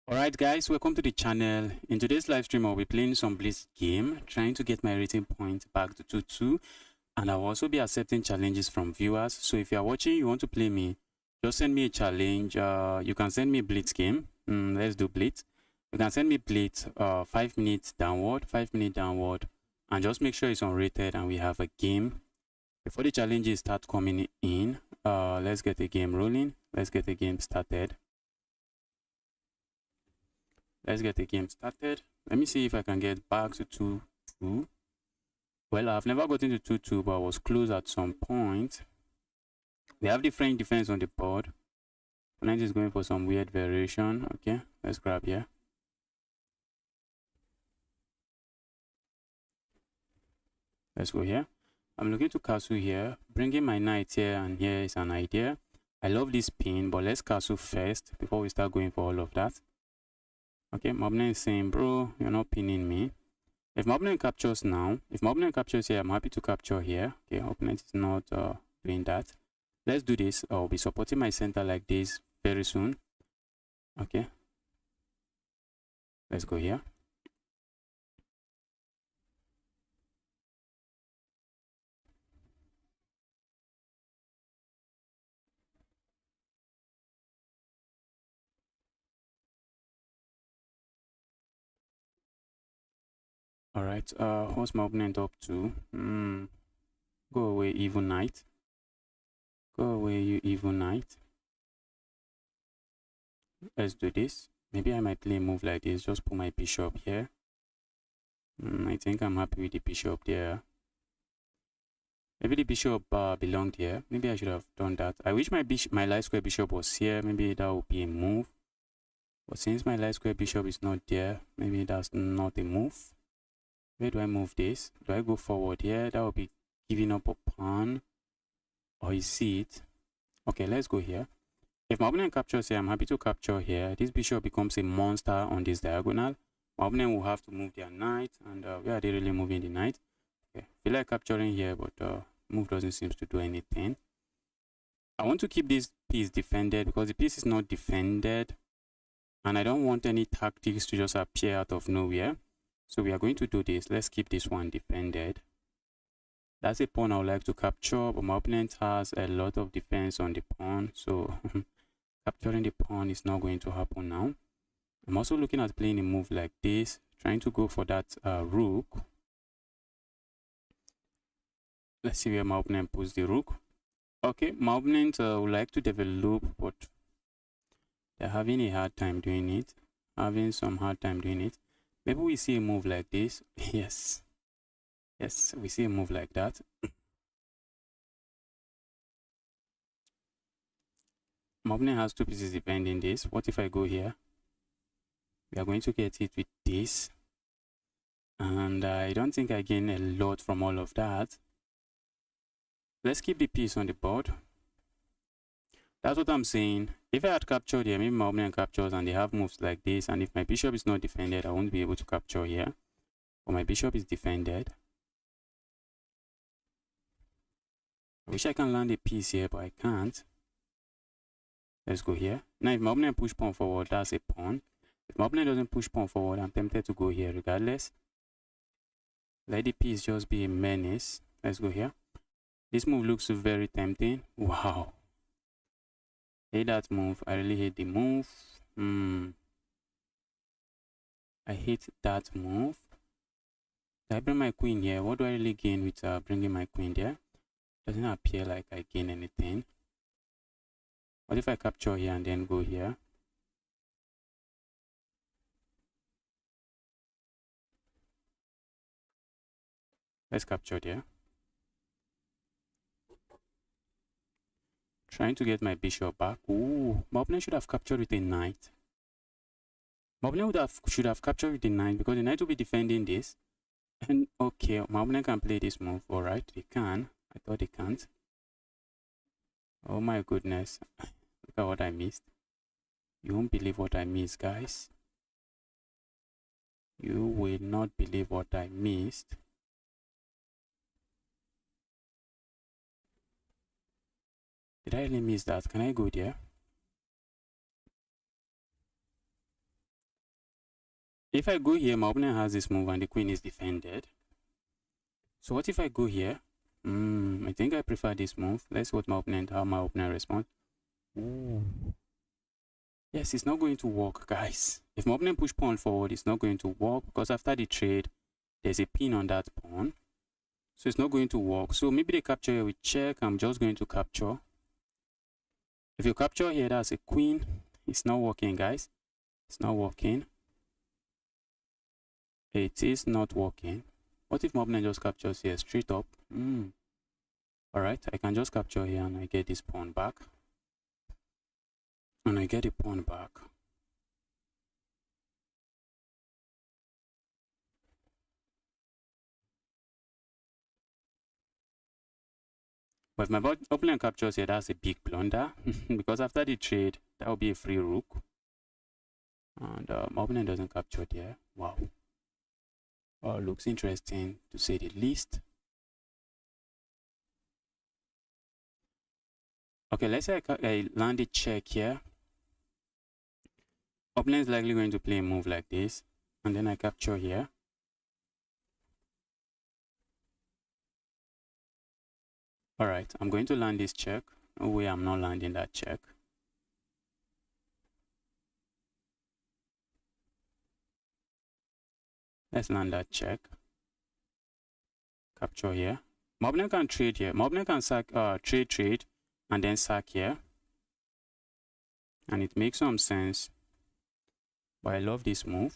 Alright guys, welcome to the channel. In today's live stream, I'll be playing some Blitz game, trying to get my rating point back to 2-2, and I'll also be accepting challenges from viewers. So if you are watching, you want to play me, just send me a challenge. You can send me Blitz game. Let's do Blitz. You can send me Blitz 5 minutes downward, 5 minutes downward, and just make sure it's unrated and we have a game. Before the challenges start coming in, let's get the game rolling. Let's get the game started. Let's get the game started. Let me see if I can get back to 2-2. Well, I've never gotten to 2-2, but I was close at some point. We have different defense on the board. Opponent is going for some weird variation. Okay, let's grab here. Let's go here. I'm looking to castle here. Bringing my knight here and here is an idea. I love this pin, but let's castle first before we start going for all of that. Okay, my opponent is saying, bro, you're not pinning me. If my opponent captures now, if my opponent captures here, I'm happy to capture here. Okay, opponent is not doing that. Let's do this. I'll be supporting my center like this very soon. Okay. Let's go here. Alright, what's my opponent up to? Go away, evil knight. Go away, you evil knight. Let's do this. Maybe I might play a move like this. Just put my bishop here. I think I'm happy with the bishop there. Maybe the bishop belonged here. Maybe I should have done that. I wish my light square bishop was here. Maybe that would be a move. But since my light square bishop is not there, maybe that's not a move. Where do I move this? Do I go forward here? That would be giving up a pawn. Or you see it. Okay, let's go here. If my opponent captures here, I'm happy to capture here. This bishop becomes a monster on this diagonal. My opponent will have to move their knight. And where are they really moving the knight? Okay, feel like capturing here, but move doesn't seem to do anything. I want to keep this piece defended because the piece is not defended. And I don't want any tactics to just appear out of nowhere. So we are going to do this. Let's keep this one defended. That's a pawn I would like to capture, but my opponent has a lot of defense on the pawn. So capturing the pawn is not going to happen now. I'm also looking at playing a move like this, trying to go for that rook. Let's see where my opponent puts the rook. Okay, my opponent would like to develop, but they're having a hard time doing it. Having some hard time doing it. Maybe we see a move like this. Yes. Yes, we see a move like that. My opponent has two pieces defending this. What if I go here? We are going to get it with this. And I don't think I gain a lot from all of that. Let's keep the piece on the board. That's what I'm saying. If I had captured here, maybe my opponent captures and they have moves like this. And if my bishop is not defended, I won't be able to capture here. But my bishop is defended. I wish I can land a piece here, but I can't. Let's go here. Now, if my opponent push pawn forward, that's a pawn. If my opponent doesn't push pawn forward, I'm tempted to go here regardless. Let the piece just be a menace. Let's go here. This move looks very tempting. Wow. Hate that move. I really hate the move. I hate that move. If I bring my queen here, what do I really gain with bringing my queen there? Doesn't appear like I gain anything. What if I capture here and then go here? Let's capture there. Trying to get my bishop back. Ooh, my opponent should have captured with a knight. My opponent should have captured with the knight because the knight will be defending this. And okay, my opponent can play this move. Alright, they can. I thought they can't. Oh my goodness. Look at what I missed. You won't believe what I missed, guys. You will not believe what I missed. Did I really miss that? Can I go there? If I go here, my opponent has this move and the queen is defended. So what if I go here? I think I prefer this move. Let's see how my opponent responds. Ooh. Yes, it's not going to work, guys. If my opponent push pawn forward, it's not going to work because after the trade, there's a pin on that pawn. So it's not going to work. So maybe they capture here with check. I'm just going to capture. If you capture here, that's a queen. It's not working, guys. It's not working. It is not working. What if my opponent just captures here straight up? Alright, I can just capture here and I get this pawn back. And I get the pawn back. But if my opponent captures here, that's a big blunder. Because after the trade, that will be a free rook. And my opponent doesn't capture there. Wow. Oh, looks interesting to say the least. Okay, let's say I land a check here. Opponent is likely going to play a move like this. And then I capture here. Alright, I'm going to land this check. No way I'm not landing that check. Let's land that check. Capture here. My opponent can trade here. My opponent can sack, trade, and then sack here. And it makes some sense. But I love this move.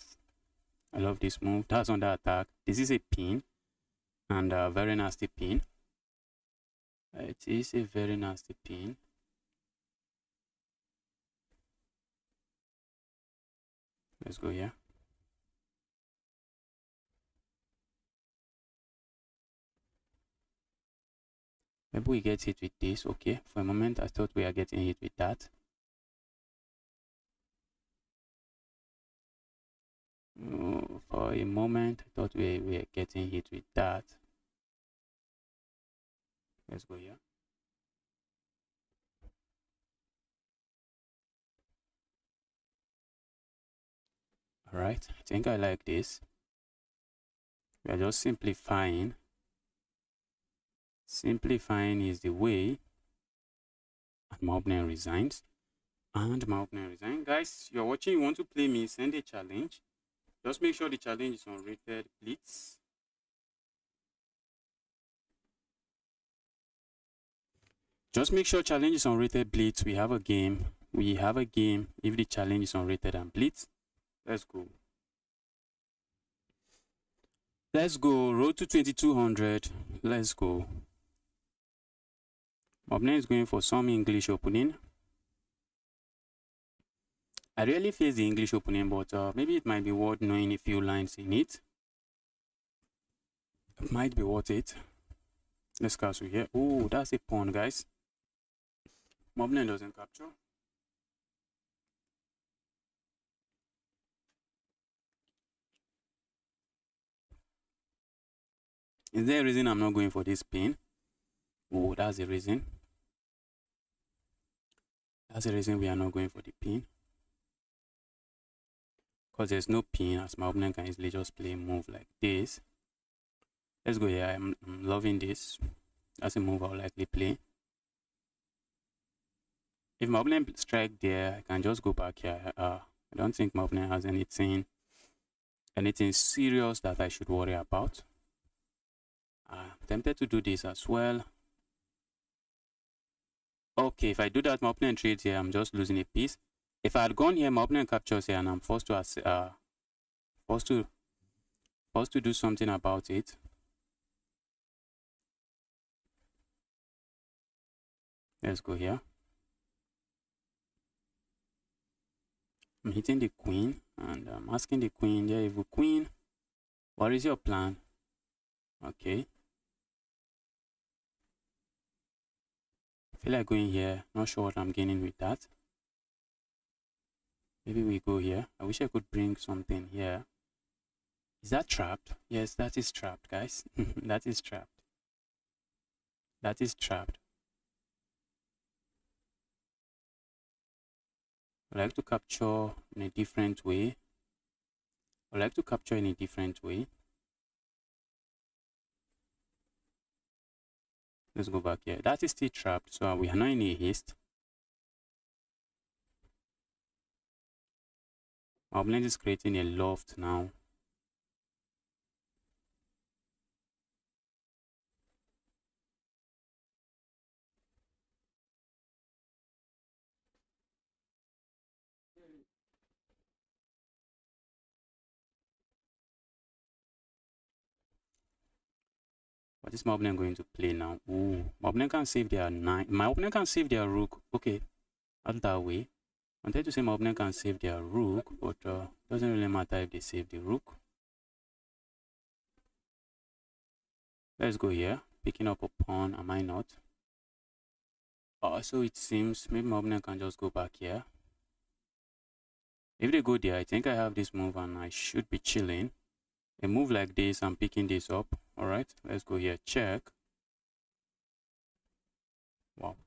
I love this move. That's under attack. This is a pin. And a very nasty pin. It is a very nasty pin. Let's go here. Maybe we get hit with this. Okay, for a moment I thought we are getting hit with that. For a moment I thought we were getting hit with that. Let's go here. Alright, I think I like this. We are just simplifying. Simplifying is the way. And my opponent resigns. Guys, you're watching, you want to play me, send a challenge. Just make sure the challenge is unrated blitz. Just make sure challenge is unrated blitz. We have a game. If the challenge is unrated and blitz. Let's go. Let's go. Road to 2200. Let's go. My opponent is going for some English opening. I rarely face the English opening, but maybe it might be worth knowing a few lines in it. It might be worth it. Let's castle here. Oh, that's a pawn, guys. My opponent doesn't capture. Is there a reason I'm not going for this pin? Oh, that's the reason. That's the reason we are not going for the pin. Because there's no pin, as my opponent can easily just play a move like this. Let's go here. I'm loving this. That's a move I'll likely play. If my opponent strike there, I can just go back here. I don't think my opponent has anything serious that I should worry about. I'm tempted to do this as well. Okay, if I do that, my opponent trades here, I'm just losing a piece. If I had gone here, my opponent captures here, and I'm forced to do something about it. Let's go here. I'm hitting the queen, and I'm asking the queen, yeah, evil queen, what is your plan? Okay. I feel like going here. Not sure what I'm gaining with that. Maybe we go here. I wish I could bring something here. Is that trapped? Yes, that is trapped, guys. That is trapped. That is trapped. I like to capture in a different way. I like to capture in a different way. Let's go back here. That is still trapped, so we are not in a haste. Our opponent is creating a loft now. What is my opponent going to play now? Ooh, my opponent can save their knight. My opponent can save their rook. Okay, not that way. I wanted to say my opponent can save their rook, but doesn't really matter if they save the rook. Let's go here. Picking up a pawn, am I not? So it seems maybe my opponent can just go back here. If they go there, I think I have this move and I should be chilling. A move like this, I'm picking this up. Alright, let's go here. Check. Wow.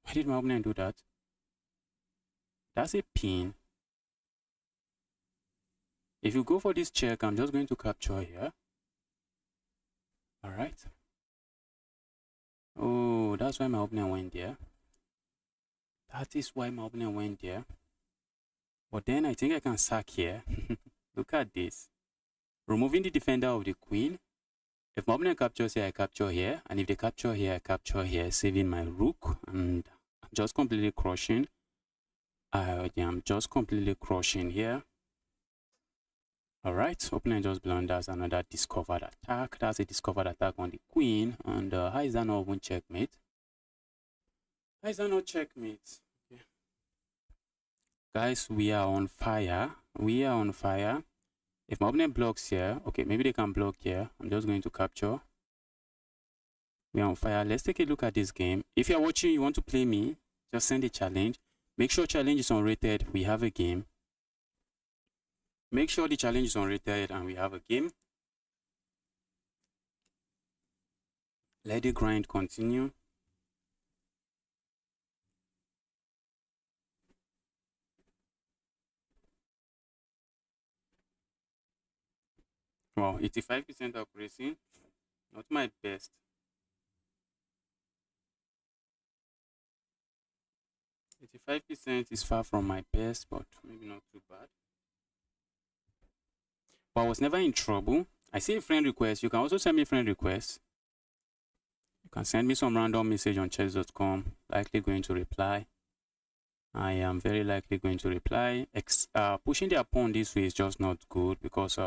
Why did my opponent do that? That's a pin. If you go for this check, I'm just going to capture here. Alright. Oh, that's why my opponent went there. That is why my opponent went there. But then I think I can sack here. Look at this. Removing the defender of the queen. If my opponent captures here, I capture here. And if they capture here, I capture here, saving my rook. And I'm just completely crushing. I'm just completely crushing here. Alright, opponent just blunders another discovered attack. That's a discovered attack on the queen. And how is that not even checkmate? How is that not checkmate? Okay. Guys, we are on fire. We are on fire. If my opponent blocks here, okay, maybe they can block here. I'm just going to capture. We are on fire. Let's take a look at this game. If you're watching, you want to play me, just send a challenge. Make sure challenge is unrated. We have a game. Make sure the challenge is unrated and we have a game. Let the grind continue. Wow, 85% accuracy. Not my best. 85% is far from my best, but maybe not too bad. But I was never in trouble. I see a friend request. You can also send me a friend request. You can send me some random message on chess.com. Likely going to reply. I am very likely going to reply. Pushing the pawn this way is just not good because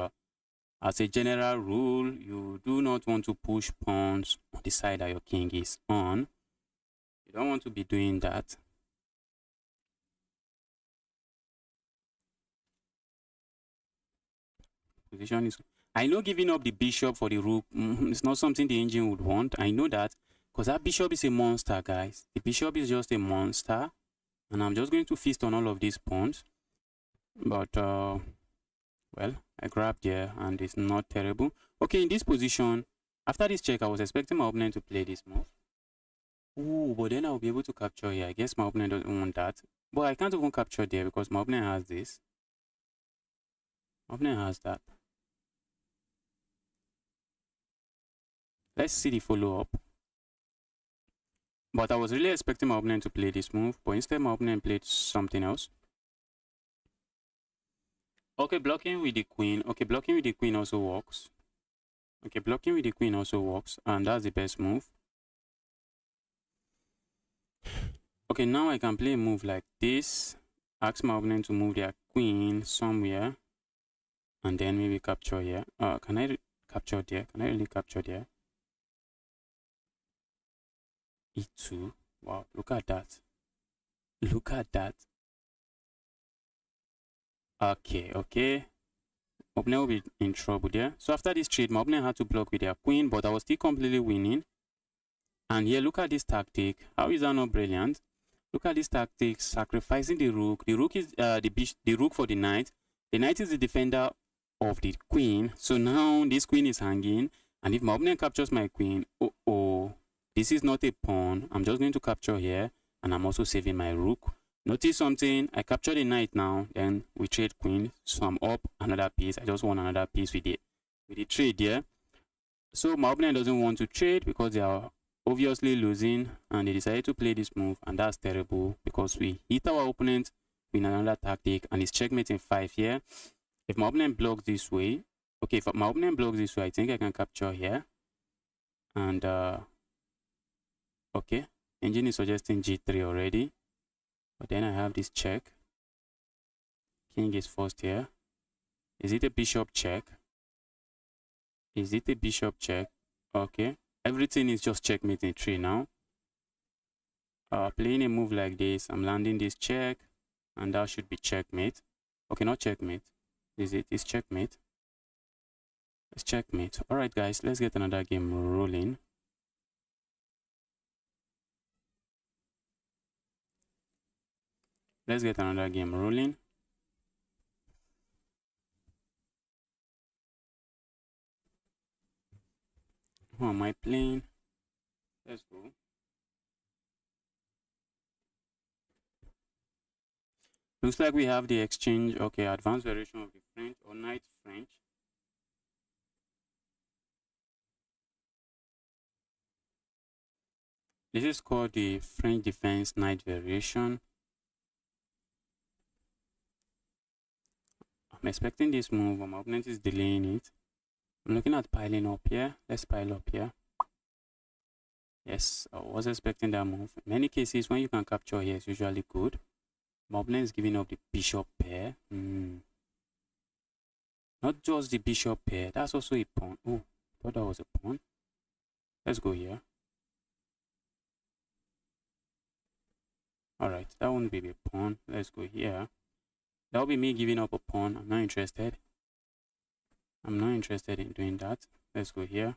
as a general rule, you do not want to push pawns on the side that your king is on. You don't want to be doing that. Position is. I know giving up the bishop for the rook it's not something the engine would want. I know that because that bishop is a monster, guys. The bishop is just a monster, and I'm just going to feast on all of these pawns. But well, I grabbed here, and it's not terrible. Okay, in this position, after this check, I was expecting my opponent to play this move. Ooh, but then I'll be able to capture here. I guess my opponent doesn't want that. But I can't even capture there because my opponent has this. My opponent has that. Let's see the follow-up. But I was really expecting my opponent to play this move, but instead my opponent played something else. Okay, blocking with the queen. Okay, blocking with the queen also works. Okay, blocking with the queen also works, and that's the best move. Okay, now I can play a move like this. Ask my opponent to move their queen somewhere, and then maybe capture here. Can I capture there? Can I really capture there? E2. Wow, look at that. Look at that. Okay. Opponent will be in trouble there. So after this trade, my opponent had to block with their queen, but I was still completely winning. And here, look at this tactic. How is that not brilliant? Look at this tactic, sacrificing the rook. The rook is the rook for the knight. The knight is the defender of the queen. So now this queen is hanging, and if my opponent captures my queen, this is not a pawn. I'm just going to capture here, and I'm also saving my rook. Notice something, I captured a knight now, then we trade queen, so I'm up another piece. I just want another piece with the trade there. So my opponent doesn't want to trade because they are obviously losing, and they decided to play this move, and that's terrible because we hit our opponent with another tactic, and it's checkmate in 5 here. If my opponent blocks this way, okay, if my opponent blocks this way, I think I can capture here. And okay, engine is suggesting g3 already, but then I have this check. King is forced here. Is it a bishop check? Is it a bishop check? Okay, everything is just checkmate in 3 now. Playing a move like this, I'm landing this check, and that should be checkmate. Okay, not checkmate. Is it? It's checkmate. It's checkmate. All right, guys, let's get another game rolling. Let's get another game rolling. Who am I playing? Let's go. Looks like we have the exchange. Okay, advanced variation of the French or knight French. This is called the French defense knight variation. I'm expecting this move, but my opponent is delaying it. I'm looking at piling up here. Let's pile up here. Yes, I was expecting that move. In many cases, when you can capture here, it's usually good. My opponent is giving up the bishop pair. Not just the bishop pair, that's also a pawn. Oh, I thought that was a pawn. Let's go here. Alright, that won't be a pawn. Let's go here. That'll be me giving up a pawn. I'm not interested. I'm not interested in doing that. Let's go here.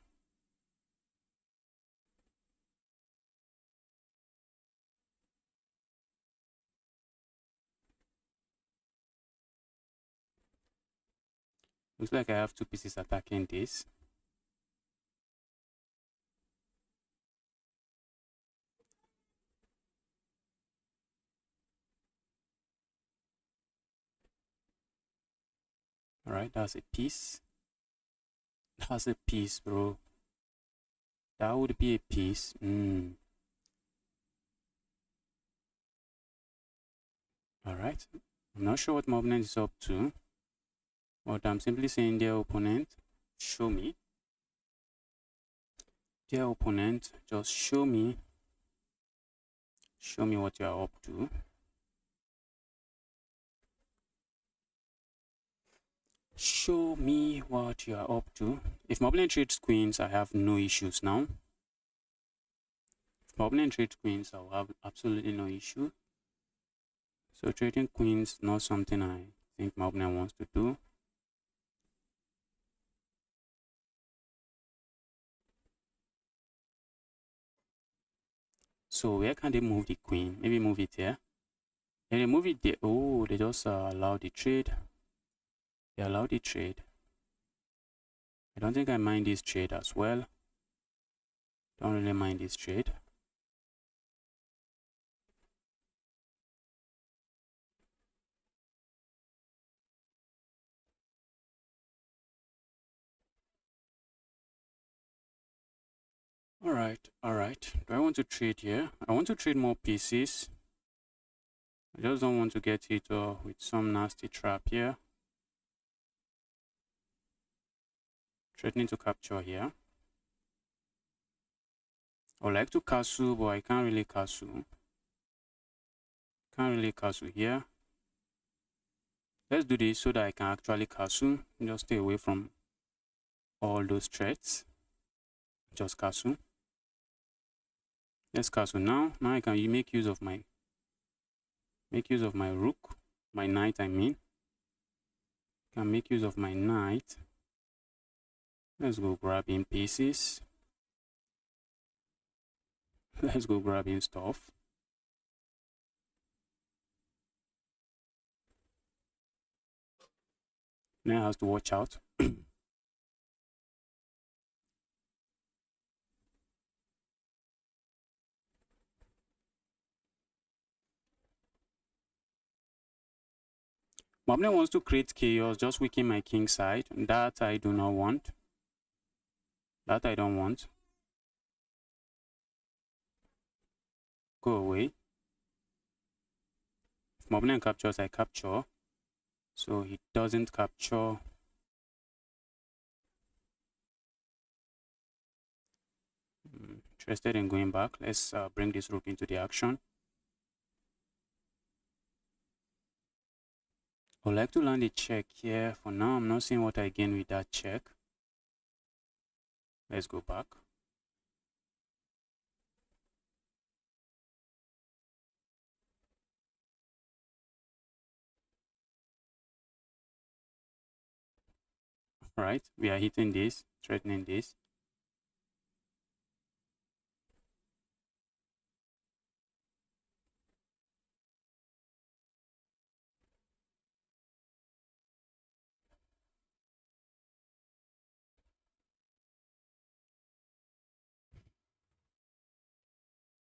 Looks like I have 2 pieces attacking this. Alright, that's a piece. That's a piece, bro. That would be a piece. Alright. I'm not sure what my opponent is up to. But I'm simply saying, dear opponent, show me. Dear opponent, just show me. Show me what you are up to. Show me what you are up to. If my opponent trades queens, I have no issues now. If my opponent trades queens, I'll have absolutely no issue. So trading queens, not something I think my opponent wants to do. So where can they move the queen? Maybe move it here. If they move it there, oh, they just allow the trade. They allow the trade. I don't think I mind this trade as well. Don't really mind this trade. Alright. Do I want to trade here? I want to trade more pieces. I just don't want to get hit with some nasty trap here. Threatening to capture here. I would like to castle, but I can't really castle. Can't really castle here. Let's do this so that I can actually castle. Just stay away from all those threats. Just castle. Let's castle now. Now I can make use of my rook, my knight. I mean, can make use of my knight. Let's go grabbing pieces. Let's go grabbing stuff. Now I have to watch out. My opponent wants to create chaos, just weaken my king side. That I do not want. That I don't want. Go away. If my opponent captures, I capture. So he doesn't capture. Interested in going back. Let's bring this rook into the action. I would like to land a check here. For now, I'm not seeing what I gain with that check. Let's go back. Right, we are hitting this, threatening this.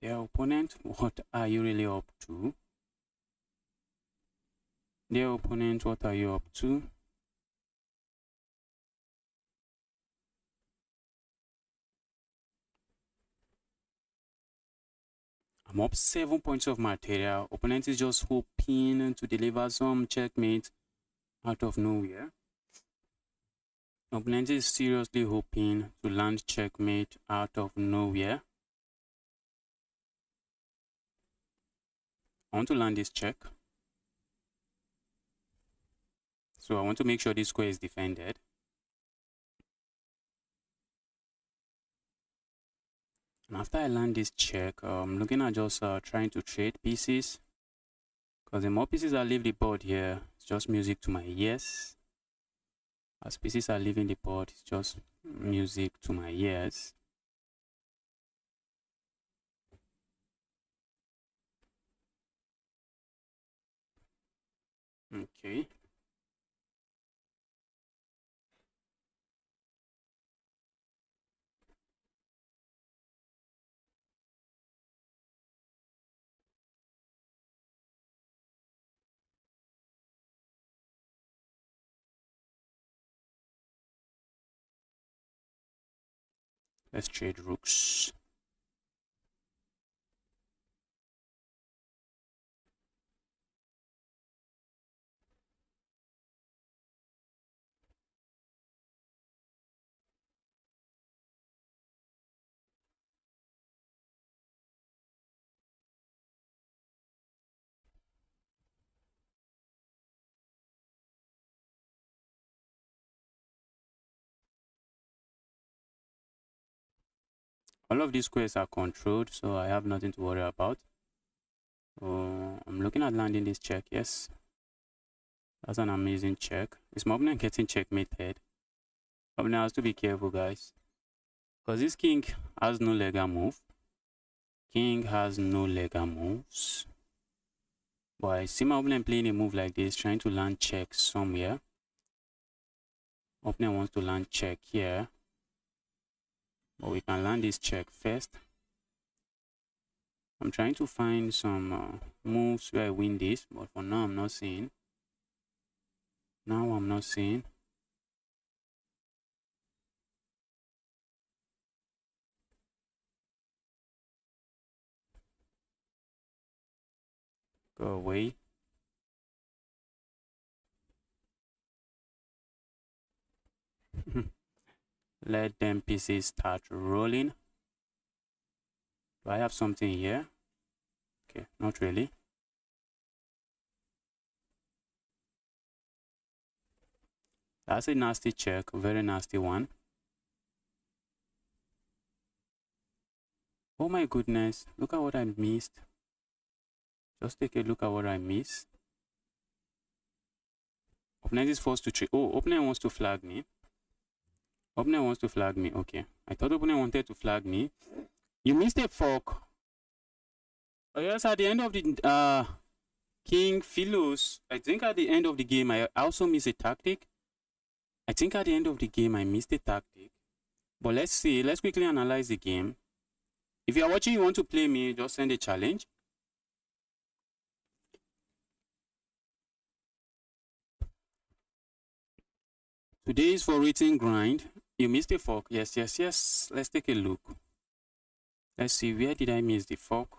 Their opponent, what are you really up to? Dear opponent, what are you up to? I'm up 7 points of material. Opponent is just hoping to deliver some checkmate out of nowhere. Opponent is seriously hoping to land checkmate out of nowhere. I want to land this check. So I want to make sure this square is defended. And after I land this check, I'm looking at just trying to trade pieces. Because the more pieces I leave the board here, it's just music to my ears. As pieces are leaving the board, it's just music to my ears. Okay. Let's trade rooks. All of these squares are controlled, so I have nothing to worry about. I'm looking at landing this check. Yes, that's an amazing check. Is my opponent getting checkmated? Opponent has to be careful, guys, because this king has no lega move. King has no lega moves. But I see my opponent playing a move like this, trying to land check somewhere. Opponent wants to land check here, but we can land this check first. I'm trying to find some moves where I win this, but for now I'm not seeing. Now I'm not seeing. Go away. Let them pieces start rolling. Do I have something here? Okay, not really. That's a nasty check, a very nasty one. Oh my goodness, look at what I missed. Just take a look at what I missed. Opponent is forced to trade. Oh, opponent wants to flag me. Opponent wants to flag me. Okay. I thought opponent wanted to flag me. You missed a fork. Oh, yes, at the end of the King Philos, I think at the end of the game, I also missed a tactic. I think at the end of the game, I missed a tactic. But let's see. Let's quickly analyze the game. If you are watching, you want to play me, just send a challenge. Today is for written grind. You missed a fork. Yes, yes, yes. Let's take a look. Let's see, where did I miss the fork?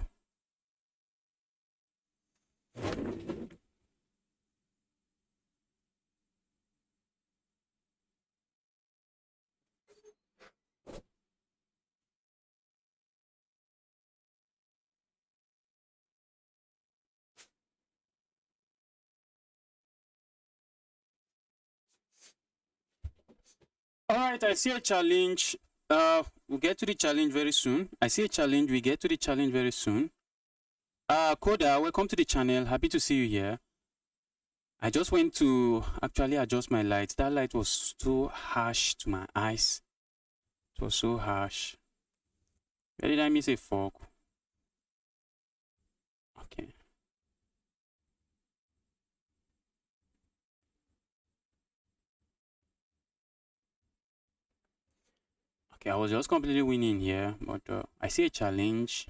All right, I see a challenge. We'll get to the challenge very soon. I see a challenge. We get to the challenge very soon. Koda, welcome to the channel. Happy to see you here. I just went to actually adjust my light. That light was too harsh to my eyes. It was so harsh. Where did I miss a fork? Okay. Okay, I was just completely winning here, but I see a challenge.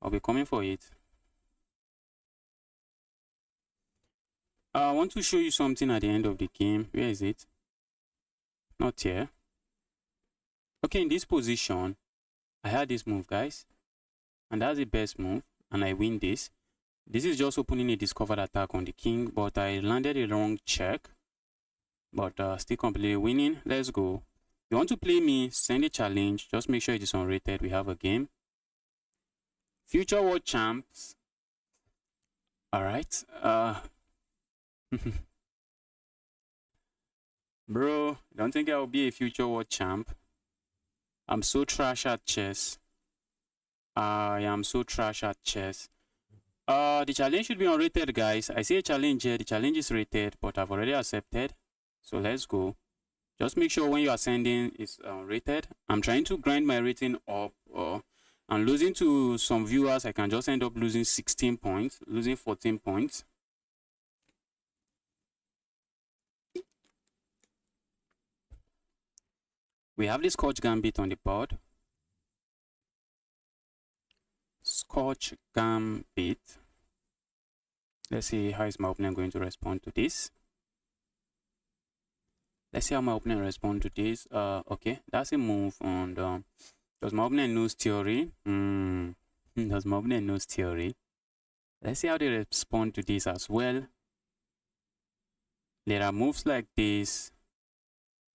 I'll be coming for it. I want to show you something at the end of the game. Where is it? Not here. Okay, in this position, I had this move, guys. And that's the best move. And I win this. This is just opening a discovered attack on the king, but I landed a wrong check. But still completely winning. Let's go. If you want to play me, send a challenge. Just make sure it is unrated. We have a game. Future world champs. Alright. Bro, don't think I will be a future world champ. I'm so trash at chess. I am so trash at chess. The challenge should be unrated, guys. I see a challenge here. The challenge is rated, but I've already accepted. So let's go. Just make sure when you are sending it's rated. I'm trying to grind my rating up. I'm losing to some viewers. I can just end up losing 16 points, losing 14 points. We have the Scotch Gambit on the board. Scotch Gambit. Let's see how is my opponent going to respond to this. Let's see how my opponent respond to this. Okay, that's a move. And does my opponent knows theory? Does my opponent knows theory? Let's see how they respond to this as well. There are moves like this.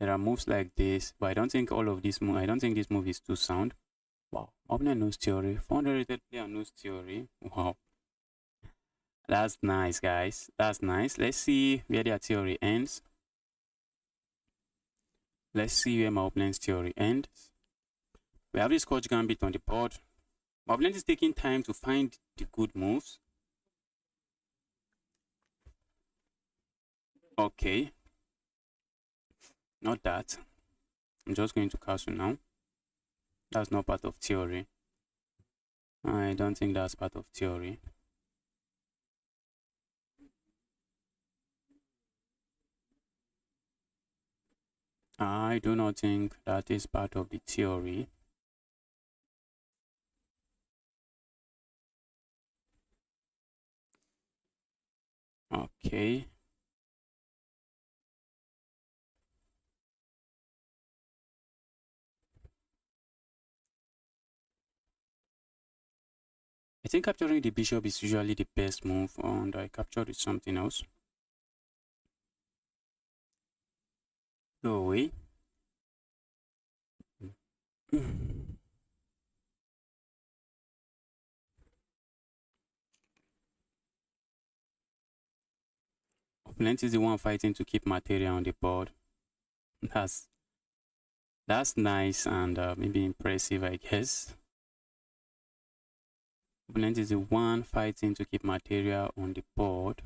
There are moves like this, but I don't think all of this move. I don't think this move is too sound. Wow, my opponent knows theory. 400 rated player knows theory. Wow, that's nice, guys. That's nice. Let's see where their theory ends. Let's see where my opponent's theory ends. We have this Scotch Gambit on the board. My opponent is taking time to find the good moves. Okay. Not that. I'm just going to castle now. That's not part of theory. I don't think that's part of theory. I do not think that is part of the theory. Okay. I think capturing the bishop is usually the best move, and I captured with something else. Go away. Opponent is the one fighting to keep material on the board. That's nice and maybe impressive, I guess. Opponent is the one fighting to keep material on the board.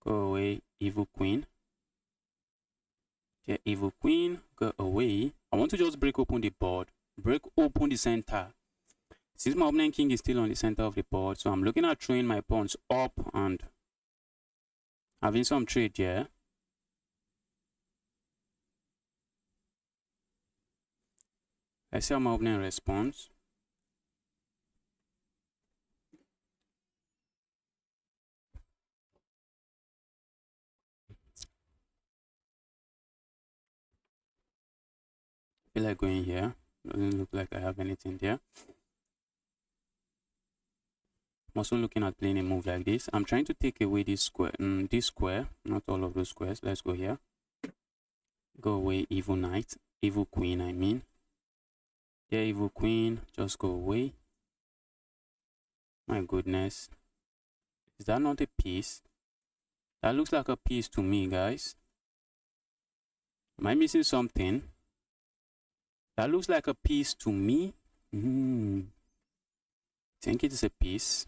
Go away, evil queen. Yeah, evil queen, go away. I want to just break open the board. Break open the center. Since my opponent king is still on the center of the board, so I'm looking at throwing my pawns up and having some trade here. Let's see how my opponent responds. feel like going here. Doesn't look like I have anything there. I'm also looking at playing a move like this. I'm trying to take away this square, not all of those squares. Let's go here. Go away, evil knight, evil queen, I mean. Yeah, evil queen, just go away. My goodness. Is that not a piece? That looks like a piece to me, guys. Am I missing something? That looks like a piece to me. I think it is a piece.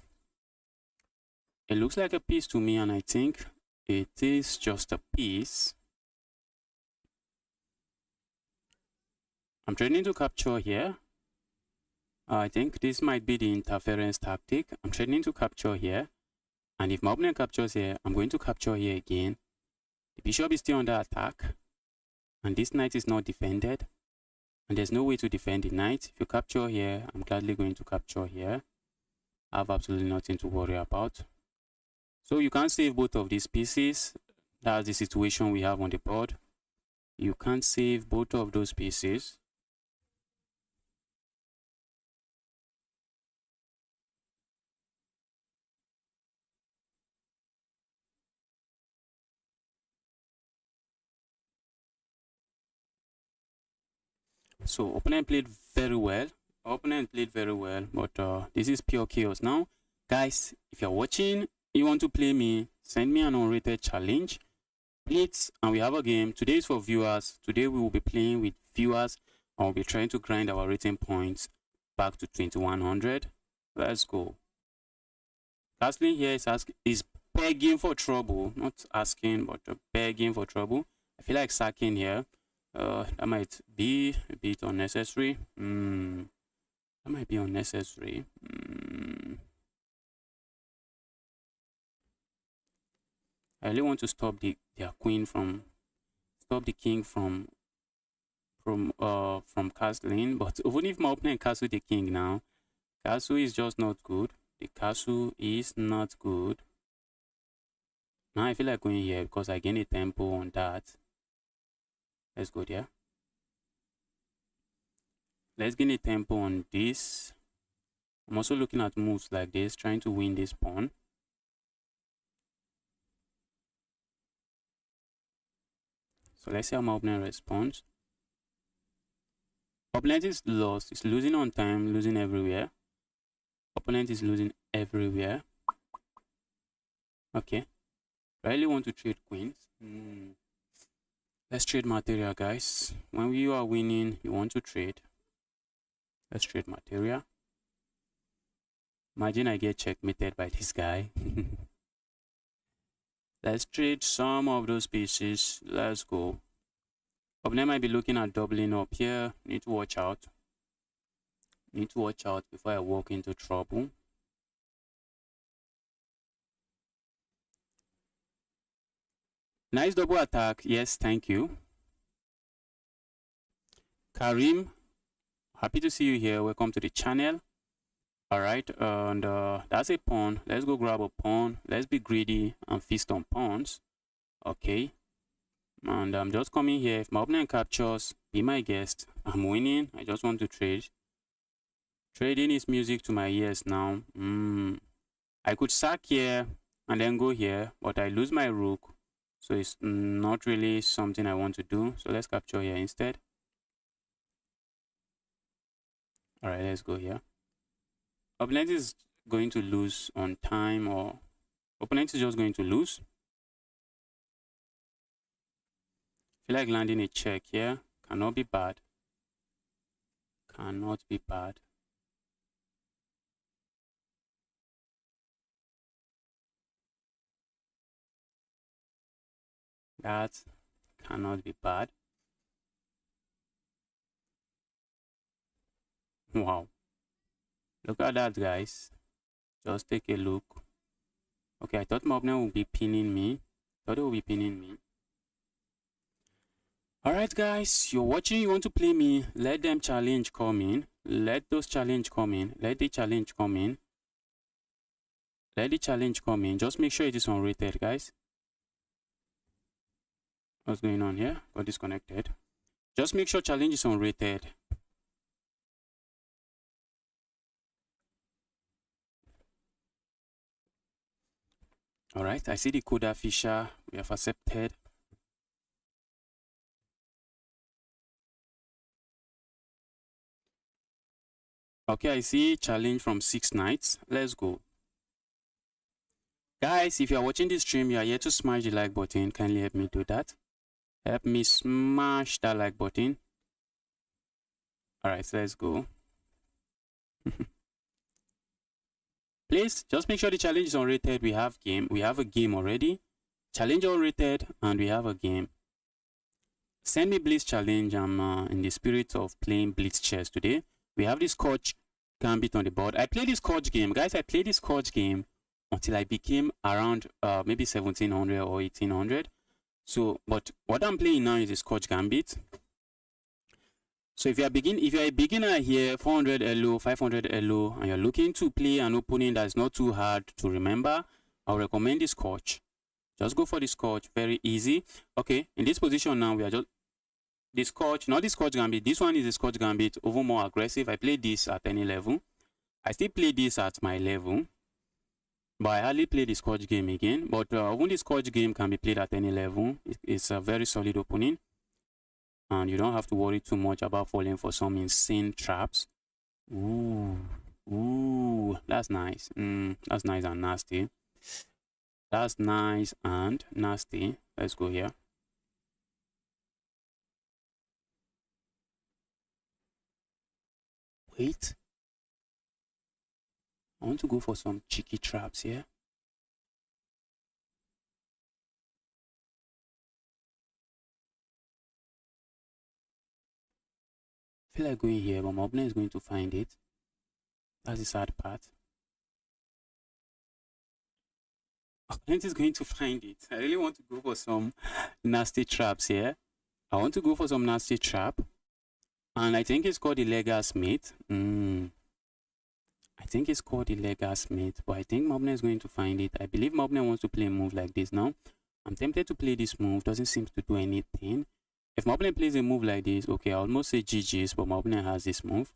It looks like a piece to me, and I think it is just a piece. I'm trying to capture here. I think this might be the interference tactic. I'm trying to capture here. And if my opponent captures here, I'm going to capture here again. The bishop is still under attack. And this knight is not defended. And there's no way to defend the knight. If you capture here, I'm gladly going to capture here. I have absolutely nothing to worry about. So you can't save both of these pieces. That's the situation we have on the board. You can't save both of those pieces. So opponent played very well. Opponent played very well, but this is pure chaos now. Guys, if you're watching, you want to play me, send me an unrated challenge. Please, and we have a game. Today is for viewers. Today we will be playing with viewers and we'll be trying to grind our rating points back to 2100. Let's go. Castling here is begging for trouble. Not asking, but begging for trouble. I feel like sacking here. That might be a bit unnecessary. That might be unnecessary. I really want to stop their queen from, stop the king from castling. But even if my opponent castle the king now, castle is just not good. The castle is not good. Now I feel like going here because I gain a tempo on that. Let's go there. Let's gain a tempo on this. I'm also looking at moves like this, trying to win this pawn. So let's see how my opponent responds. Opponent is lost. It's losing on time, losing everywhere. Opponent is losing everywhere. Okay. I really want to trade queens. Let's trade material, guys. When you are winning, you want to trade. Let's trade material. Imagine I get checkmated by this guy. Let's trade some of those pieces. Let's go. Opponent might be looking at doubling up here. Need to watch out. Need to watch out before I walk into trouble. Nice double attack. Yes, thank you. Karim, happy to see you here. Welcome to the channel. Alright, and that's a pawn. Let's go grab a pawn. Let's be greedy and feast on pawns. Okay. And I'm just coming here. If my opponent captures, be my guest. I'm winning. I just want to trade. Trading is music to my ears now. I could sack here and then go here, but I lose my rook. So it's not really something I want to do. So let's capture here instead. Alright, let's go here. Opponent is going to lose on time, or opponent is just going to lose. Feel like landing a check here. Cannot be bad. Cannot be bad. That cannot be bad. Wow. Look at that, guys. Just take a look. Okay, I thought my opponent would be pinning me. Thought it would be pinning me. Alright, guys. You're watching. You want to play me. Let them challenge come in. Let those challenge come in. Let the challenge come in. Let the challenge come in. Just make sure it is unrated, guys. What's going on here? Got disconnected. Just make sure challenge is unrated. All right, I see the coda feature. We have accepted. Okay, I see challenge from 6 nights. Let's go. Guys, if you are watching this stream, you are here to smash the like button. Kindly help me do that. Help me smash that like button. All right, so let's go. Please, just make sure the challenge is unrated. We have a game already. Challenge unrated, and we have a game. Send me Blitz challenge. I'm in the spirit of playing Blitz chess today. We have this coach gambit on the board. I played this coach game, guys. I played this coach game until I became around maybe 1700 or 1800. So, but what I'm playing now is this coach gambit. So if you are a beginner here, 400 LO, 500 LO, and you're looking to play an opening that's not too hard to remember, I'll recommend this coach. Just go for this coach, very easy. Okay, in this position now, we are just this coach, not this coach gambit. This one is this coach gambit, over more aggressive. I play this at any level. I still play this at my level, but I hardly play this coach game again. But even this coach game can be played at any level. It's a very solid opening, and you don't have to worry too much about falling for some insane traps. Ooh, that's nice. That's nice and nasty. That's nice and nasty. Let's go here. Wait. I want to go for some cheeky traps here. I feel like going here, but my opponent is going to find it. That's the sad part. Opponent is going to find it. I really want to go for some nasty traps here. I want to go for some nasty trap. And I think it's called the Legas Mate. I think it's called the Legas Mate, but I think my opponent is going to find it. I believe my opponent wants to play a move like this now. I'm tempted to play this move. Doesn't seem to do anything. If my opponent plays a move like this, okay, I almost say GG's, but my opponent has this move.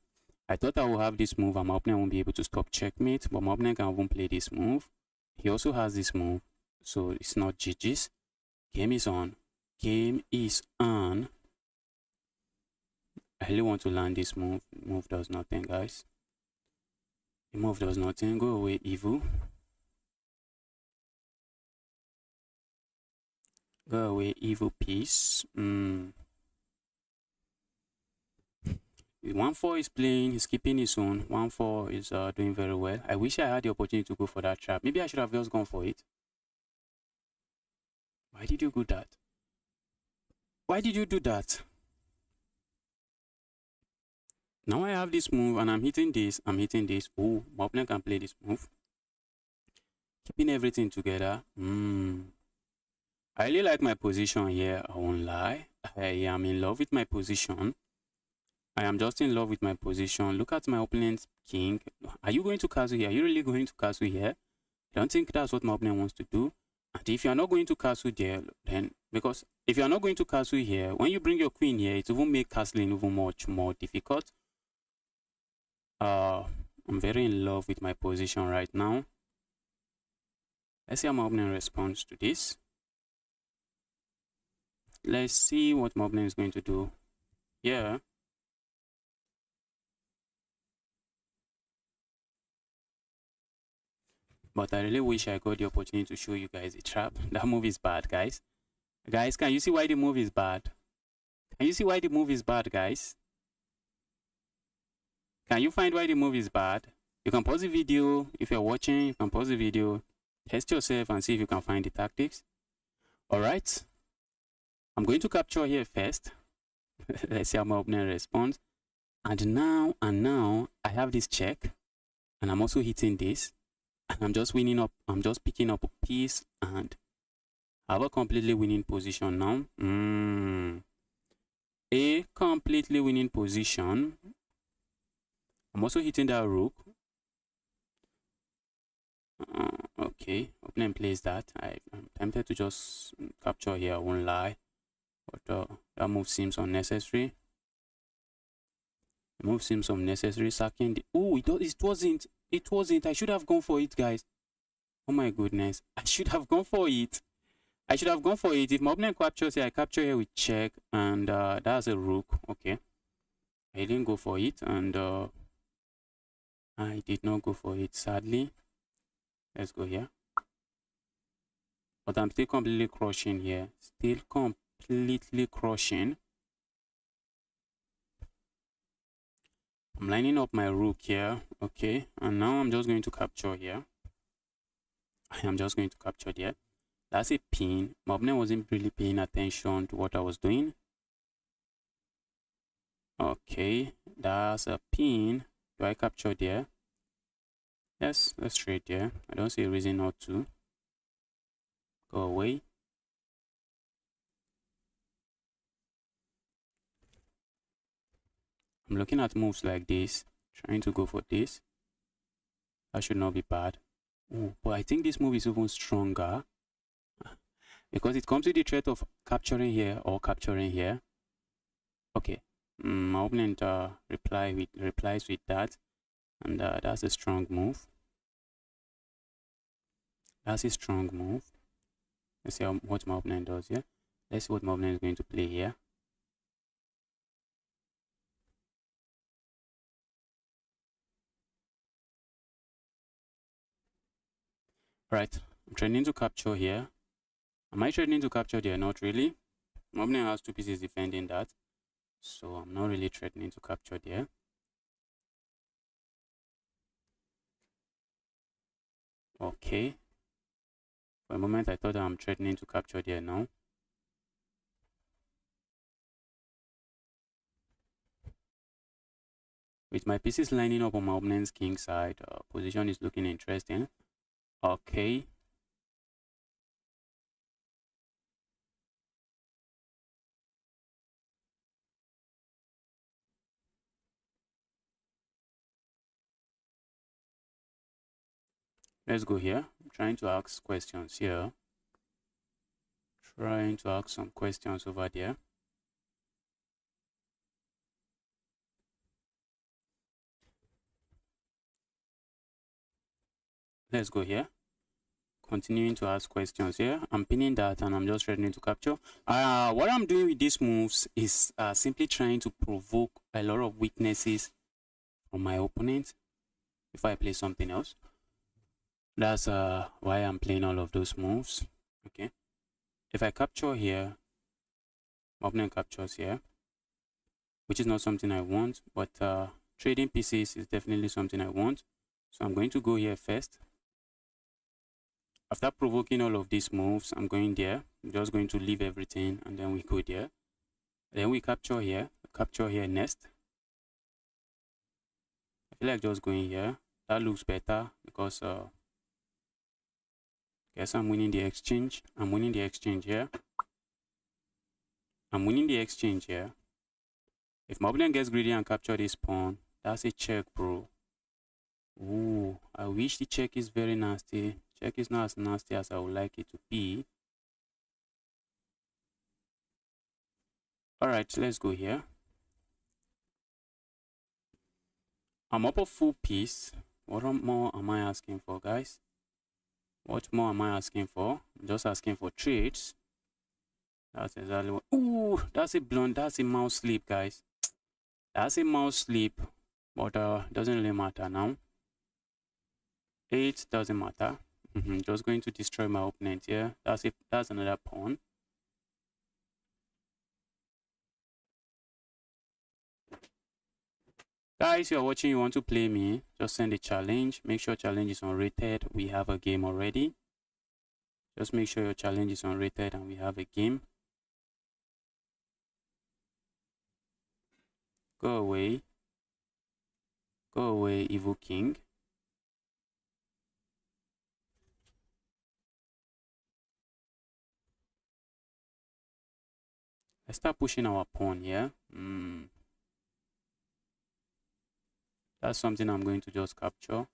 I thought I would have this move and my opponent won't be able to stop checkmate, but my opponent can even play this move. He also has this move, so it's not GG's. Game is on. Game is on. I really want to land this move. Move does nothing, guys. The move does nothing. Go away, evil. Go away, evil piece. 1-4 is playing. He's keeping his own. 1-4 is doing very well. I wish I had the opportunity to go for that trap. Maybe I should have just gone for it. Why did you do that? Why did you do that? Now I have this move and I'm hitting this. Oh, my opponent can play this move. Keeping everything together. I really like my position here. I won't lie. I am in love with my position. I am just in love with my position. Look at my opponent's king. Are you going to castle here? Are you really going to castle here? I don't think that's what my opponent wants to do. And if you are not going to castle there, then because if you are not going to castle here, when you bring your queen here, it will make castling even much more difficult. I'm very in love with my position right now. Let's see how my opponent responds to this. Let's see what my opponent is going to do. Yeah. But I really wish I got the opportunity to show you guys a trap. That move is bad, guys. Guys, can you see why the move is bad? Can you see why the move is bad, guys? Can you find why the move is bad? You can pause the video. If you're watching, you can pause the video. Test yourself and see if you can find the tactics. Alright. I'm going to capture here first. Let's see how my opponent responds. And now, I have this check. And I'm also hitting this. And I'm just winning up. I'm just picking up a piece and I have a completely winning position now. A completely winning position. I'm also hitting that rook. Okay, opponent plays that. I'm tempted to just capture here, I won't lie. But that move seems unnecessary. The move seems unnecessary. Sacking the... Oh, it wasn't. It wasn't. I should have gone for it, guys. Oh my goodness. I should have gone for it. I should have gone for it. If my opponent captures here, I capture here with check. And that's a rook. Okay. I didn't go for it. And I did not go for it, sadly. Let's go here. But I'm still completely crushing here. Still completely crushing. I'm lining up my rook here. Okay. And now I'm just going to capture here. I am just going to capture there. That's a pin. My opponent wasn't really paying attention to what I was doing. Okay. That's a pin. Do I capture there? Yes, let's trade there. I don't see a reason not to. Go away. I'm looking at moves like this, trying to go for this. That should not be bad. Ooh, but I think this move is even stronger because it comes with the threat of capturing here or capturing here. Okay, my opponent replies with that, and that's a strong move. That's a strong move. Let's see what my opponent does here. Let's see what my opponent is going to play here. Right, I'm threatening to capture here. Am I threatening to capture there? Not really. My opponent has two pieces defending that, so I'm not really threatening to capture there. Okay. For a moment, I thought I'm threatening to capture there now. With my pieces lining up on my opponent's king side, position is looking interesting. Okay. Let's go here. I'm trying to ask questions here. Trying to ask some questions over there. Let's go here. Continuing to ask questions here. I'm pinning that and I'm just ready to capture. What I'm doing with these moves is simply trying to provoke a lot of weaknesses from my opponent before I play something else. That's why I'm playing all of those moves. Okay. If I capture here, my opponent captures here, which is not something I want, but trading pieces is definitely something I want. So I'm going to go here first. After provoking all of these moves, I'm going there. I'm just going to leave everything and then we go there. Then we capture here next. I feel like just going here. That looks better because guess I'm winning the exchange. I'm winning the exchange here. I'm winning the exchange here. If my opponent gets greedy and capture this pawn, that's a check, bro. Ooh, I wish the check is very nasty. Check is not as nasty as I would like it to be. Alright, let's go here. I'm up a full piece. What more am I asking for, guys? What more am I asking for? I'm just asking for trades. That's exactly what... Ooh, that's a blunt. That's a mouse sleep, guys. That's a mouse sleep. But doesn't really matter now. 8 doesn't matter. Just going to destroy my opponent here. That's another pawn. Guys, you're watching, you want to play me, just send a challenge. Make sure challenge is unrated. We have a game already. Just make sure your challenge is unrated and we have a game. Go away. Go away, Evil King. Let's start pushing our pawn here. That's something I'm going to just capture.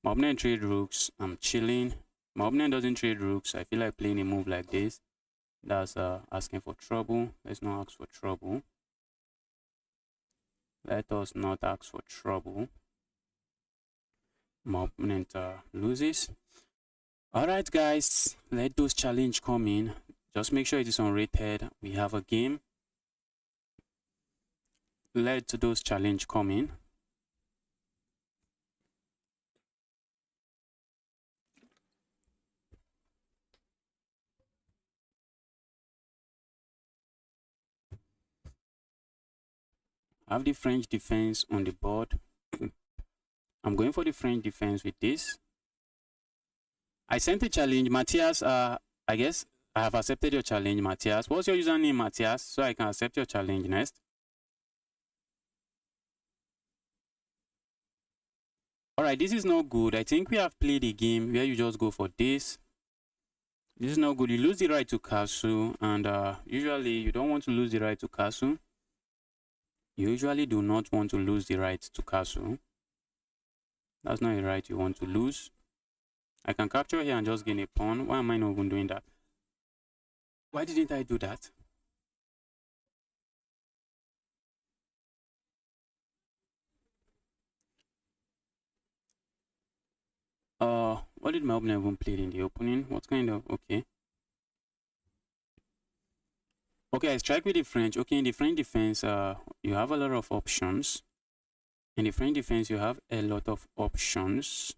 My opponent trade rooks. I'm chilling. My opponent doesn't trade rooks. I feel like playing a move like this. That's asking for trouble. Let's not ask for trouble. Let us not ask for trouble. My opponent loses. Alright guys, let those challenge come in. Just make sure it is unrated. We have a game. Let those challenge come in. I have the French defense on the board. I'm going for the French defense with this. I sent a challenge. Matthias, I guess I have accepted your challenge, Matthias. What's your username, Matthias? So I can accept your challenge next. Alright, this is not good. I think we have played a game where you just go for this. This is not good. You lose the right to castle, and usually you don't want to lose the right to castle. You usually do not want to lose the right to castle. That's not a right you want to lose. I can capture here and just gain a pawn. Why am I not even doing that? Why didn't I do that? What did my opponent even play in the opening? What kind of, okay. Okay, I strike with the French. Okay, in the French defense, you have a lot of options. In the French defense, you have a lot of options.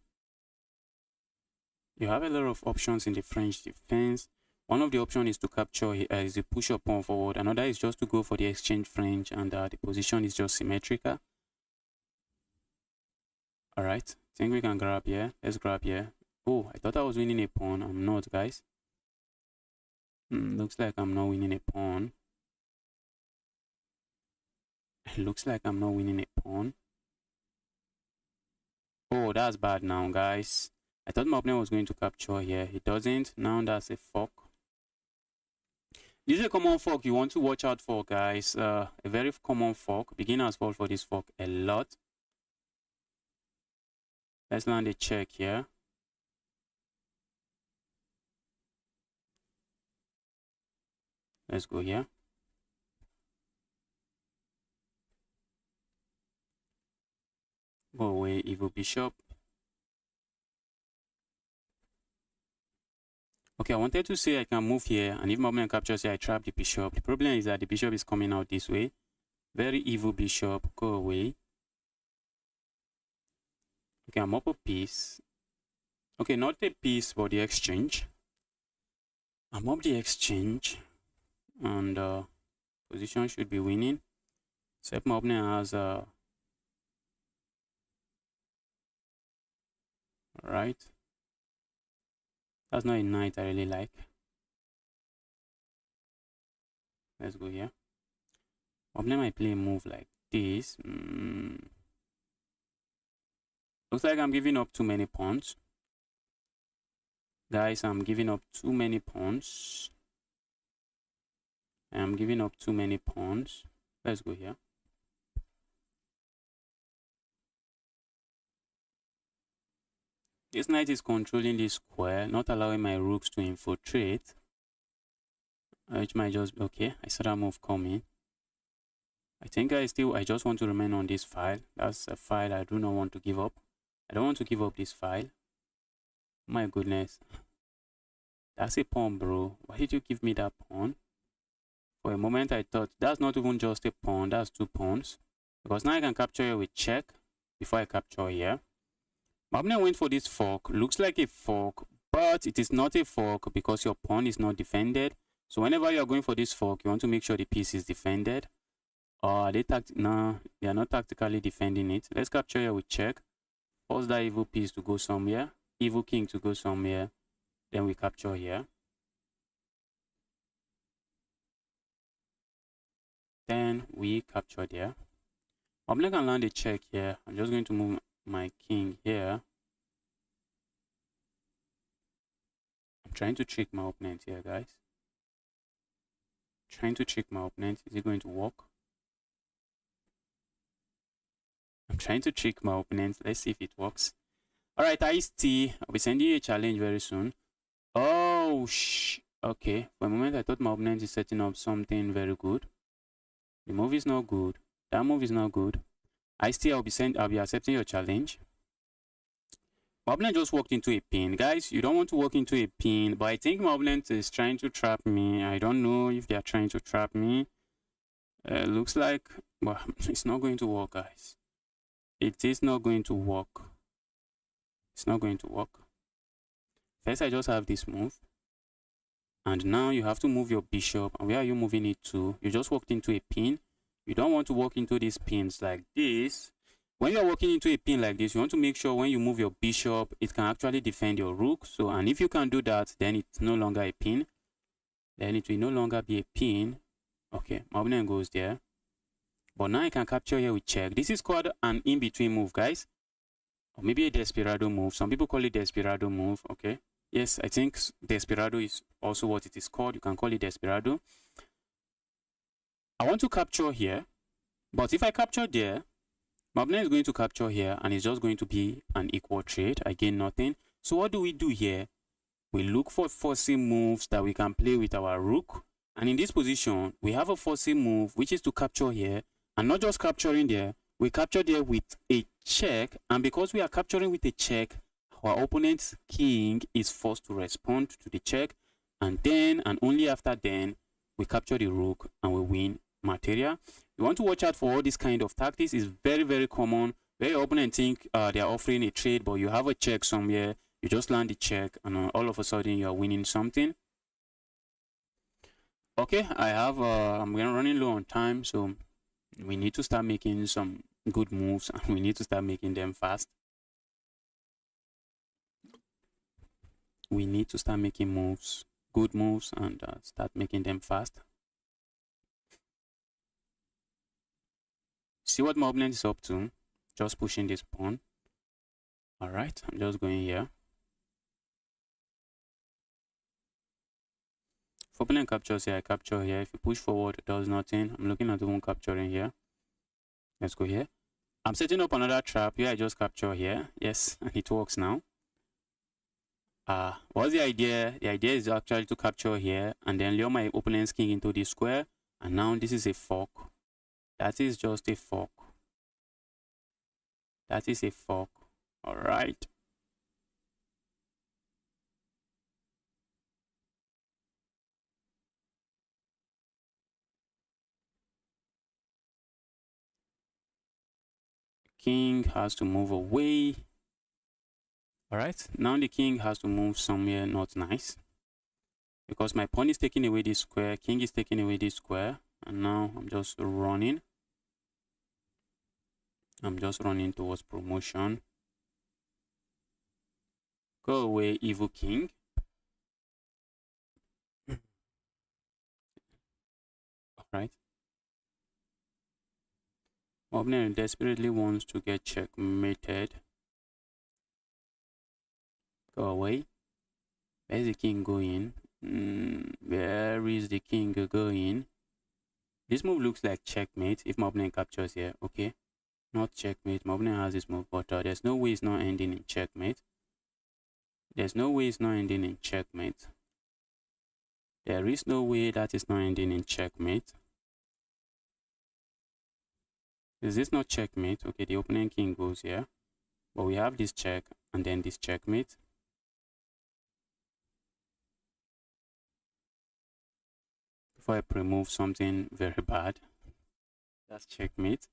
You have a lot of options in the French defense. One of the options is to capture, is to push your pawn forward. Another is just to go for the exchange French, and the position is just symmetrical. Alright, I think we can grab here. Let's grab here. Oh, I thought I was winning a pawn. I'm not, guys. Looks like I'm not winning a pawn. It looks like I'm not winning a pawn. Oh, that's bad now, guys. I thought my opponent was going to capture here. He doesn't. Now that's a fork. This is a common fork you want to watch out for, guys. A very common fork. Beginners fall for this fork a lot. Let's land a check here. Let's go here. Go away, evil bishop. Okay, I wanted to say I can move here, and if my opponent captures here, I trap the bishop. The problem is that the bishop is coming out this way. Very evil bishop, go away. Okay, I'm up a piece. Okay, not a piece, but the exchange. I'm up the exchange, and position should be winning. Except my opponent has right. That's not a knight I really like. Let's go here. My opponent might play a move like this. Looks like I'm giving up too many pawns. Guys, I'm giving up too many pawns. I'm giving up too many pawns. Let's go here. This knight is controlling this square, not allowing my rooks to infiltrate. Which might just be okay. I saw that move coming. I think I just want to remain on this file. That's a file I do not want to give up. I don't want to give up this file. My goodness. That's a pawn, bro. Why did you give me that pawn? For a moment I thought that's not even just a pawn, that's two pawns. Because now I can capture here with check before I capture here. My opponent went for this fork. Looks like a fork, but it is not a fork because your pawn is not defended. So whenever you are going for this fork, you want to make sure the piece is defended. Or no, they are not tactically defending it. Let's capture here with check. Force that evil piece to go somewhere. Evil king to go somewhere. Then we capture here. Then we capture there. I'm not gonna land a check here. I'm just going to move my king here. I'm trying to trick my opponent here, guys. Trying to trick my opponent. Is it going to work? I'm trying to trick my opponent. Let's see if it works. Alright, Ice T. I'll be sending you a challenge very soon. Oh, Okay, for a moment I thought my opponent is setting up something very good. The move is not good. That move is not good. I'll be accepting your challenge. My opponent just walked into a pin. Guys, you don't want to walk into a pin, but I think my opponent is trying to trap me. I don't know if they are trying to trap me. Looks like, well, it's not going to work, guys. It is not going to work. It's not going to work. First, I just have this move. And now you have to move your bishop. And where are you moving it to? You just walked into a pin. You don't want to walk into these pins like this. When you're walking into a pin like this, you want to make sure when you move your bishop, it can actually defend your rook. So, and if you can do that, then it's no longer a pin. Then it will no longer be a pin. Okay, my opponent goes there. But now I can capture here with check. This is called an in-between move, guys. Or maybe a desperado move. Some people call it desperado move, okay? Yes, I think desperado is also what it is called. You can call it desperado. I want to capture here. But if I capture there, my opponent is going to capture here and it's just going to be an equal trade. I gain nothing. So what do we do here? We look for forcing moves that we can play with our rook. And in this position, we have a forcing move, which is to capture here. And not just capturing there, we capture there with a check. And because we are capturing with a check, our opponent's king is forced to respond to the check. And then, and only after then, we capture the rook and we win material. You want to watch out for all this kind of tactics. It's very, very common. Where your opponent think they are offering a trade, but you have a check somewhere. You just land the check, and all of a sudden you are winning something. Okay, I'm running low on time, so we need to start making some good moves, and we need to start making them fast. We need to start making moves, good moves, and start making them fast. See what my opponent is up to. Just pushing this pawn. All right, I'm just going here. If opponent captures here, I capture here. If you push forward, it does nothing. I'm looking at the one capturing here. Let's go here. I'm setting up another trap here. I just capture here. Yes, and it works now. What's the idea? The idea is actually to capture here and then lure my opponent's king into the square. And now this is a fork. That is just a fork. That is a fork. All right. King has to move away. All right. Now the king has to move somewhere not nice. Because my pawn is taking away this square. King is taking away this square. And now I'm just running. I'm just running towards promotion. Go away, evil king. Alright. My opponent desperately wants to get checkmated. Go away. Where's the king going? Where is the king going? This move looks like checkmate if my opponent captures here. Okay. Not checkmate. My opponent has this move, but there's no way it's not ending in checkmate. There's no way it's not ending in checkmate. There is no way that is not ending in checkmate. Is this not checkmate? Okay, the opponent king goes here. But we have this check and then this checkmate. Before I pre-move something very bad. That's checkmate.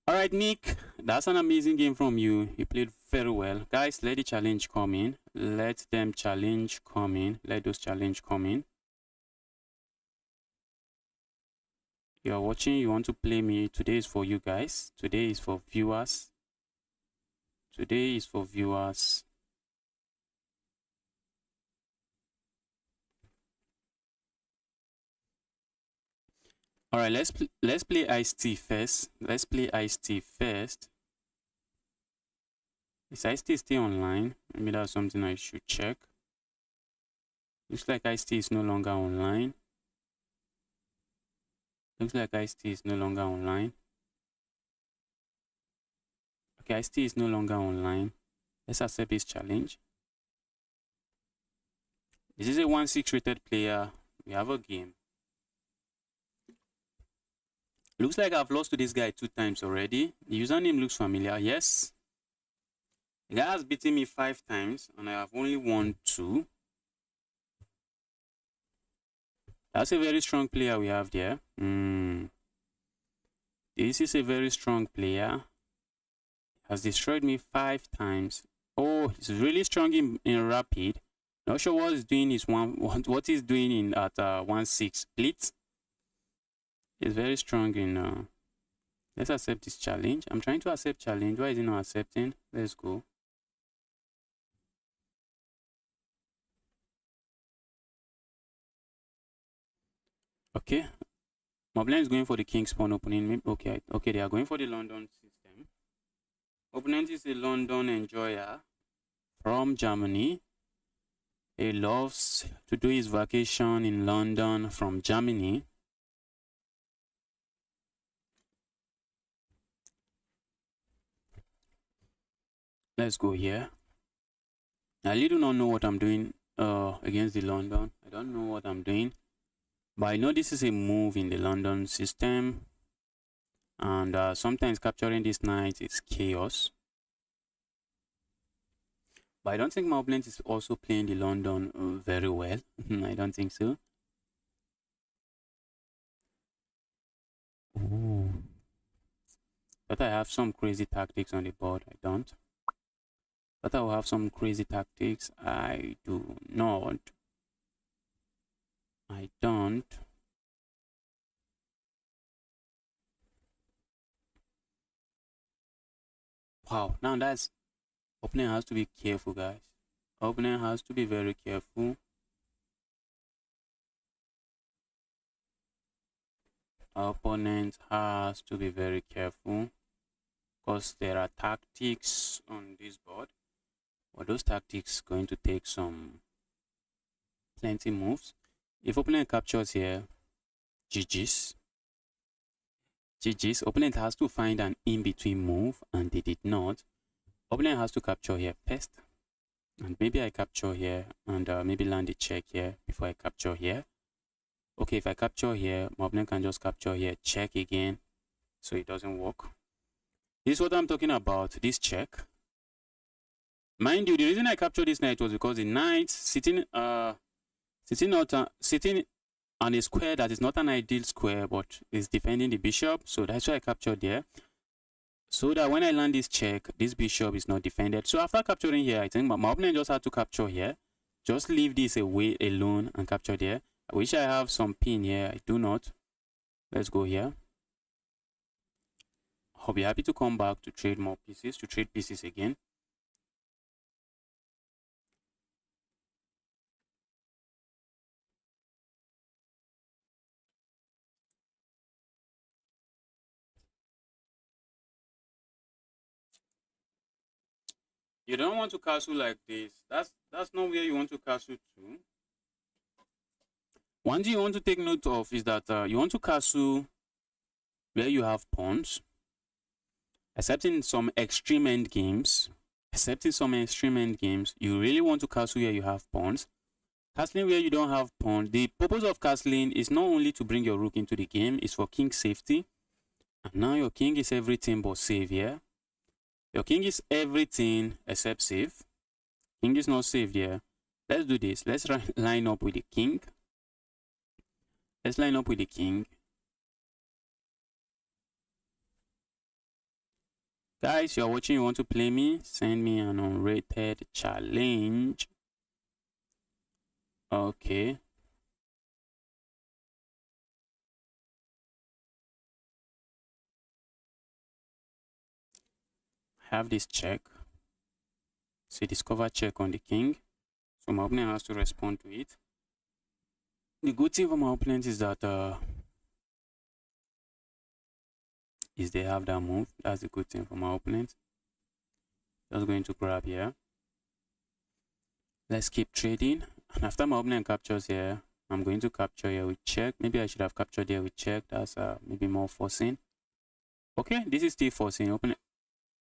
Alright, Nick, that's an amazing game from you. You played very well. Guys, let the challenge come in. Let them challenge come in. Let those challenge come in. You are watching, you want to play me. Today is for you guys. Today is for viewers. Today is for viewers. All right, let's play Ice-T first. Let's play Ice-T first. Is Ice-T still online? Maybe that's something I should check. Looks like Ice-T is no longer online. Looks like Ice-T is no longer online. Okay, Ice-T is no longer online. Let's accept this challenge. This is a 1-6 rated player. We have a game. Looks like I've lost to this guy 2 times already. The username looks familiar. Yes. The guy has beaten me 5 times and I have only won 2. That's a very strong player we have there. This is a very strong player. Has destroyed me 5 times. Oh, he's really strong in rapid. Not sure what he's doing is what he's doing in at 1-6 split. He's very strong in let's accept this challenge. I'm trying to accept challenge. Why is he not accepting? Let's go. Okay. Moblin is going for the king's pawn opening. Okay, they are going for the London system. Opponent is a London enjoyer from Germany. He loves to do his vacation in London from Germany. Let's go here. I really do not know what I'm doing against the London. I don't know what I'm doing. But I know this is a move in the London system. And sometimes capturing this knight is chaos. But I don't think my opponent is also playing the London very well. I don't think so. Ooh. But I have some crazy tactics on the board. I don't. But I will have some crazy tactics. I do not. I don't. Wow. Now that's... Opponent has to be careful, guys. Opponent has to be very careful. Opponent has to be very careful because there are tactics on this board. But those tactics going to take plenty moves. If opponent captures here, GG's. GG's. Opponent has to find an in-between move, and they did not. Opponent has to capture here first, and maybe I capture here and maybe land a check here before I capture here. Okay, if I capture here, my opponent can just capture here, check again, so it doesn't work. This is what I'm talking about, this check. Mind you, the reason I captured this knight was because the knight sitting on a square that is not an ideal square, but is defending the bishop, so that's why I captured there. So that when I land this check, this bishop is not defended. So after capturing here, I think my opponent just had to capture here. Just leave this away alone and capture there. I wish I have some pin here. I do not. Let's go here. I'll be happy to come back to trade more pieces, to trade pieces again. You don't want to castle like this. That's not where you want to castle to. One thing you want to take note of is that you want to castle where you have pawns. Except in some extreme end games, you really want to castle where you have pawns. Castling where you don't have pawns. The purpose of castling is not only to bring your rook into the game, it's for king safety. And now your king is everything but safe here. Your king is everything except safe. King is not safe here. Let's do this. Let's line up with the king. Let's line up with the king. Guys, you're watching, you want to play me? Send me an unrated challenge. Okay. Have this check. See, discover check on the king. So my opponent has to respond to it. The good thing for my opponent is that they have that move. That's the good thing for my opponent. Just going to grab here. Let's keep trading. And after my opponent captures here, I'm going to capture here with check. Maybe I should have captured here with check. That's maybe more forcing. Okay, this is still forcing.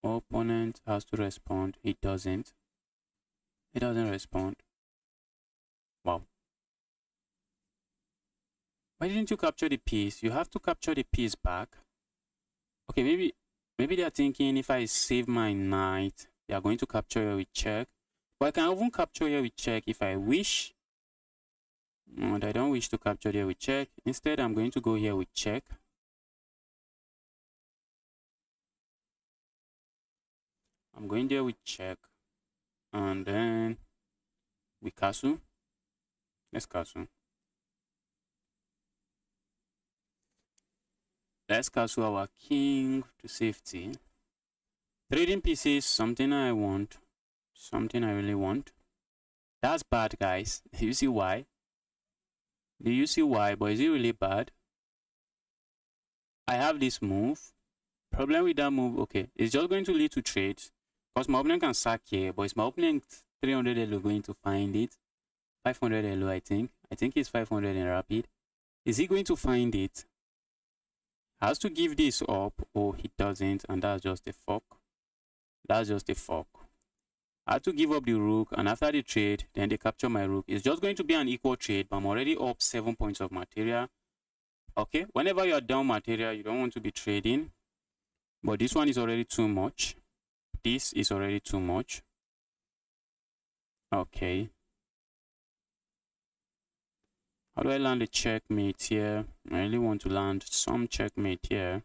Opponent has to respond. It doesn't. It doesn't respond. Wow. Why didn't you capture the piece? You have to capture the piece back. Okay, maybe they are thinking if I save my knight, they are going to capture here with check. But I can even capture here with check if I wish. But I don't wish to capture here with check. Instead, I'm going to go here with check. I'm going there with check. And then we castle. Let's castle. Let's castle our king to safety. Trading pieces, something I want. Something I really want. That's bad, guys. You see why? Do you see why? But is it really bad? I have this move. Problem with that move, okay, it's just going to lead to trades. Because my opponent can sack here, but is my opponent 300 elo going to find it? 500 elo, I think. I think it's 500 in rapid. Is he going to find it? Has to give this up. Oh, he doesn't, and that's just a fuck. That's just a fuck. I had to give up the rook, and after the trade, then they capture my rook. It's just going to be an equal trade, but I'm already up 7 points of material. Okay, whenever you are down material, you don't want to be trading. But this one is already too much. This is already too much. Okay. How do I land a checkmate here? I really want to land some checkmate here.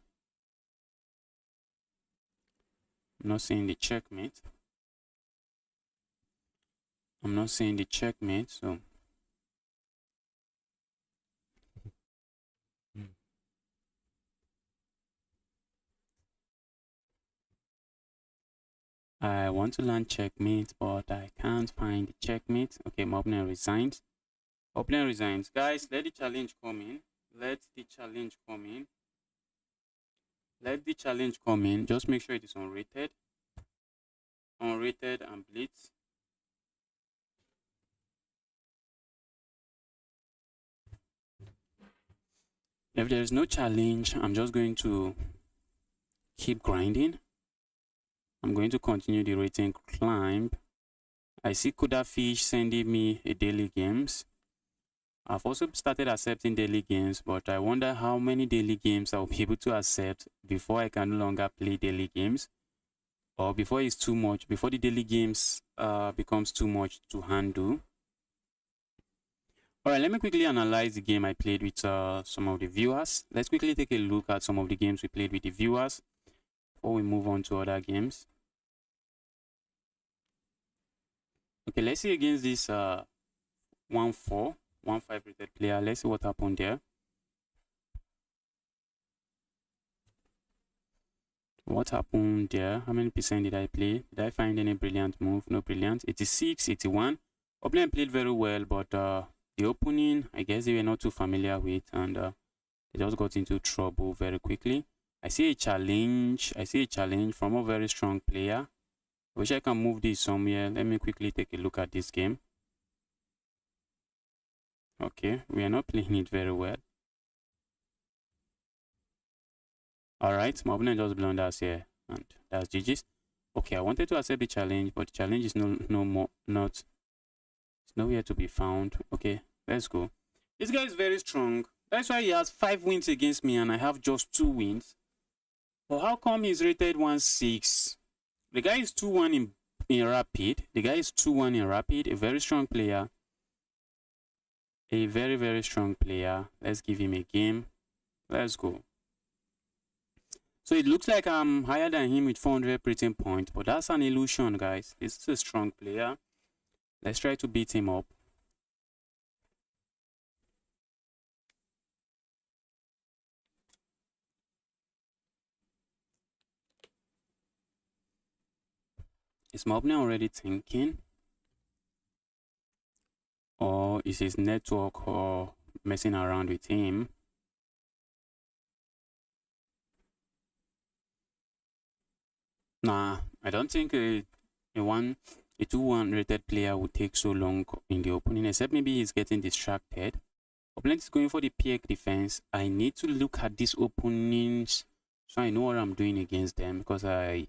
I'm not seeing the checkmate. I'm not seeing the checkmate, so I want to land checkmate, but I can't find the checkmate. Okay, my opponent resigns. Opponent resigns. Guys, let the challenge come in. Let the challenge come in. Let the challenge come in. Just make sure it is unrated. Unrated and blitz. If there is no challenge, I'm just going to keep grinding. I'm going to continue the rating climb. I see Kuda Fish sending me a daily games. I've also started accepting daily games, but I wonder how many daily games I'll be able to accept before I can no longer play daily games, or before it's too much, before the daily games becomes too much to handle. All right, let me quickly analyze the game I played with some of the viewers. Let's quickly take a look at some of the games we played with the viewers before we move on to other games. Okay, let's see against this 1-4, 1-5 rated player. Let's see what happened there. What happened there? How many percent did I play? Did I find any brilliant move? No brilliant. 86, 81. Opponent played very well, but the opening, I guess they were not too familiar with, and they just got into trouble very quickly. I see a challenge. I see a challenge from a very strong player. I wish I can move this somewhere. Let me quickly take a look at this game. Okay, we are not playing it very well. Alright, my opponent just blunders here, and that's GG's. Okay, I wanted to accept the challenge, but the challenge is it's nowhere to be found. Okay, let's go. This guy is very strong. That's why he has 5 wins against me, and I have just 2 wins. But how come he's rated 1-6? The guy is 2-1 in rapid. The guy is 2-1 in rapid. A very strong player. A very, very strong player. Let's give him a game. Let's go. So it looks like I'm higher than him with 400 rating points, but that's an illusion, guys. This is a strong player. Let's try to beat him up. Is my opponent already thinking? Or is his network or messing around with him? Nah, I don't think a 2-1 rated player would take so long in the opening, except maybe he's getting distracted. Opponent is going for the PX defense. I need to look at these openings so I know what I'm doing against them, because I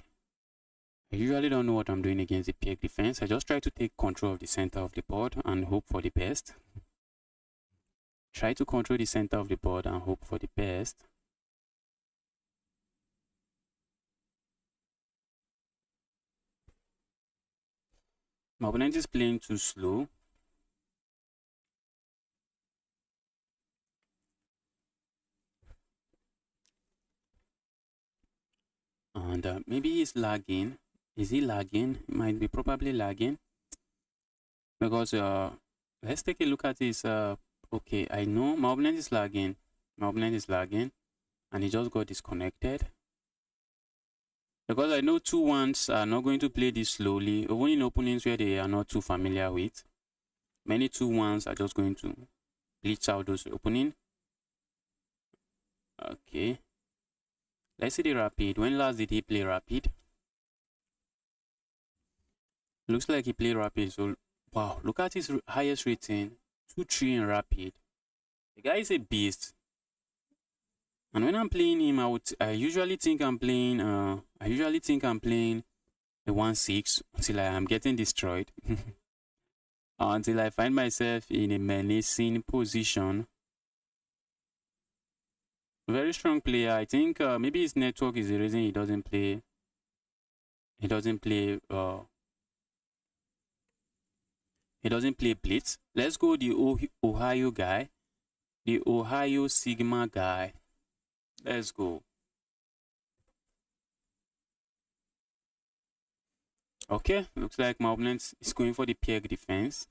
usually don't know what I'm doing against the PX defense. I just try to take control of the center of the board and hope for the best. Try to control the center of the board and hope for the best. My opponent is playing too slow. And maybe he's lagging. Is he lagging? He might be probably lagging. Because let's take a look at this. Okay, I know my opponent is lagging. My opponent is lagging. And he just got disconnected. Because I know 2-1s are not going to play this slowly, even in openings where they are not too familiar with. Many 2-1s are just going to bleach out those opening. Okay. Let's see the rapid. When last did he play rapid? Looks like he played rapid. So, wow, look at his highest rating. 2-3 in rapid. The guy is a beast. And when I'm playing him, I usually think I'm playing a 1-6 until I am getting destroyed. Until I find myself in a menacing position. Very strong player. I think maybe his network is the reason he doesn't play. He doesn't play blitz. Let's go the Ohio guy. The Ohio Sigma guy. Let's go. Okay, looks like my opponent is going for the peg defense.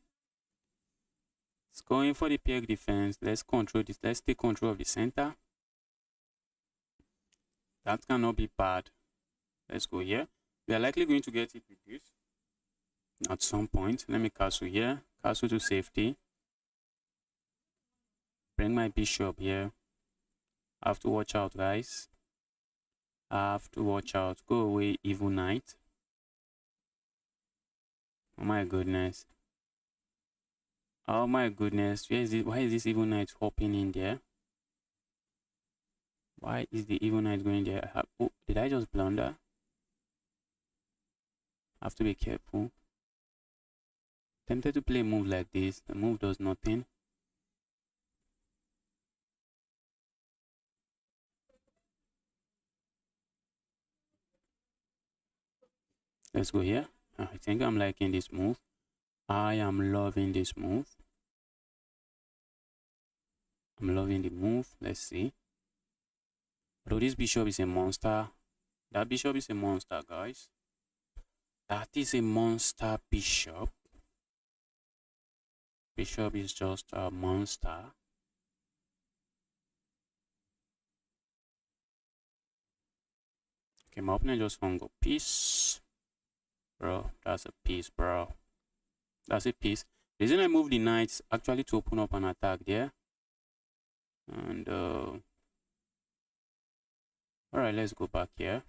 It's going for the peg defense. Let's control this. Let's take control of the center. That cannot be bad. Let's go here. We are likely going to get it reduced at some point. Let me castle here. Castle to safety. Bring my bishop here. I have to watch out, guys. I have to watch out. Go away, evil knight. Oh my goodness. Oh my goodness. Where is it? Why is this evil knight hopping in there? Why is the evil knight going there? Oh, did I just blunder? I have to be careful. Tempted to play a move like this. The move does nothing. Let's go here. I think I'm liking this move. I am loving this move. I'm loving the move. Let's see. Bro, this bishop is a monster. That bishop is a monster, guys. That is a monster bishop. Bishop is just a monster. Okay, my opponent just hung a piece. Bro, that's a piece, bro. That's a piece. The reason I moved the knights actually to open up an attack there. And alright, let's go back here.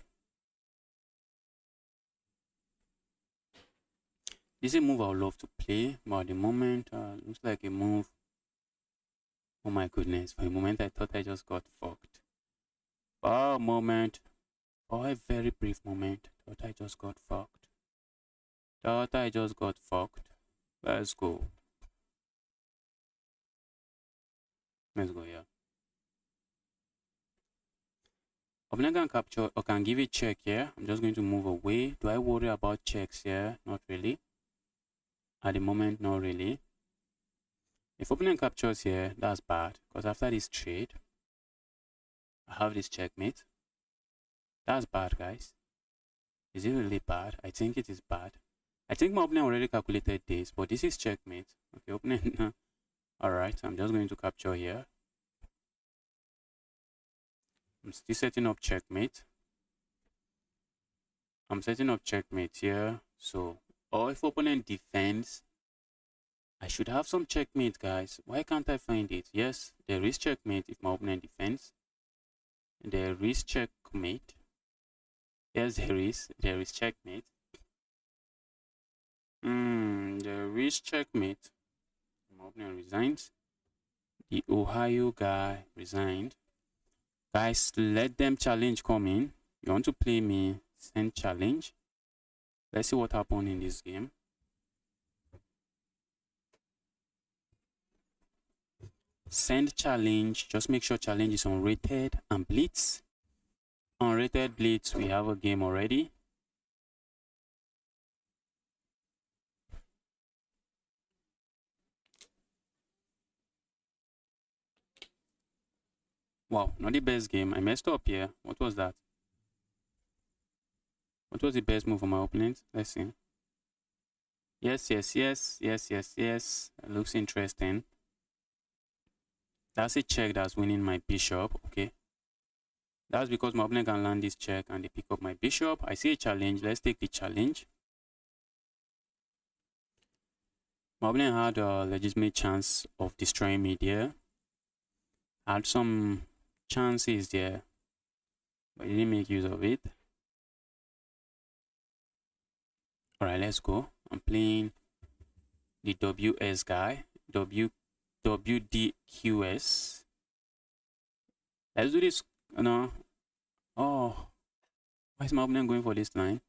This is a move I would love to play, but at the moment, looks like a move. Oh my goodness, for a moment I thought I just got fucked. For a moment, for a very brief moment, thought I just got fucked. Let's go. Let's go here. Opponent can capture or can give a check here. I'm just going to move away. Do I worry about checks here? Not really. At the moment, not really. If opponent captures here, that's bad. Because after this trade, I have this checkmate. That's bad, guys. Is it really bad? I think it is bad. I think my opponent already calculated this, but this is checkmate. Okay, opponent. Alright, I'm just going to capture here. I'm still setting up checkmate. I'm setting up checkmate here. So, or if opponent defends, I should have some checkmate, guys. Why can't I find it? Yes, there is checkmate if my opponent defends. There is checkmate. Yes, there is. There is checkmate. There is checkmate. My opponent resigns. The Ohio guy resigned. Guys, let them challenge come in. You want to play me? Send challenge. Let's see what happened in this game. Send challenge. Just make sure challenge is unrated and blitz. Unrated blitz, we have a game already. Wow, not the best game. I messed up here. What was that? What was the best move for my opponent? Let's see. Yes. It looks interesting. That's a check that's winning my bishop. Okay. That's because my opponent can land this check and they pick up my bishop. I see a challenge. Let's take the challenge. My opponent had a legitimate chance of destroying me there. Had some chances there, but he didn't make use of it. Alright, let's go. I'm playing the WS guy. WDQS. Let's do this. No. Oh. Why is my opponent going for this line?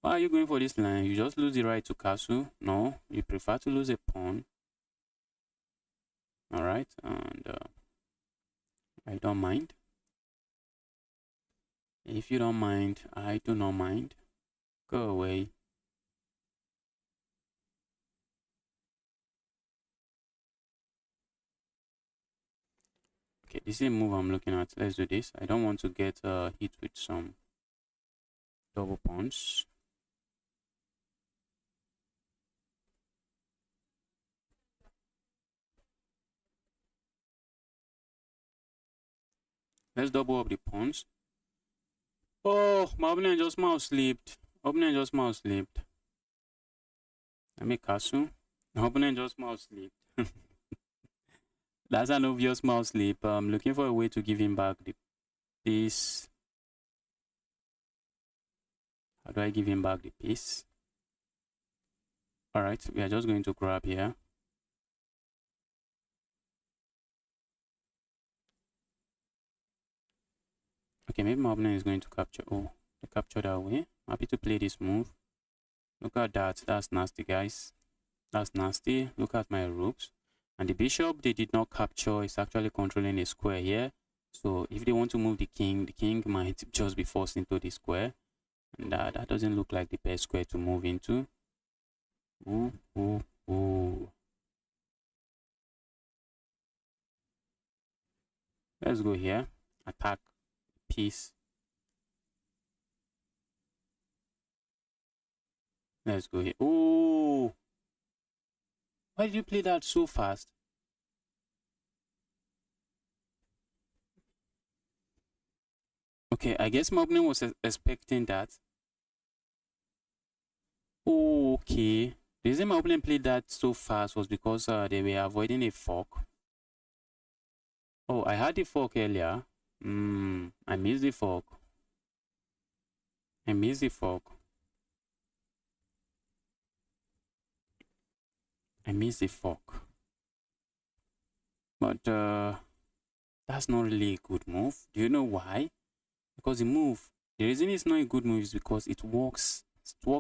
Why are you going for this line? You just lose the right to castle. No, you prefer to lose a pawn. Alright, and I don't mind. If you don't mind, I do not mind. Go away. Okay, this is a move I'm looking at. Let's do this. I don't want to get hit with some double pawns. Let's double up the pawns. Oh, my opponent just mouse slipped. Opponent just mouse slipped. I make castle. My opponent just mouse slipped. That's an obvious mouse slip. I'm looking for a way to give him back the piece. How do I give him back the piece? Alright, we are just going to grab here. Okay, maybe my opponent is going to capture. Oh, they captured that way. I'm happy to play this move. Look at that. That's nasty, guys. That's nasty. Look at my rooks. And the bishop they did not capture is actually controlling a square here. So if they want to move the king might just be forced into the square. And that doesn't look like the best square to move into. Ooh, ooh, ooh. Let's go here. Attack piece. Let's go here. Oh, why did you play that so fast? Okay, I guess my opponent was expecting that. Okay, the reason my opponent played that so fast was because they were avoiding a fork. Oh, I had the fork earlier. I missed the fork. I missed the fork. I missed the fork. But that's not really a good move. Do you know why? Because the reason it's not a good move is because it walks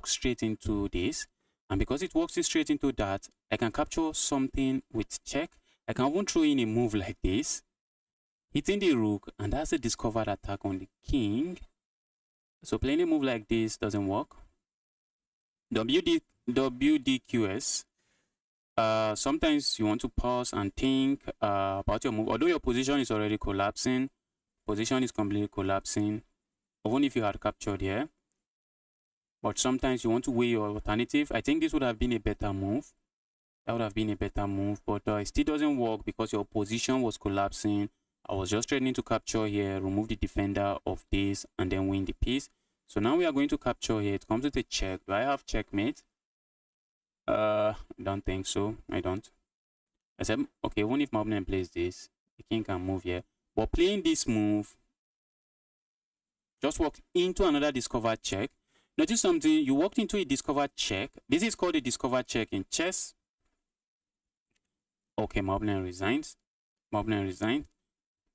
straight into this. And because it walks straight into that, I can capture something with check. I can even throw in a move like this, hitting the rook, and that's a discovered attack on the king. So playing a move like this doesn't work. WDQS. Sometimes you want to pause and think about your move. Although your position is already collapsing, position is completely collapsing, even if you had captured here. But sometimes you want to weigh your alternative. I think this would have been a better move. That would have been a better move, but it still doesn't work because your position was collapsing. I was just threatening to capture here, remove the defender of this, and then win the piece. So now we are going to capture here. It comes with a check. Do I have checkmate? I don't think so. I don't. I said, okay, even if my opponent plays this, the king can move here. But playing this move, just walked into another discovered check. Notice something, you walked into a discovered check. This is called a discovered check in chess. Okay, my opponent resigns. My opponent resigned.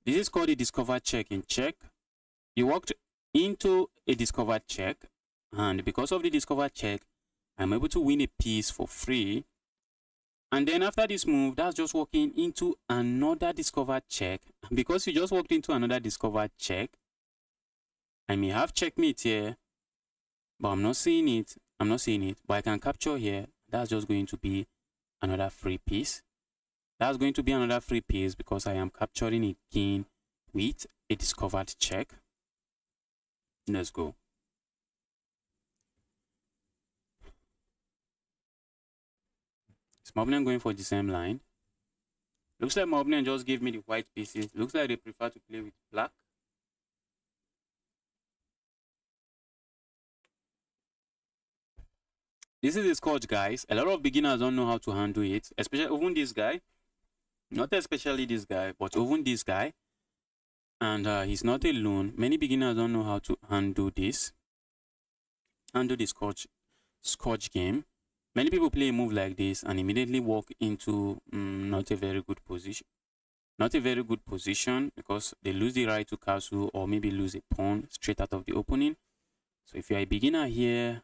This is called a discovered check in check. You walked into a discovered check, and because of the discovered check, I'm able to win a piece for free. And then after this move, that's just walking into another discovered check. Because you just walked into another discovered check, I may have checkmate here, but I'm not seeing it. I'm not seeing it, but I can capture here. That's just going to be another free piece. That's going to be another free piece because I am capturing again with a discovered check. Let's go. Is my opponent going for the same line? Looks like my opponent just gave me the white pieces. Looks like they prefer to play with black. This is a scotch, guys. A lot of beginners don't know how to handle it, especially even this guy. Not especially this guy, but even this guy. And he's not alone. Many beginners don't know how to handle this. Handle the scotch game. Many people play a move like this and immediately walk into not a very good position. Not a very good position because they lose the right to castle or maybe lose a pawn straight out of the opening. So if you're a beginner here,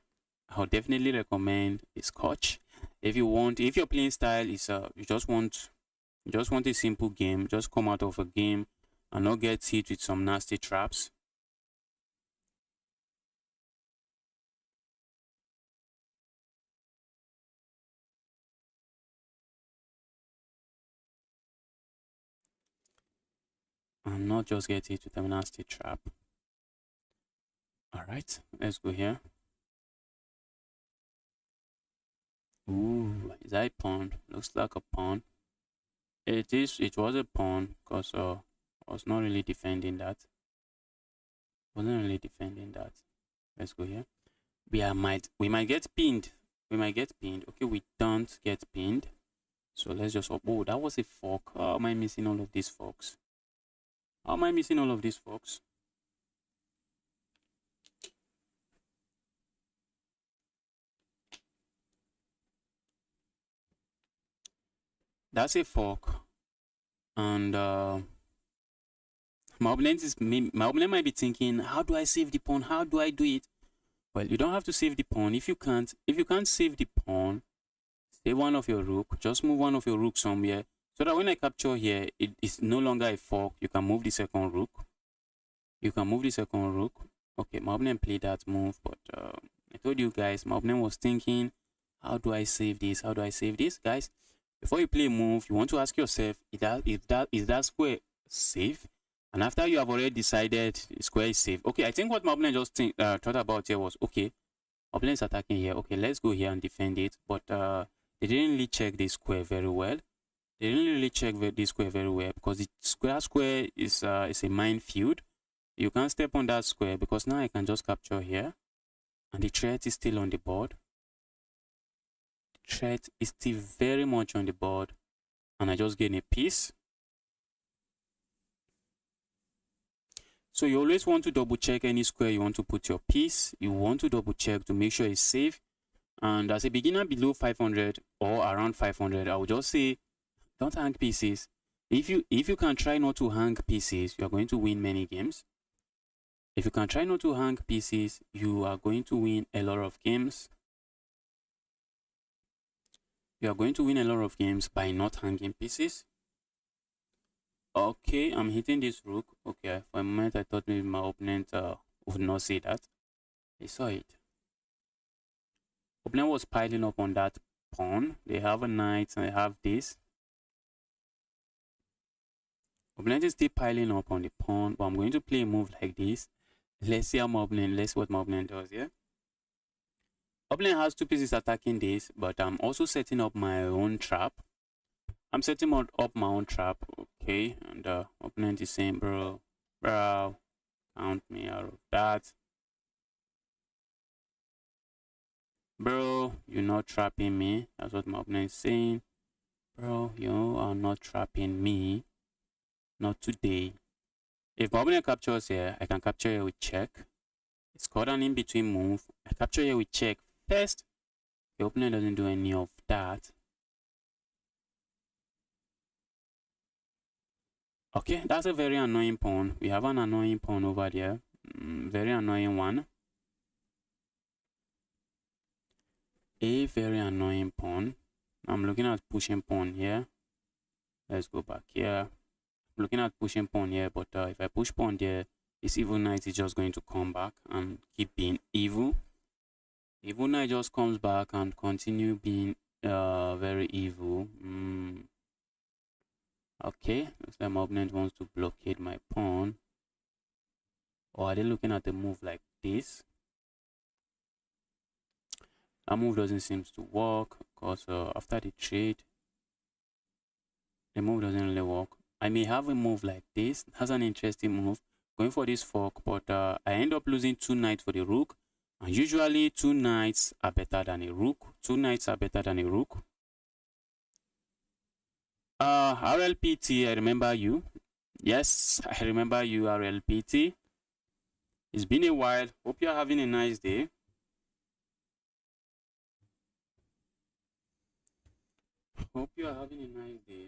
I would definitely recommend a scotch. If your playing style is you just want a simple game, just come out of a game and not get hit with some nasty traps. And not just get hit with a nasty trap. Alright, let's go here. Ooh, is that a pawn? Looks like a pawn. It was a pawn because I was not really defending that. Wasn't really defending that. Let's go here. We might get pinned. We might get pinned. Okay, we don't get pinned. So let's just oh, that was a fork. How am I missing all of these forks? How am I missing all of these forks? That's a fork. And my opponent might be thinking, how do I save the pawn? How do I do it? Well, you don't have to save the pawn. If you can't save the pawn, save one of your rook. Just move one of your rook somewhere so that when I capture here, it is no longer a fork. You can move the second rook. Okay, my opponent played that move, but I told you guys, my opponent was thinking, how do I save this? How do I save this? Guys, before you play a move, you want to ask yourself, is that square safe? And after you have already decided the square is safe, okay, I think what my opponent just thought about here was, okay, opponent is attacking here. Okay, let's go here and defend it. But they didn't really check the square very well. Because the square is a minefield. You can't step on that square because now I can just capture here, and the threat is still on the board. The threat is still very much on the board, and I just gain a piece. So you always want to double check any square you want to put your piece. You want to double check to make sure it's safe. And as a beginner below 500 or around 500, I would just say don't hang pieces. If you can try not to hang pieces, you are going to win many games. If you can try not to hang pieces, you are going to win a lot of games. You are going to win a lot of games by not hanging pieces. Okay, I'm hitting this rook. Okay, for a moment I thought maybe my opponent would not see that. He saw it. Opponent was piling up on that pawn. They have a knight and they have this. Opponent is still piling up on the pawn, but I'm going to play a move like this. Let's see what my opponent does here. Opponent has two pieces attacking this, but I'm also setting up my own trap. I'm setting up my own trap, okay, and opponent is saying, bro, count me out of that. Bro, you're not trapping me. That's what my opponent is saying. Bro, you are not trapping me. Not today. If my opponent captures here, I can capture here with check. It's called an in-between move. I capture here with check first. The opponent doesn't do any of that. Okay, that's a very annoying pawn. We have an annoying pawn over there. Very annoying one. A very annoying pawn. I'm looking at pushing pawn here. Let's go back here. I'm looking at pushing pawn here, but if I push pawn there, this evil knight is just going to come back and keep being evil. Evil knight just comes back and continue being very evil. Okay, looks like my opponent wants to blockade my pawn. Or are they looking at a move like this? That move doesn't seem to work because after the trade, the move doesn't really work. I may have a move like this. That's an interesting move. Going for this fork, but I end up losing 2 knights for the rook. And usually 2 knights are better than a rook. 2 knights are better than a rook. RLPT, I remember you. Yes, I remember you, RLPT. It's been a while. Hope you're having a nice day. Hope you're having a nice day.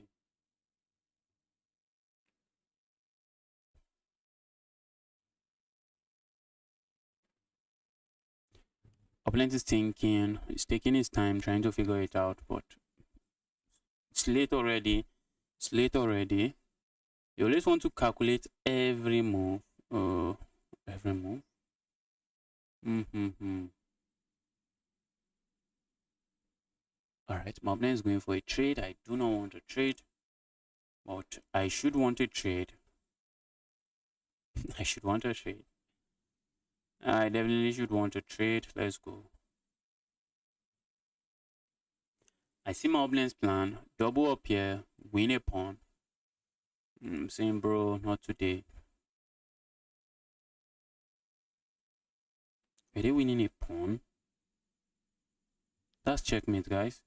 Opponent is thinking, he's taking his time trying to figure it out, but it's late already. It's late already. You always want to calculate every move. Every move. Alright, my opponent is going for a trade. I do not want a trade, but I should want a trade. I should want a trade. I definitely should want a trade. Let's go. I see my opponent's plan. Double up here, win a pawn. I'm saying, bro, not today. Are they winning a pawn? That's checkmate, guys.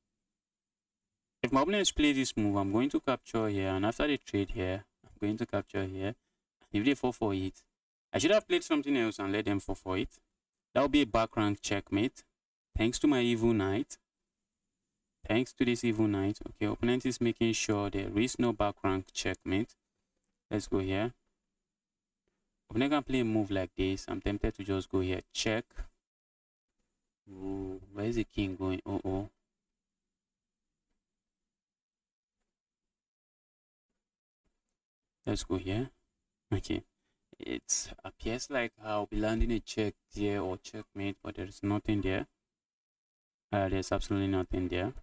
If my opponent plays this move, I'm going to capture here, and after the trade here, I'm going to capture here. If they fall for it, I should have played something else and let them fall for it. That would be a back rank checkmate. Thanks to my evil knight. Thanks to this evil knight. Okay, opponent is making sure there is no back rank checkmate. Let's go here. Opponent can play a move like this. I'm tempted to just go here. Check. Ooh, where is the king going? Oh. Let's go here. Okay. It appears like I'll be landing a check there or checkmate, but there's nothing there. There's absolutely nothing there.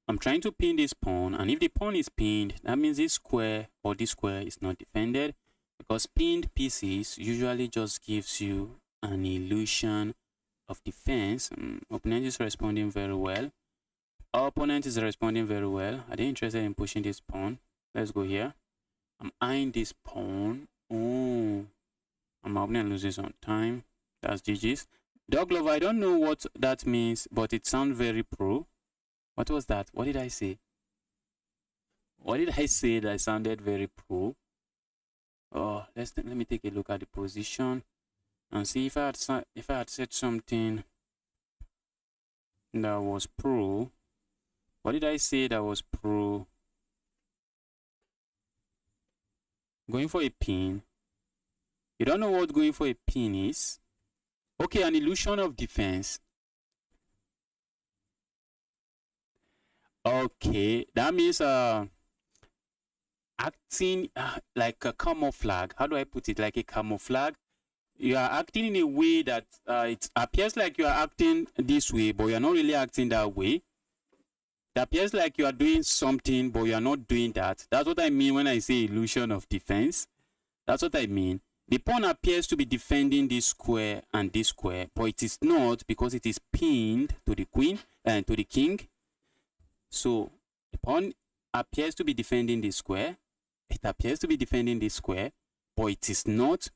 I'm trying to pin this pawn, and if the pawn is pinned, that means this square or this square is not defended, because pinned pieces usually just gives you an illusion of defense. Opponent is responding very well. Our opponent is responding very well. Are they interested in pushing this pawn? Let's go here. I'm eyeing this pawn. Oh, and my opponent loses on time. That's GG's. Dog lover, I don't know what that means, but it sounds very pro. What was that? What did I say? What did I say that sounded very pro? Oh, let me take a look at the position and see if I had said something that was pro. What did I say that was pro? Going for a pin. You don't know what going for a pin is? Okay, an illusion of defense. Okay, that means acting like a camouflage. How do I put it? Like a camouflage. You are acting in a way that it appears like you are acting this way, but you are not really acting that way. It appears like you are doing something, but you are not doing that. That's what I mean when I say illusion of defense. That's what I mean. The pawn appears to be defending this square and this square, but it is not, because it is pinned to the queen and to the king. So the pawn appears to be defending this square. It appears to be defending this square, but it is not,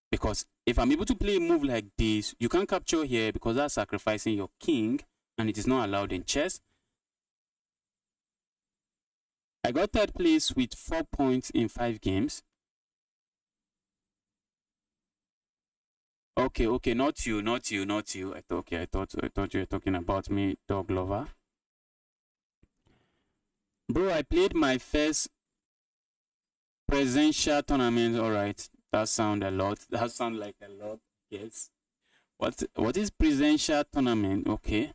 because if I'm able to play a move like this, you can't capture here because that's sacrificing your king, and it is not allowed in chess. I got third place with 4 points in 5 games. Okay, not you. I thought you were talking about me, dog lover. Bro, I played my first presidential tournament. All right, that sound a lot. That sound like a lot. Yes. What is presidential tournament? Okay.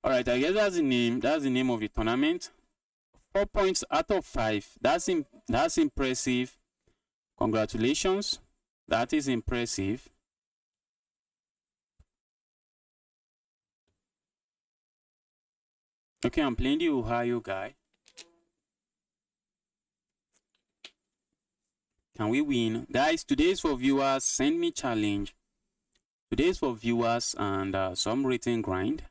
All right. I guess that's the name. That's the name of the tournament. 4 points out of 5. That's impressive. Congratulations. That is impressive. Okay, I'm playing the Ohio guy. Can we win? Guys, today is for viewers. Send me challenge. Today is for viewers and some written grind.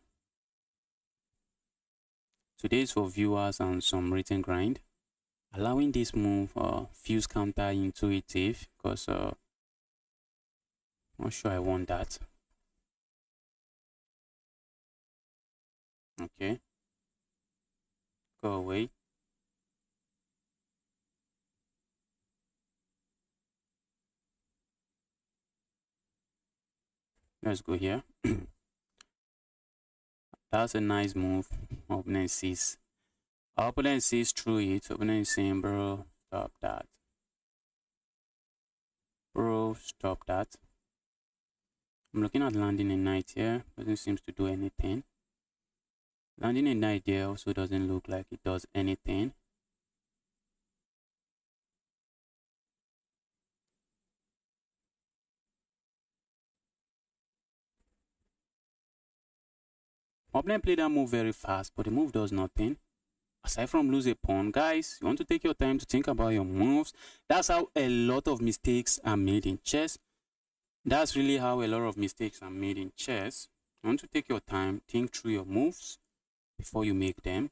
Today is for viewers and some written grind. Allowing this move feels counterintuitive because not sure I want that. Okay. Go away. Let's go here. That's a nice move. Opponent sees. Our opponent sees through it. Opponent is saying, bro, stop that. Bro, stop that. I'm looking at landing a knight here. Doesn't seem to do anything. Landing a knight there also doesn't look like it does anything. Opponent played that move very fast, but the move does nothing. Aside from lose a pawn, guys, you want to take your time to think about your moves. That's how a lot of mistakes are made in chess. That's really how a lot of mistakes are made in chess. You want to take your time, think through your moves before you make them.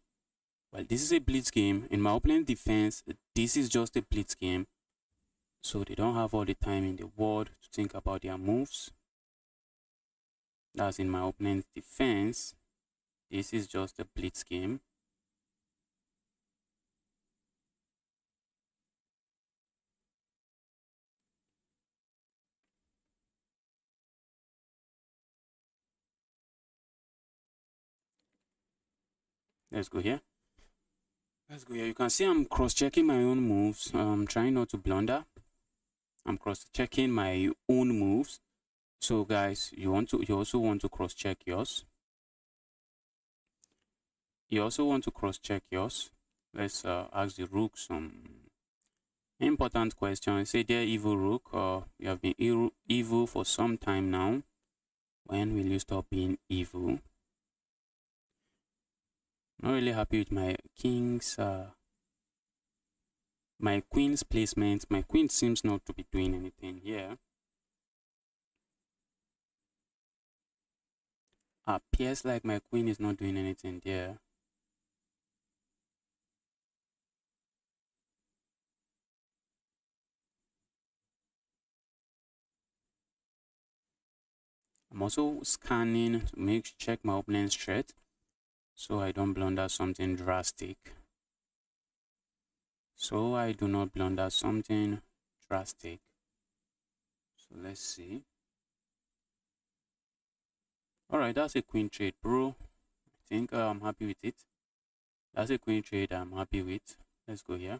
Well, this is a blitz game. In my opponent's defense, this is just a blitz game. So they don't have all the time in the world to think about their moves. That's in my opponent's defense. This is just a blitz game. Let's go here. Let's go here. You can see I'm cross-checking my own moves. I'm trying not to blunder. I'm cross-checking my own moves. So guys, you also want to cross-check yours. You also want to cross-check yours. Let's ask the rook some important questions. Say, dear evil rook, you have been evil for some time now. When will you stop being evil? Not really happy with my my queen's placement. My queen seems not to be doing anything here. Appears like my queen is not doing anything there. I'm also scanning to check my opponent's threat, so I don't blunder something drastic. So I do not blunder something drastic. So let's see. Alright, that's a queen trade, bro. I think I'm happy with it. That's a queen trade I'm happy with. Let's go here.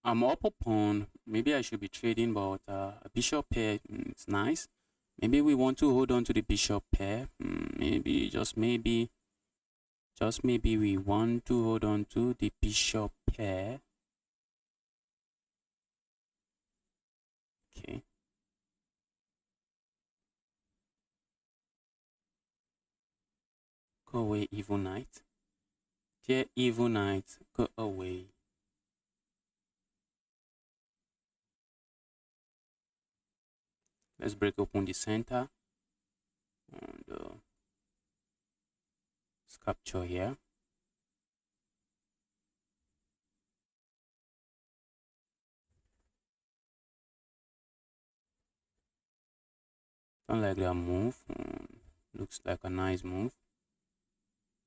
I'm up a pawn. Maybe I should be trading, but a bishop pair, it's nice. Maybe we want to hold on to the bishop pair. Maybe, just maybe we want to hold on to the bishop pair. Okay. Go away, evil knight. Dear evil knight, go away. Let's break open the center. And let's capture here. Don't like that move. Looks like a nice move.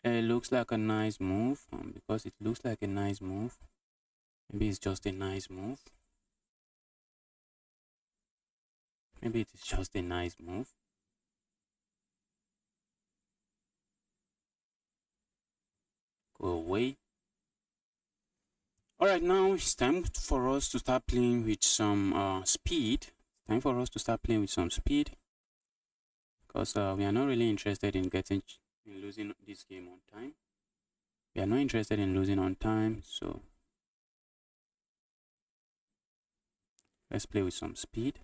It looks like a nice move. Because it looks like a nice move, maybe it's just a nice move. Maybe it is just a nice move. Go away. Alright, now it's time for us to start playing with some speed. Time for us to start playing with some speed, because we are not really interested in losing this game on time. We are not interested in losing on time, so let's play with some speed.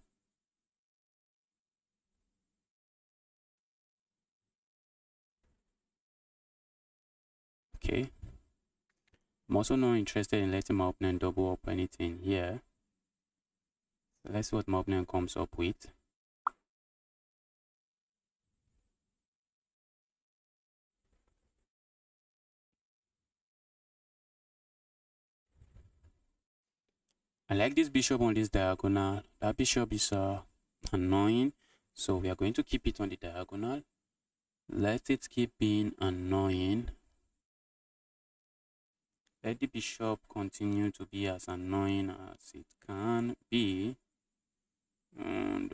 Okay. I'm also not interested in letting my opponent double up anything here. So let's see what my opponent comes up with. I like this bishop on this diagonal. That bishop is annoying, so we are going to keep it on the diagonal. Let it keep being annoying. Let the bishop continue to be as annoying as it can be. And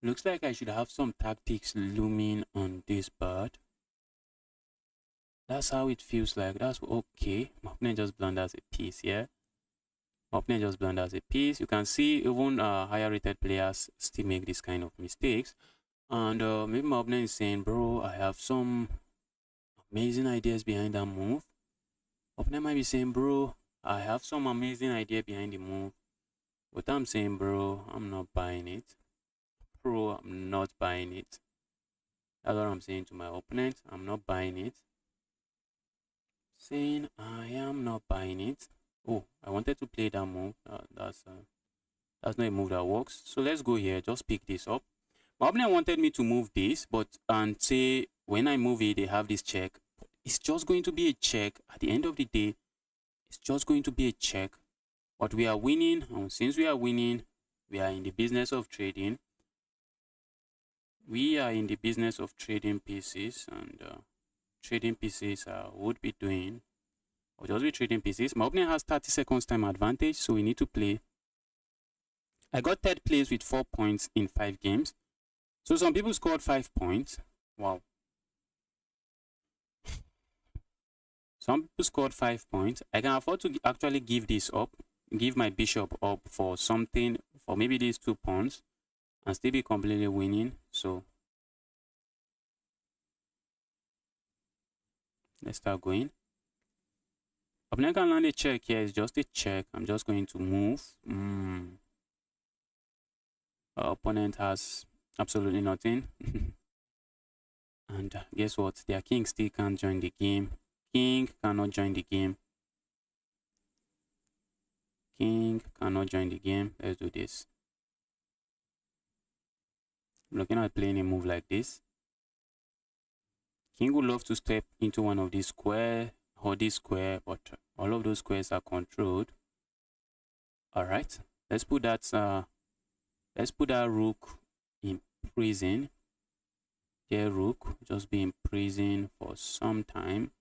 looks like I should have some tactics looming on this bird. That's how it feels like. That's okay. My opponent just blunders a piece, yeah. My opponent just blunders a piece. You can see even higher rated players still make this kind of mistakes. And maybe my opponent is saying, bro, I have some amazing ideas behind that move. Opponent might be saying, bro, I have some amazing idea behind the move. But I'm saying, bro, I'm not buying it. Bro, I'm not buying it. That's what I'm saying to my opponent. I'm not buying it. Saying I am not buying it. Oh, I wanted to play that move. That's not a move that works. So let's go here. Just pick this up. My opponent wanted me to move this, and say when I move it, they have this check. It's just going to be a check. At the end of the day, it's just going to be a check. But we are winning, and since we are winning, we are in the business of trading. We are in the business of trading pieces, and trading pieces would be doing. I'll just be trading pieces. My opponent has 30 seconds time advantage, so we need to play. I got third place with 4 points in 5 games. So some people scored 5 points. Wow. Some people scored 5 points. I can afford to actually give this up, give my bishop up for something, for maybe these 2 pawns, and still be completely winning. So let's start going. Opponent can land a check here. It's just a check. I'm just going to move. Our opponent has absolutely nothing. And guess what? Their king still can't join the game. King cannot join the game. King cannot join the game. Let's do this. I'm looking at playing a move like this. King would love to step into one of these square or this square, but all of those squares are controlled. All right, let's put that rook in prison. Yeah, rook just be in prison for some time.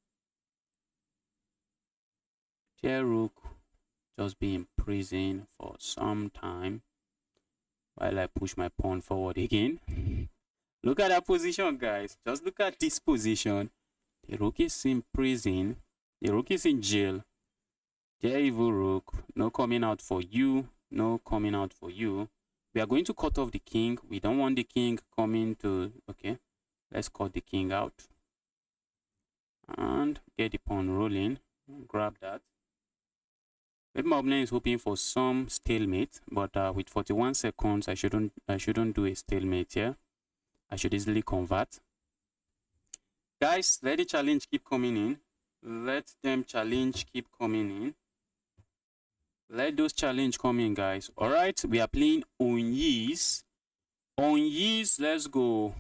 Yeah, rook just be in prison for some time while I push my pawn forward again. Look at that position, guys. Just look at this position. The rook is in prison. The rook is in jail. Dear evil rook, no coming out for you. No coming out for you. We are going to cut off the king. We don't want the king coming to... Okay, let's cut the king out. And get the pawn rolling. Grab that. Maybe my opponent is hoping for some stalemate, but with 41 seconds, I shouldn't do a stalemate here. I should easily convert. Guys, let the challenge keep coming in. Let them challenge keep coming in. Let those challenge come in, guys. All right, we are playing Onyis. Onyis, let's go.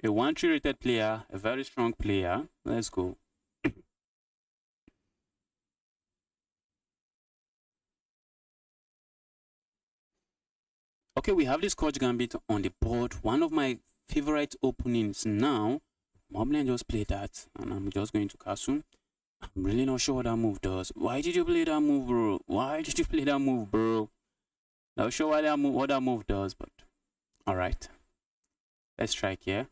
A 1-3 rated player, a very strong player. Let's go. Okay, we have this Coach Gambit on the board. One of my favorite openings now. Moblin just played that, and I'm just going to castle. I'm really not sure what that move does. Why did you play that move, bro? Why did you play that move, bro? Not sure what that move does, but all right. Let's try here.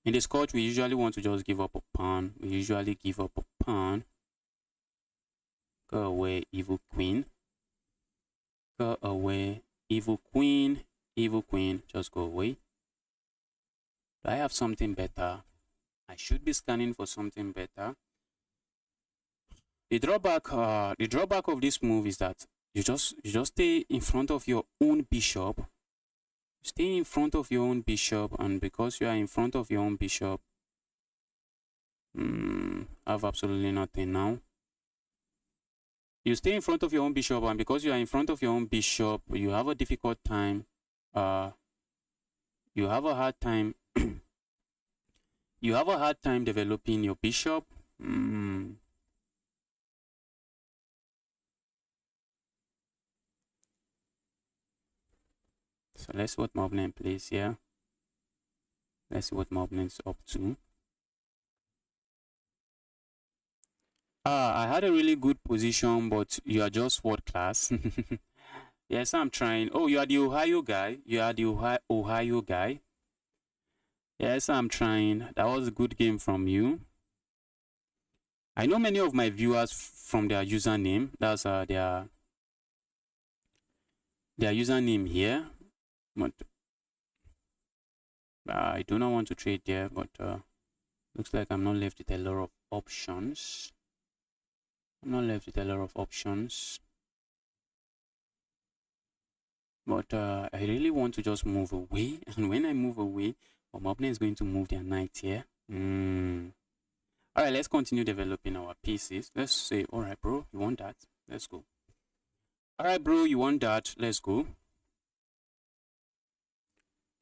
In this coach, we usually want to just give up a pawn. We usually give up a pawn. Go away, evil queen. Go away. Evil queen, just go away. Do I have something better? I should be scanning for something better. The drawback of this move is that you just stay in front of your own bishop. Stay in front of your own bishop, and because you are in front of your own bishop, I have absolutely nothing now. You stay in front of your own bishop, and because you are in front of your own bishop, you have a difficult time. You have a hard time. You have a hard time developing your bishop. So let's see what my opponent plays here. Let's see what my opponent's up to. I had a really good position, but you are just world class. Yes, I'm trying. Oh, you are the Ohio guy. You are the Ohio guy. Yes, I'm trying. That was a good game from you. I know many of my viewers from their username. That's their username here. But I do not want to trade there, but looks like I'm not left with a lot of options. I'm not left with a lot of options. But I really want to just move away. And when I move away, my opponent is going to move their knight here. Alright, let's continue developing our pieces. Let's say, alright, bro, you want that? Let's go. Alright, bro, you want that? Let's go.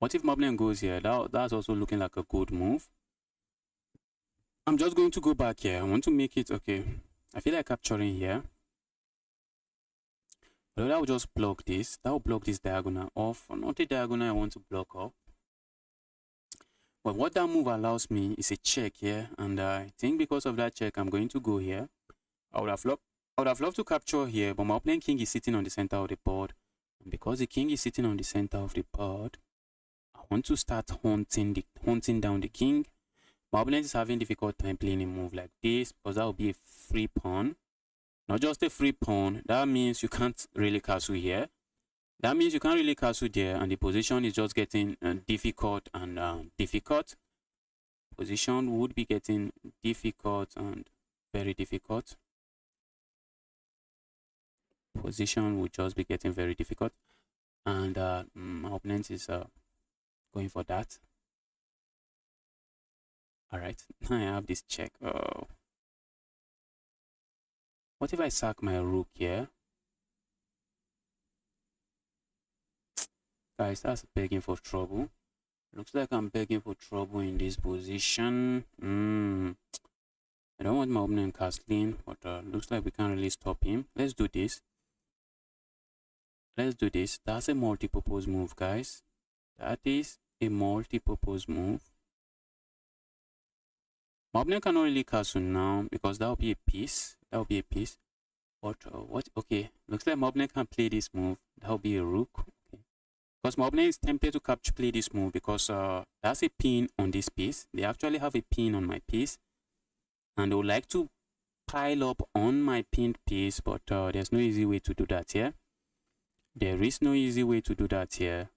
What if my opponent goes here? That's also looking like a good move. I'm just going to go back here. I want to make it okay. I feel like capturing here. But that will just block this. That will block this diagonal off. Not the diagonal I want to block off. But what that move allows me is a check here. And I think because of that check, I'm going to go here. I would have loved to capture here, but my opponent king is sitting on the center of the board. And because the king is sitting on the center of the board, I want to start hunting down the king. My opponent is having difficult time playing a move like this because that will be a free pawn. Not just a free pawn, that means you can't really castle here. That means you can't really castle there, and the position is just getting difficult and difficult. Position would be getting difficult and very difficult. Position would just be getting very difficult, and my opponent is going for that. All right, now I have this check. Oh, what if I sack my rook here? Guys, that's begging for trouble. Looks like I'm begging for trouble in this position. I don't want my opponent castling, but looks like we can't really stop him. Let's do this. Let's do this. That's a multi-purpose move, guys. That is a multi-purpose move. My opponent cannot really castle now because that will be a piece. That will be a piece. But what? Okay, looks like my opponent can play this move. That will be a rook. Okay. Because my opponent is tempted to play this move because that's a pin on this piece. They actually have a pin on my piece, and they would like to pile up on my pinned piece, but there's no easy way to do that here. There is no easy way to do that here.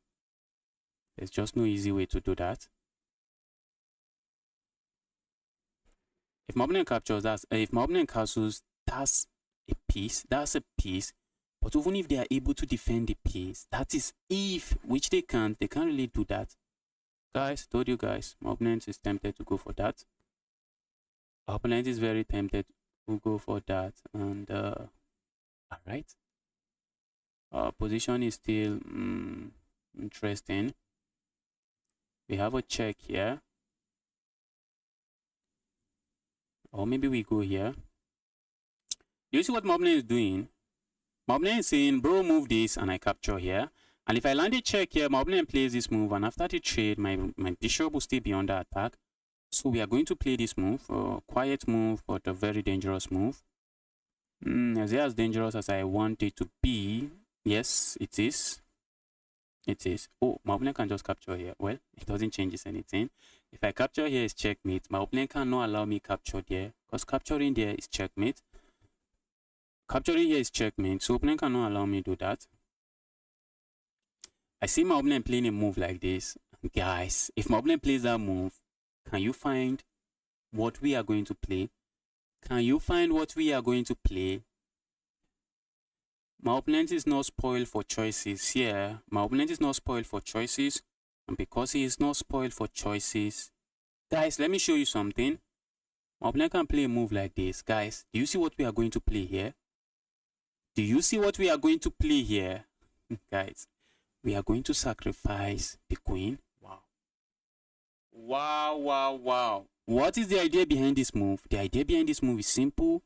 There's just no easy way to do that. If my opponent captures, if my opponent castles, that's a piece. That's a piece. But even if they are able to defend the piece, that is if, which they can't really do that. Guys, told you guys, my opponent is tempted to go for that. Our opponent is very tempted to go for that. And, alright. Our position is still interesting. We have a check here. Or maybe we go here. Do you see what my opponent is doing? My opponent is saying, bro, move this, and I capture here. And if I land a check here, my opponent plays this move, and after the trade, my bishop will still be under attack. So we are going to play this move, quiet move, but a very dangerous move. As dangerous as I want it to be. Yes, it is. It is. Oh, my opponent can just capture here. Well, it doesn't change anything. If I capture here, is checkmate. My opponent cannot allow me capture there, because capturing there is checkmate. Capturing here is checkmate, so opponent cannot allow me to do that. I see my opponent playing a move like this. Guys, if my opponent plays that move, can you find what we are going to play? Can you find what we are going to play? My opponent is not spoiled for choices here. My opponent is not spoiled for choices. And because he is not spoiled for choices, guys, let me show you something. My opponent can play a move like this. Guys, do you see what we are going to play here? Do you see what we are going to play here? Guys, we are going to sacrifice the queen. Wow. Wow, wow, wow. What is the idea behind this move? The idea behind this move is simple.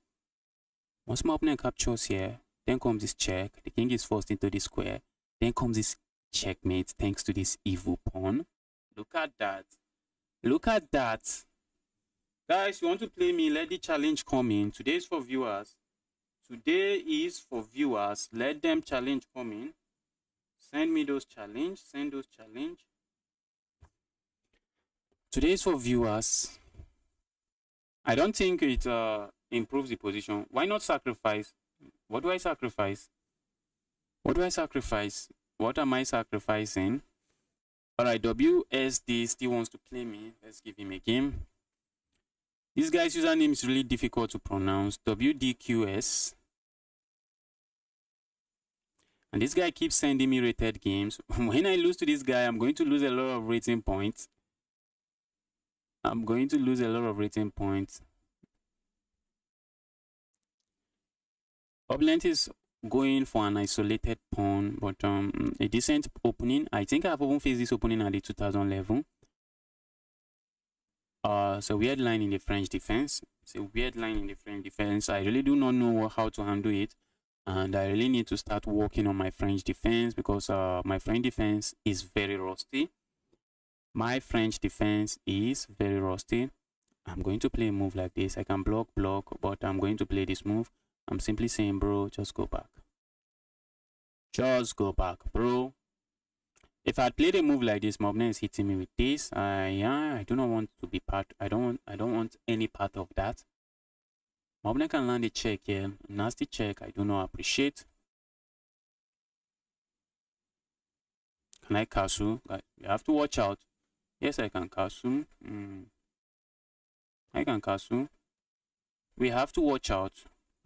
Once my opponent captures here, then comes this check. The king is forced into the square. Then comes this checkmate thanks to this evil pawn. Look at that. Look at that. Guys, you want to play me? Let the challenge come in. Today is for viewers. Today is for viewers. Let them challenge come in. Send me those challenge. Send those challenge. Today is for viewers. I don't think it improves the position. Why not sacrifice? What do I sacrifice? What do I sacrifice? What am I sacrificing? Alright, WSD still wants to play me. Let's give him a game. This guy's username is really difficult to pronounce. WDQS. And this guy keeps sending me rated games. When I lose to this guy, I'm going to lose a lot of rating points. I'm going to lose a lot of rating points. Opponent is going for an isolated pawn, but a decent opening. I think I've even faced this opening at the 2000 level. It's a weird line in the French defense. It's a weird line in the French defense. I really do not know how to handle it. And I really need to start working on my French defense because my French defense is very rusty. My French defense is very rusty. I'm going to play a move like this. I can block, but I'm going to play this move. I'm simply saying, bro, just go back. Just go back, bro. If I played a move like this, my opponent is hitting me with this. I do not want to be part. I don't want any part of that. My opponent can land a check here. Nasty check. I do not appreciate. Can I castle? You have to watch out. Yes, I can castle. I can castle. We have to watch out.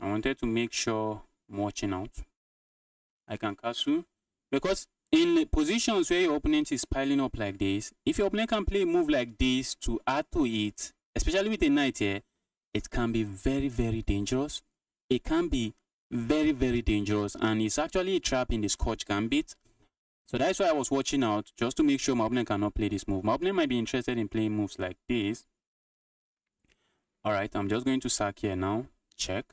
I wanted to make sure I'm watching out. I can castle. Because in positions where your opponent is piling up like this, if your opponent can play a move like this to add to it, especially with a knight here, it can be very, very dangerous. It can be very, very dangerous. And it's actually a trap in the Scotch Gambit. So that's why I was watching out, just to make sure my opponent cannot play this move. My opponent might be interested in playing moves like this. Alright, I'm just going to sack here now. Check.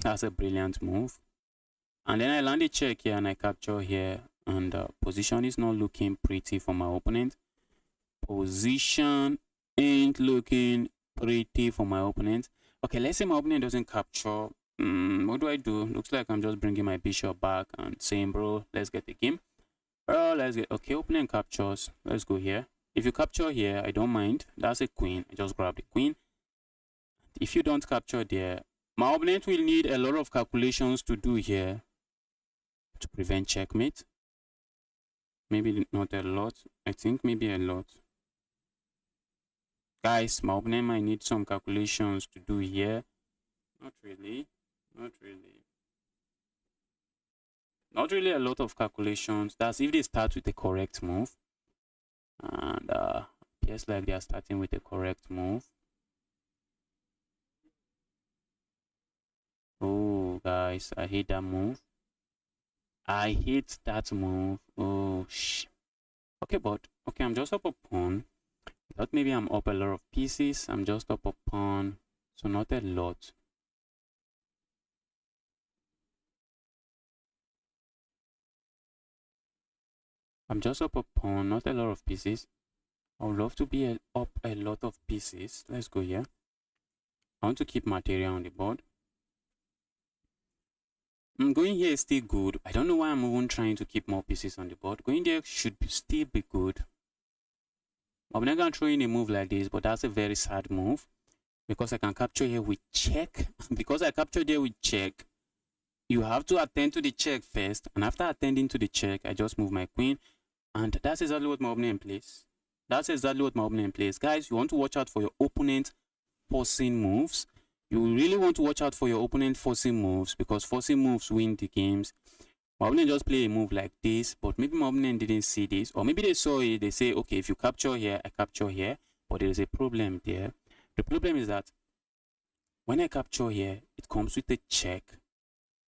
That's a brilliant move. And then I land a check here and I capture here. And position is not looking pretty for my opponent. Position ain't looking pretty for my opponent. Okay, let's say my opponent doesn't capture. What do I do? Looks like I'm just bringing my bishop back and saying, bro, let's get the game. Bro, let's get. Okay, opponent captures. Let's go here. If you capture here, I don't mind. That's a queen. I just grab the queen. If you don't capture there, my opponent will need a lot of calculations to do here to prevent checkmate. Maybe not a lot. I think maybe a lot. Guys, my opponent might need some calculations to do here. Not really. Not really. Not really a lot of calculations. That's if they start with the correct move. And appears like they are starting with the correct move. Oh, guys, I hate that move. I hate that move. Oh, okay, but okay, I'm just up a pawn. I thought maybe I'm up a lot of pieces. I'm just up a pawn, so not a lot. I'm just up a pawn, not a lot of pieces. I would love to be up a lot of pieces. Let's go here. I want to keep material on the board. Going here is still good. I don't know why I'm even trying to keep more pieces on the board. Going there should still be good. I'm not going to throw in a move like this, but that's a very sad move. Because I can capture here with check. Because I captured here with check, you have to attend to the check first, and after attending to the check, I just move my queen, and that's exactly what my opponent plays. That's exactly what my opponent plays. Guys, you want to watch out for your opponent forcing moves. You really want to watch out for your opponent forcing moves, because forcing moves win the games. My opponent just play a move like this, but maybe my opponent didn't see this, or maybe they saw it. They say, okay, if you capture here, I capture here, but there is a problem there. The problem is that when I capture here, it comes with a check.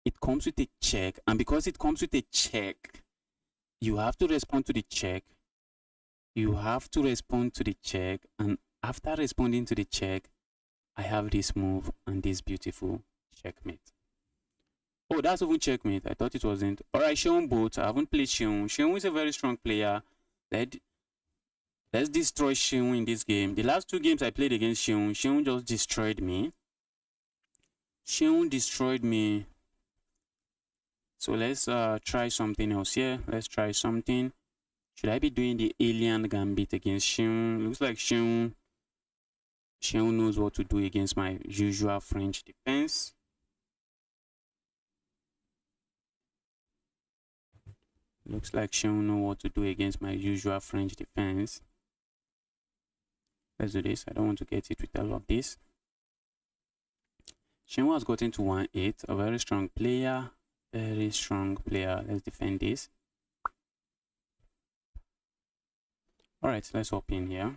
It comes with a check, and because it comes with a check, you have to respond to the check. You have to respond to the check, and after responding to the check, I have this move and this beautiful checkmate. Oh, that's even checkmate. I thought it wasn't. Alright, Sheung both. I haven't played Sheung. Sheung is a very strong player. Let's destroy Sheung in this game. The last two games I played against Sheung, Sheung just destroyed me. Sheung destroyed me. So let's try something else here. Let's try something. Should I be doing the alien gambit against Sheung? Looks like Sheung knows what to do against my usual French defense. Looks like Sheung knows what to do against my usual French defense. Let's do this. I don't want to get it with all of this. Sheung has gotten to 1-8. A very strong player. Very strong player. Let's defend this. Alright, let's hop in here.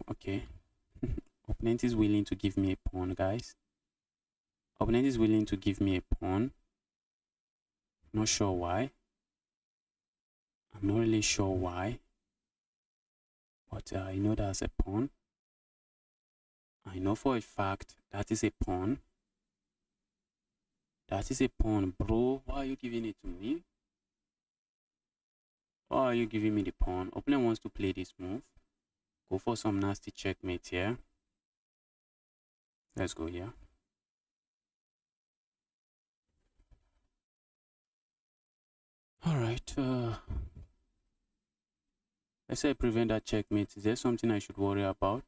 Okay. Opponent is willing to give me a pawn, guys. Opponent is willing to give me a pawn. Not sure why. I'm not really sure why. But I know that's a pawn. I know for a fact that is a pawn. That is a pawn, bro. Why are you giving it to me? Why are you giving me the pawn? Opponent wants to play this move. Go for some nasty checkmate here. Let's go here. Alright. Let's say I prevent that checkmate. Is there something I should worry about?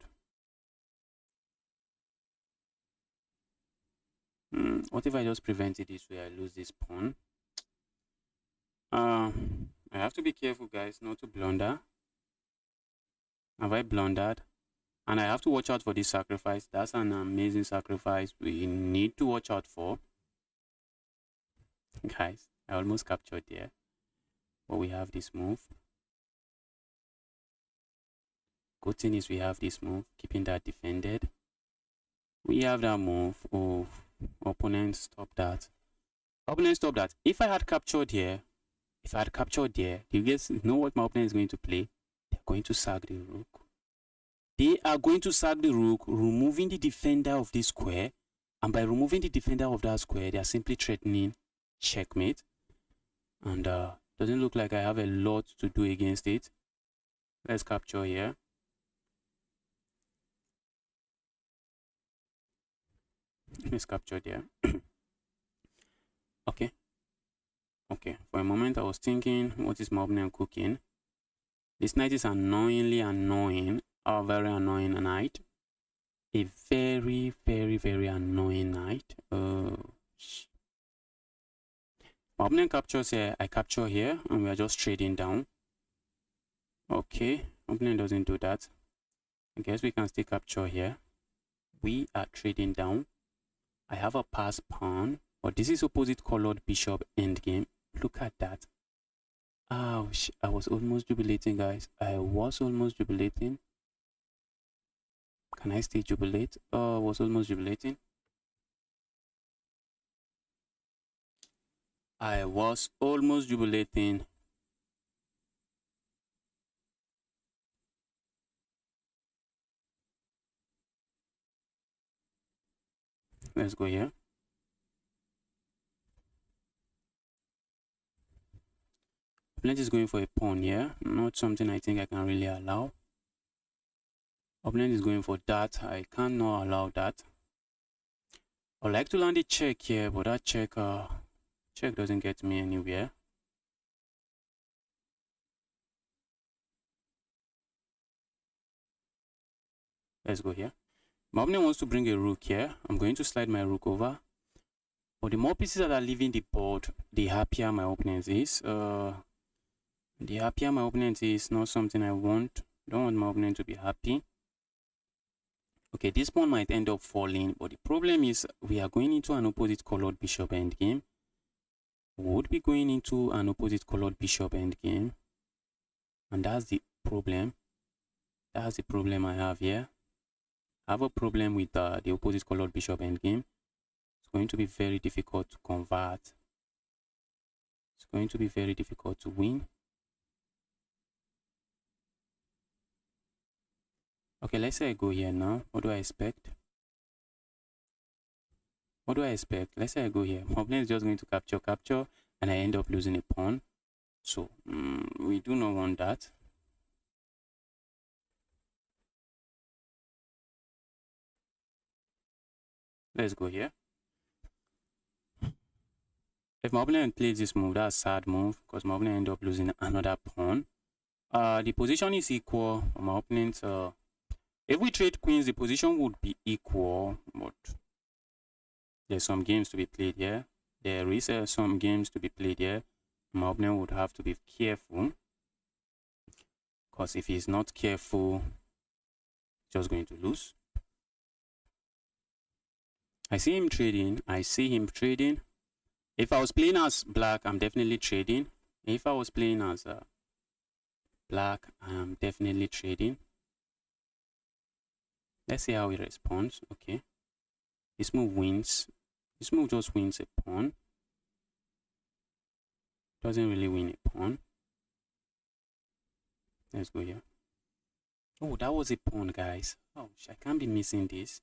What if I just prevent it this way? I lose this pawn. I have to be careful, guys, not to blunder. Have I blundered? And I have to watch out for this sacrifice. That's an amazing sacrifice we need to watch out for. Guys, I almost captured there. But we have this move. Good thing is we have this move, keeping that defended. We have that move. Oh, opponent, stop that. Opponent, stop that. If I had captured here, do you guys know what my opponent is going to play? They're going to sack the rook. They are going to sack the rook, removing the defender of this square. And by removing the defender of that square, they are simply threatening checkmate. And doesn't look like I have a lot to do against it. Let's capture here. Let's capture there. Okay. Okay. For a moment, I was thinking, what is my opponent cooking? This knight is annoyingly annoying. A very annoying knight. A very, very, very annoying knight. My opponent captures here. I capture here, and we are just trading down. Okay. Opponent doesn't do that. I guess we can still capture here. We are trading down. I have a pass pawn, but this is opposite colored bishop endgame. Look at that. Ouch. I was almost jubilating, guys. I was almost jubilating. Can I still jubilate? I was almost jubilating. I was almost jubilating. Let's go here. Opponent is going for a pawn here. Not something I think I can really allow. Opponent is going for that. I cannot allow that. I'd like to land a check here, but that check doesn't get me anywhere. Let's go here. My opponent wants to bring a rook here. I'm going to slide my rook over. But the more pieces that are leaving the board, the happier my opponent is. The happier my opponent is not something I want. I don't want my opponent to be happy. Okay, this pawn might end up falling, but the problem is we are going into an opposite colored bishop endgame. We would be going into an opposite colored bishop endgame. And that's the problem. That's the problem I have here. I have a problem with the opposite colored bishop endgame. It's going to be very difficult to convert. It's going to be very difficult to win. Okay, let's say I go here now. What do I expect? What do I expect? Let's say I go here. My opponent is just going to capture, and I end up losing a pawn. So, we do not want that. Let's go here. If my opponent plays this move, that's a sad move because my opponent end up losing another pawn. The position is equal. My opponent, if we trade queens, the position would be equal, but there's some games to be played here. There is some games to be played here. My opponent would have to be careful because if he's not careful, he's just going to lose. I see him trading. If I was playing as black, I'm definitely trading. If I was playing as black, I am definitely trading. Let's see how he responds. Okay. This move wins. This move just wins a pawn. Doesn't really win a pawn. Let's go here. Oh, that was a pawn, guys. Oh, I can't be missing this.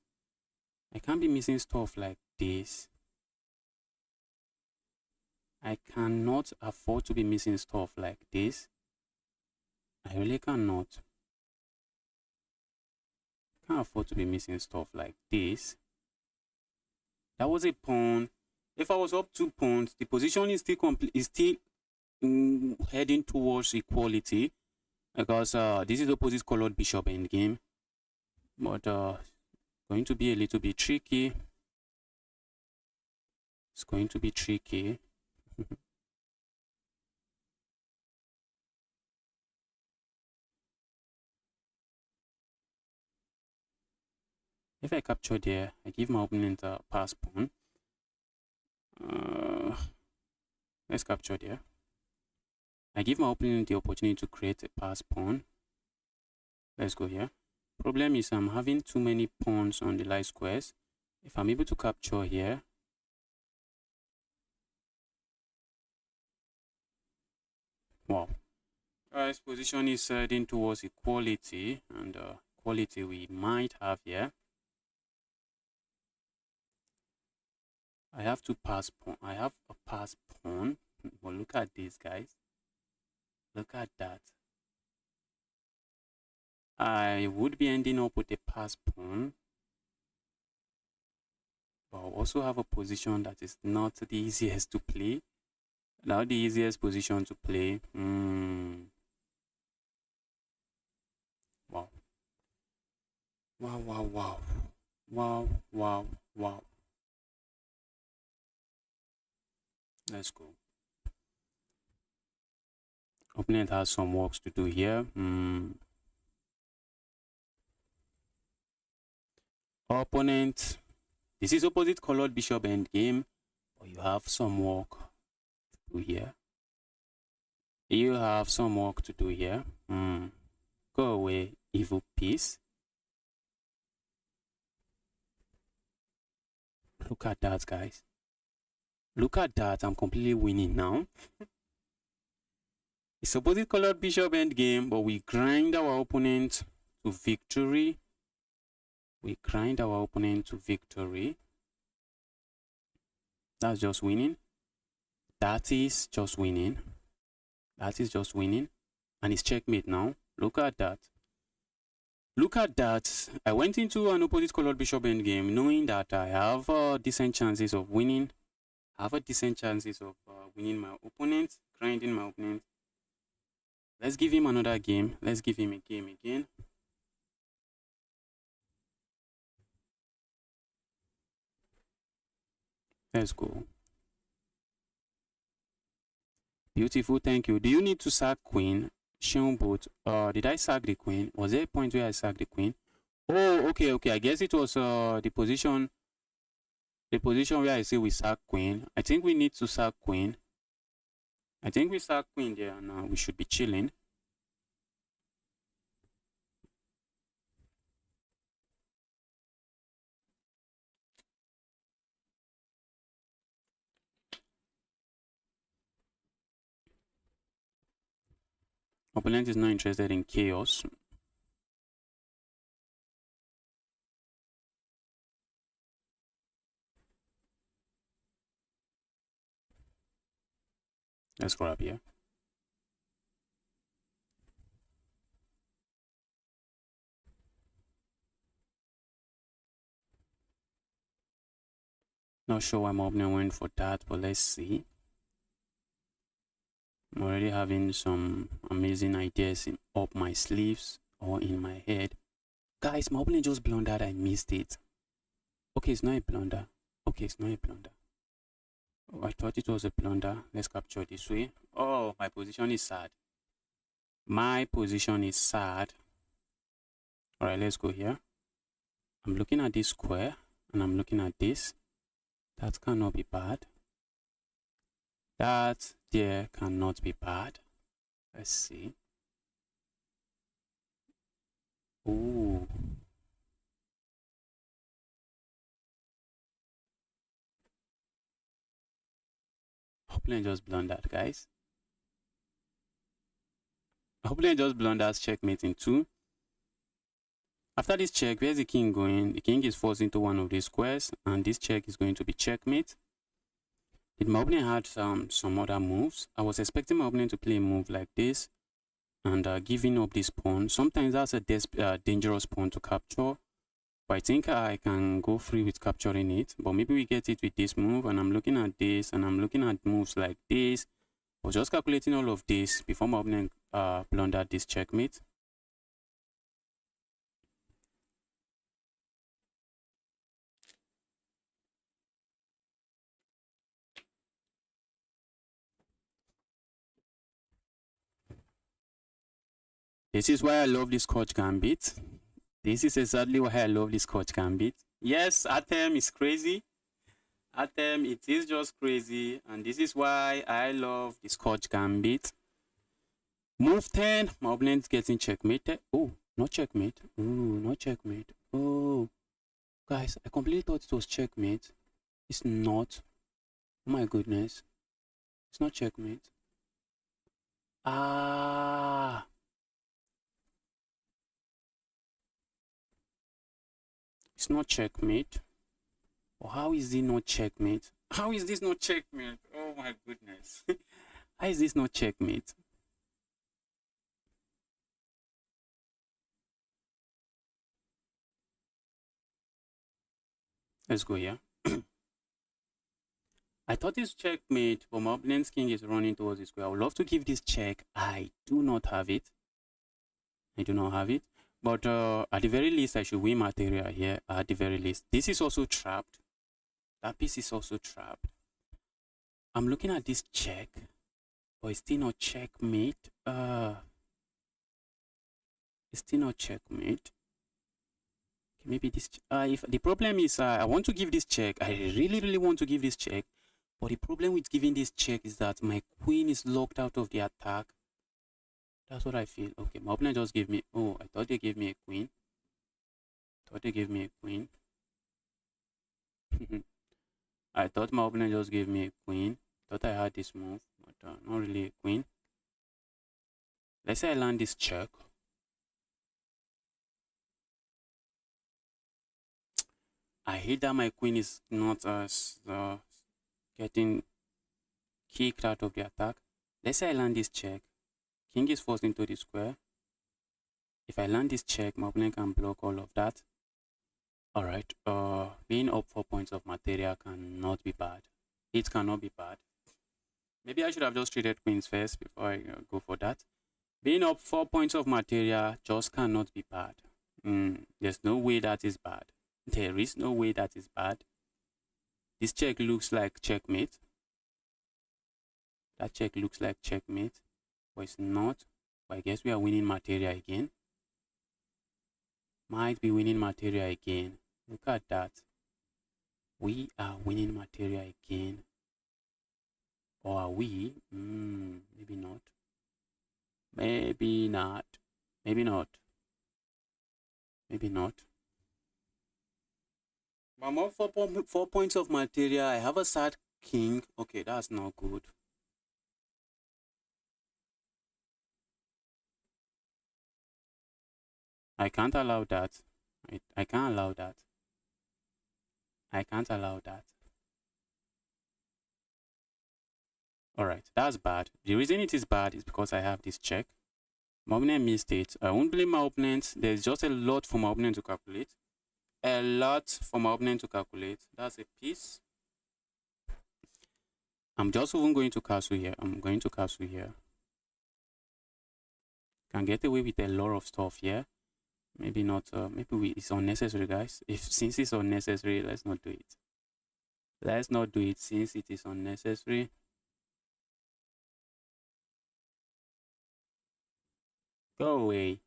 I can't be missing stuff like this. I cannot afford to be missing stuff like this. I really cannot. Can't afford to be missing stuff like this. That was a pawn. If I was up 2 pawns, the position is still heading towards equality because this is opposite colored bishop endgame. But going to be a little bit tricky. It's going to be tricky. If I capture there, I give my opponent a pass pawn. Let's capture there. I give my opponent the opportunity to create a pass pawn. Let's go here. Problem is I'm having too many pawns on the light squares. If I'm able to capture here, wow. This position is heading towards equality, and equality we might have here. I have to pass pawn. I have a pass pawn. But look at this, guys. Look at that. I would be ending up with a pass pawn. But I also have a position that is not the easiest to play. Not the easiest position to play. Wow. Wow, wow, wow. Wow, wow, wow. Let's go. Opponent has some works to do here. Opponent, this is opposite colored bishop endgame, but you have some work to do here. You have some work to do here. Go away, evil piece. Look at that, guys. Look at that. I'm completely winning now. It's opposite colored bishop endgame, but we grind our opponent to victory. We grind our opponent to victory. That's just winning. That is just winning. That is just winning. And it's checkmate now. Look at that. Look at that. I went into an opposite colored bishop endgame knowing that I have decent chances of winning. I have a decent chances of winning my opponent, grinding my opponent. Let's give him another game. Let's give him a game again. Let's go. Beautiful, thank you. Do you need to sack queen? Shown both. Did I sack the queen? Was there a point where I sacked the queen? Oh, okay. I guess it was the position where I say we sack queen. I think we need to sack queen. I think we sack queen there, and we should be chilling. Opponent is not interested in chaos. Let's grab here. Not sure why my opponent went for that, but let's see. I'm already having some amazing ideas up my sleeves or in my head. Guys, my opponent just blundered. I missed it. Okay, it's not a blunder. Okay, it's not a blunder. Oh, I thought it was a blunder. Let's capture this way. Oh, my position is sad. My position is sad. All right, let's go here. I'm looking at this square and I'm looking at this. That cannot be bad. That there cannot be bad. Let's see. Ooh. Opponent just blundered, guys. Opponent just blunders checkmate in 2. After this check, where's the king going? The king is forced into one of these squares, and this check is going to be checkmate. Did my opponent had some other moves? I was expecting my opponent to play a move like this and giving up this pawn. Sometimes that's a dangerous pawn to capture, but I think I can go free with capturing it. But maybe we get it with this move, and I'm looking at this, and I'm looking at moves like this. I was just calculating all of this before my opponent blundered this checkmate. This is why I love this Scotch Gambit. This is exactly why I love this Scotch Gambit. Yes, Atem is crazy. Atem, it is just crazy. And this is why I love the Scotch Gambit. Move 10. My opponent's getting checkmate. Oh, not checkmate. Ooh, not checkmate. Oh, guys, I completely thought it was checkmate. It's not. Oh my goodness. It's not checkmate. Ah. It's not checkmate. Oh, how is it not checkmate? How is this not checkmate? Oh my goodness. How is this not checkmate? Let's go here. I thought it's checkmate, but my opponent's king is running towards the square. I would love to give this check. I do not have it. I do not have it. But at the very least, I should win material here. At the very least. This is also trapped. That piece is also trapped. I'm looking at this check, but it's still not checkmate. It's still not checkmate. Okay, maybe this. If the problem is, I want to give this check. I really want to give this check. But the problem with giving this check is that my queen is locked out of the attack. That's what I feel. Okay, my opponent just gave me. Oh, I thought they gave me a queen. I thought my opponent just gave me a queen. Thought I had this move, but not really a queen. Let's say I land this check. I hate that my queen is not getting kicked out of the attack. Let's say I land this check. King is forced into the square. If I land this check, my opponent can block all of that. Alright, being up 4 points of material cannot be bad. It cannot be bad. Maybe I should have just traded queens first before I go for that. Being up 4 points of material just cannot be bad. There's no way that is bad. There is no way that is bad. This check looks like checkmate. That check looks like checkmate, but it's not. But I guess we are winning material again. Might be winning material again. Look at that. We are winning material again. Or are we? Maybe not. Maybe not. Maybe not. Maybe not. I'm up 4 points of material. I have a sad king. Okay, that's not good. I can't allow that. I can't allow that. I can't allow that. Alright, that's bad. The reason it is bad is because I have this check. My opponent missed it. I won't blame my opponent. There's just a lot for my opponent to calculate. A lot for my opponent to calculate. That's a piece. I'm just even going to castle here. I'm going to castle here. Can get away with a lot of stuff here. Maybe not. It's unnecessary, guys. Since it's unnecessary, let's not do it. Let's not do it since it is unnecessary. Go away.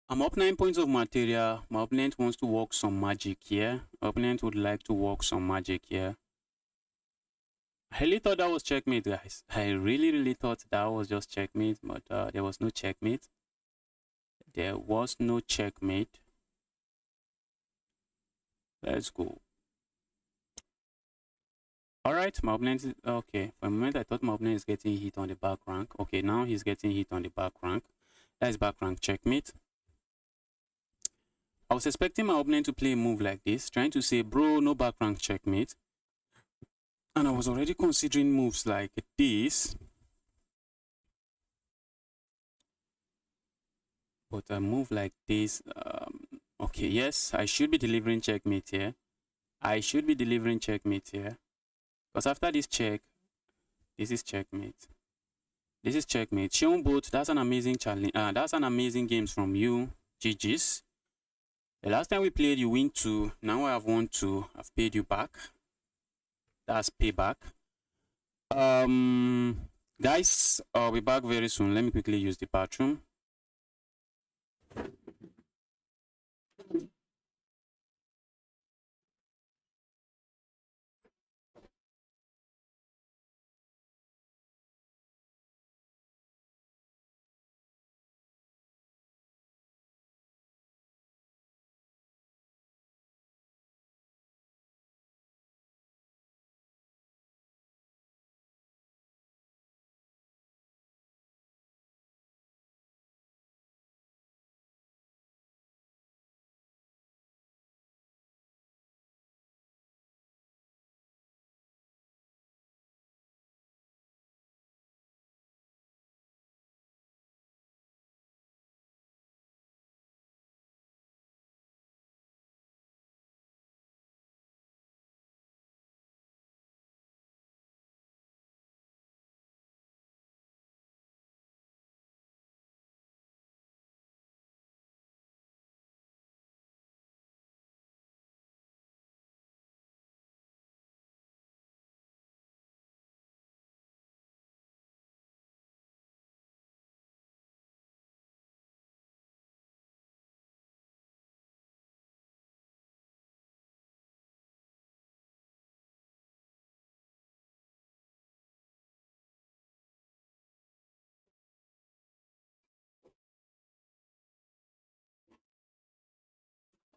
I'm up 9 points of material. My opponent wants to work some magic here. My opponent would like to work some magic here. I really thought that was checkmate, guys. I really thought that was just checkmate, but there was no checkmate. There was no checkmate. Let's go. Alright, my opponent is okay. For a moment, I thought my opponent is getting hit on the back rank. Okay, now he's getting hit on the back rank. That is back rank checkmate. I was expecting my opponent to play a move like this, trying to say, bro, no back rank checkmate. And I was already considering moves like this. But a move like this, okay, yes, I should be delivering checkmate here. I should be delivering checkmate here. Because after this check, this is checkmate. This is checkmate. Shown both, that's an amazing challenge. That's an amazing games from you. GG's. The last time we played, you win 2. Now I have won 2. I've paid you back. That's payback. Guys, I'll be back very soon. Let me quickly use the bathroom.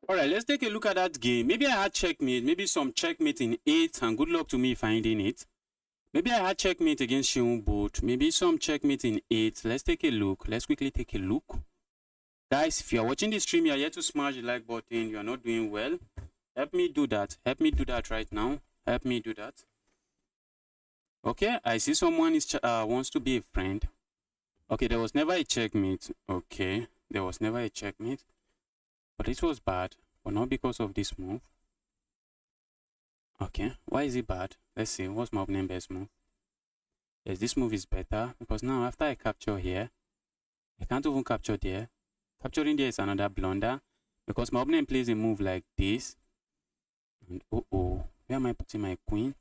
All right, let's take a look at that game. Maybe I had checkmate, maybe some checkmate in 8, and good luck to me finding it. Maybe I had checkmate against Sheung Boat. Maybe some checkmate in 8. Let's take a look. Let's quickly take a look. Guys, if you are watching this stream, you are yet to smash the like button. You are not doing well. Help me do that. Help me do that right now. Help me do that. Okay, I see someone is wants to be a friend. Okay, there was never a checkmate. Okay, there was never a checkmate. But it was bad, but not because of this move. Okay, why is it bad? Let's see, what's my opening best move? Yes, this move is better because now after I capture here, I can't even capture there. Capturing there is another blunder because my opponent plays a move like this. And where am I putting my queen?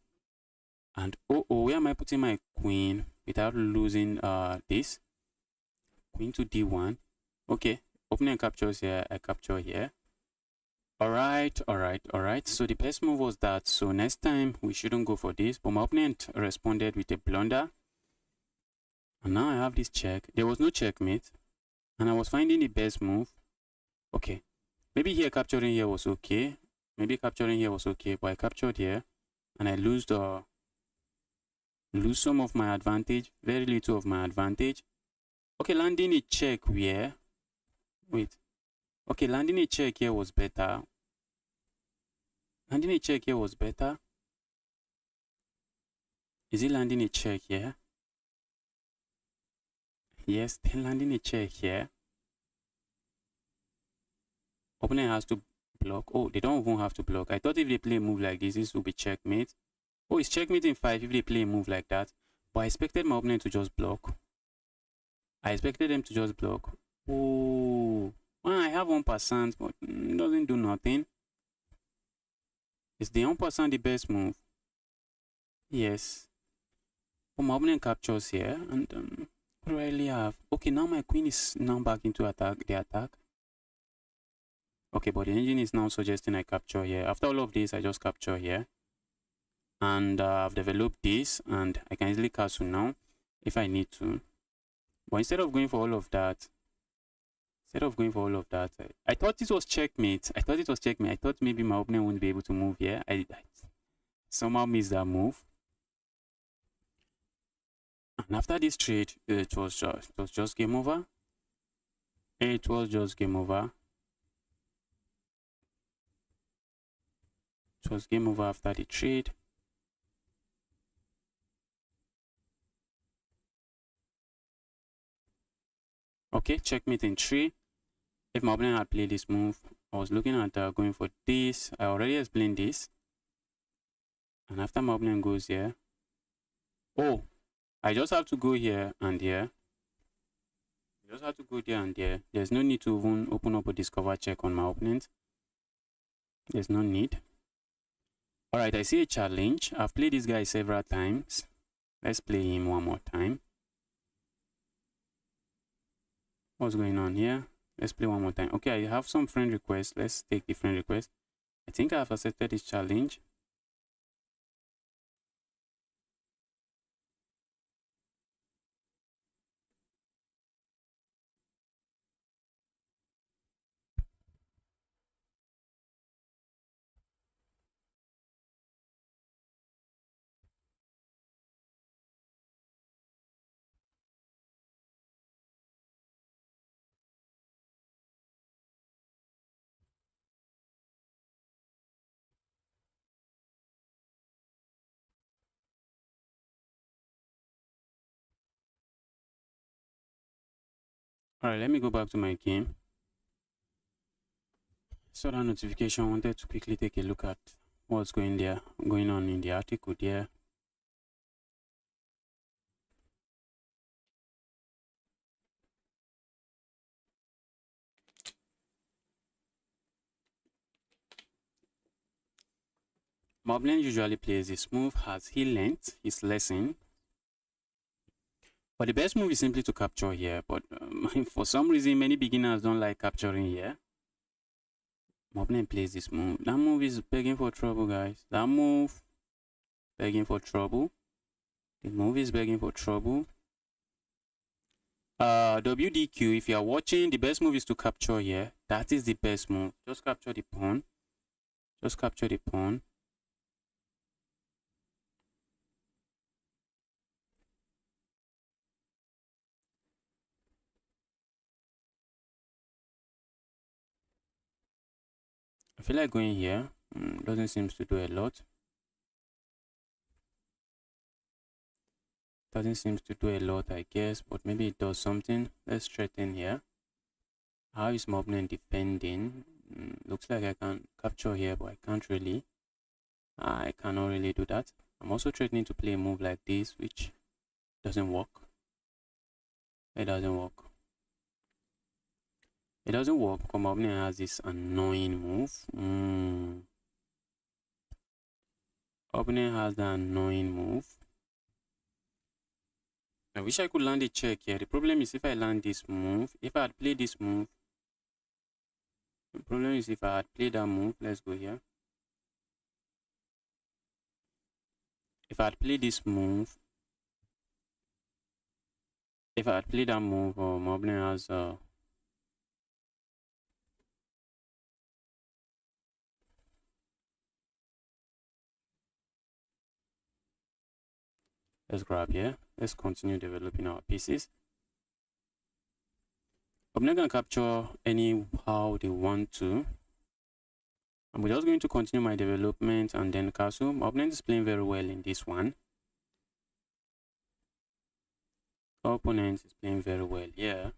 And where am I putting my queen without losing this? Queen to d1. Okay, opponent captures here, I capture here. Alright. So the best move was that. So next time we shouldn't go for this. But my opponent responded with a blunder. And now I have this check. There was no checkmate. And I was finding the best move. Okay. Maybe here capturing here was okay. Maybe capturing here was okay. But I captured here. And I lose some of my advantage. Very little of my advantage. Okay, landing a check where? Wait. Okay, landing a check here was better. Landing a check here was better. Is it landing a check here? Yes, then landing a check here. Opponent has to block. Oh, they don't even have to block. I thought if they play a move like this, this would be checkmate. Oh, it's checkmate in 5 if they play a move like that. But I expected my opponent to just block. I expected them to just block. Oh, well, I have 1%, but it doesn't do nothing. Is the 1% the best move? Yes. But my opponent captures here, and what do I really have? Okay, now my queen is now back into the attack. Okay, but the engine is now suggesting I capture here. After all of this, I just capture here. And I've developed this, and I can easily castle now if I need to. But instead of going for all of that, I thought it was checkmate. I thought maybe my opponent won't be able to move here. I somehow missed that move. And after this trade, it was just game over. It was just game over. It was game over after the trade. Okay, checkmate in 3. If my opponent had played this move, I was looking at going for this. I already explained this. And after my opponent goes here, oh, I just have to go here and here. There's no need to even open up a discover check on my opponent. There's no need. Alright, I see a challenge. I've played this guy several times. Let's play him one more time. What's going on here? Let's play one more time. Okay, I have some friend requests. Let's take the friend request. I think I have accepted this challenge. Alright, let me go back to my game. Saw that notification. I wanted to quickly take a look at what's going on in the article there. My opponent usually plays this move as he learnt his lesson. But the best move is simply to capture here. But for some reason, many beginners don't like capturing here. My opponent plays this move. That move is begging for trouble, guys. That move begging for trouble. The move is begging for trouble. WDQ, if you are watching, the best move is to capture here. That is the best move. Just capture the pawn. Just capture the pawn. I feel like going here. Doesn't seem to do a lot. Doesn't seem to do a lot, I guess, but maybe it does something. Let's threaten here. How is my opponent defending? Looks like I can capture here, but I can't really. I cannot really do that. I'm also threatening to play a move like this, which doesn't work. It doesn't work. It doesn't work because my opponent has this annoying move. Opponent has the annoying move. I wish I could land a check here. The problem is if I land this move, if I had played this move, the problem is if I had played that move, let's go here. If I had played this move, if I had played that move, my opponent has let's grab here. Let's continue developing our pieces. Opponent can capture anyhow they want to. I'm just going to continue my development and then castle. My opponent is playing very well in this one. Our opponent is playing very well here.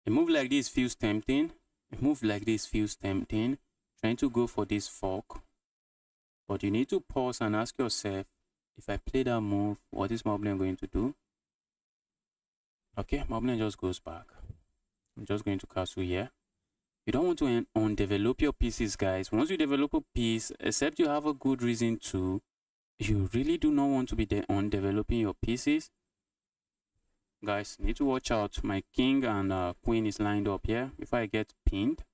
A move like this feels tempting. A move like this feels tempting. Trying to go for this fork. But you need to pause and ask yourself, if I play that move, what is my opponent going to do? Okay, my opponent just goes back. I'm just going to castle here. You don't want to undevelop your pieces, guys. Once you develop a piece, except you have a good reason to, you really do not want to be undeveloping your pieces. Guys, need to watch out. My king and queen is lined up here. If I get pinned,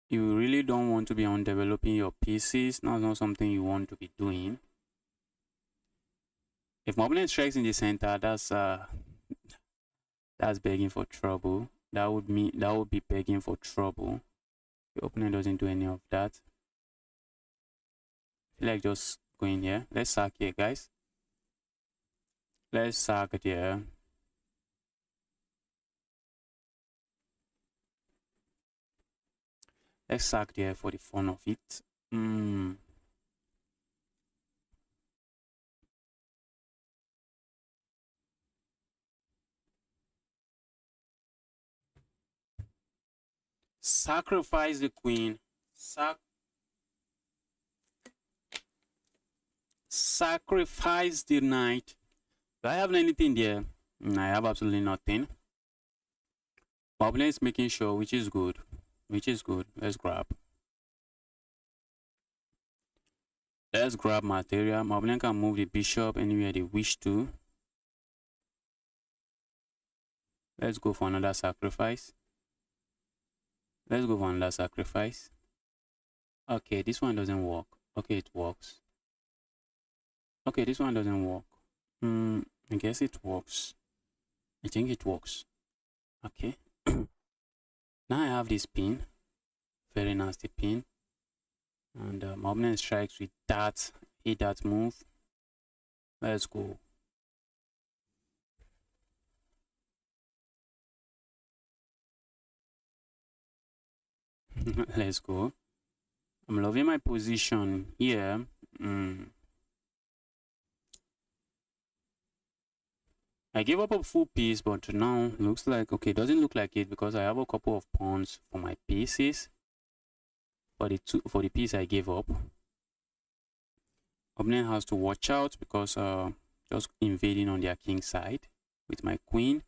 you really don't want to be undeveloping your pieces. That's not something you want to be doing. If my opponent strikes in the center, that's begging for trouble. That would be begging for trouble. The opponent doesn't do any of that. I feel like just going here. Let's sack here, guys. Let's sack it here. Let's sack there for the fun of it. Sacrifice the queen. Sacrifice the knight. Do I have anything there? I have absolutely nothing. My opponent is making sure, which is good. Which is good. Let's grab. Let's grab material. My opponent can move the bishop anywhere they wish to. Let's go for another sacrifice. Let's go for another sacrifice. Okay, this one doesn't work. Okay, it works. Okay, this one doesn't work. I guess it works. I think it works. Okay. Now I have this pin. Very nasty pin. And my opponent strikes with that. Hit that move. Let's go. Let's go. I'm loving my position here. I gave up a full piece, but now looks like, okay, it doesn't look like it because I have a couple of pawns for my pieces. For the piece I gave up. Opponent has to watch out because just invading on their king side with my queen.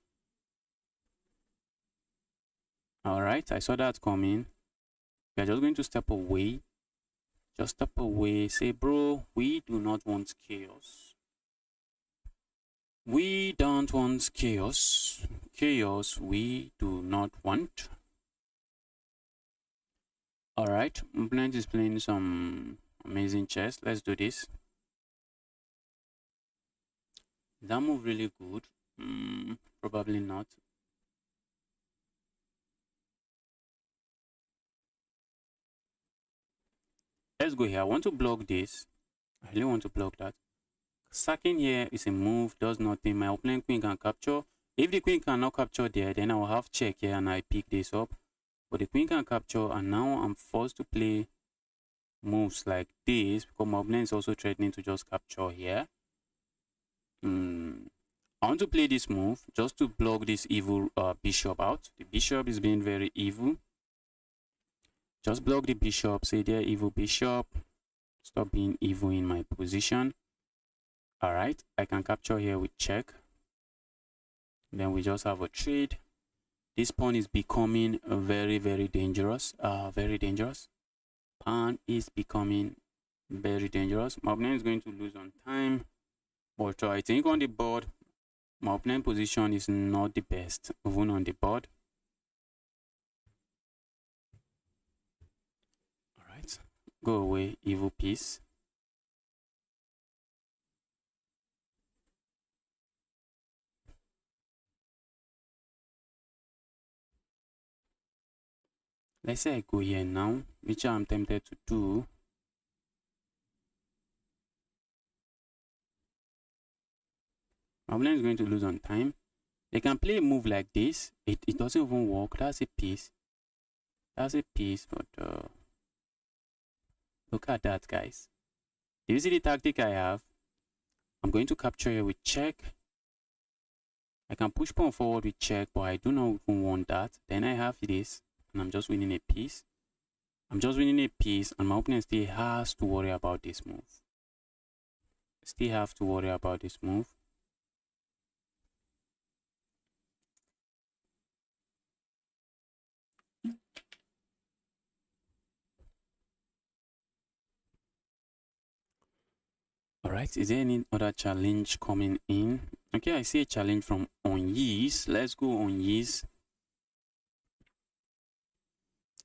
Alright, I saw that coming. We are just going to step away. Just step away. Say, bro, we do not want chaos. We don't want chaos. Chaos we do not want. Alright, opponent is playing some amazing chess. Let's do this. Is that move really good? Probably not. Let's go here. I want to block this. I really want to block that. Sacking here is a move, does nothing. My opponent queen can capture. If the queen cannot capture there, then I will have check here and I pick this up. But the queen can capture, and now I'm forced to play moves like this because my opponent is also threatening to just capture here. I want to play this move just to block this evil bishop out. The bishop is being very evil. Just block the bishop. Say there, evil bishop. Stop being evil in my position. Alright, I can capture here with check. Then we just have a trade. This pawn is becoming very, very dangerous. Very dangerous. Pawn is becoming very dangerous. My opponent is going to lose on time. But I think on the board, my opponent position is not the best, even on the board. Alright. Go away, evil piece. Let's say I go here now, which I'm tempted to do. My opponent is going to lose on time. They can play a move like this. It doesn't even work. That's a piece. That's a piece, but look at that, guys. Do you see the tactic I have? I'm going to capture here with check. I can push pawn forward with check, but I do not even want that. Then I have this, and I'm just winning a piece. I'm just winning a piece, and my opponent still has to worry about this move. Still have to worry about this move. Alright, is there any other challenge coming in? Okay, I see a challenge from Onyis. Let's go Onyis.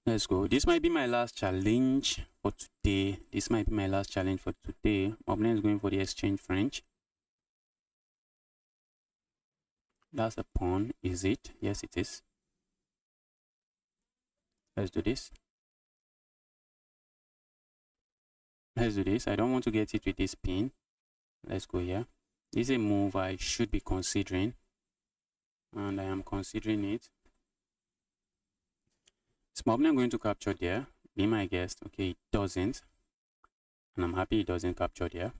Let's go. This might be my last challenge for today. This might be my last challenge for today. My opponent is going for the exchange French. That's a pawn, is it? Yes, it is. Let's do this. Let's do this. I don't want to get it with this pin. Let's go here. This is a move I should be considering, and I am considering it. Is my opponent going to capture there? Be my guest. Okay, it doesn't, and I'm happy it doesn't capture there.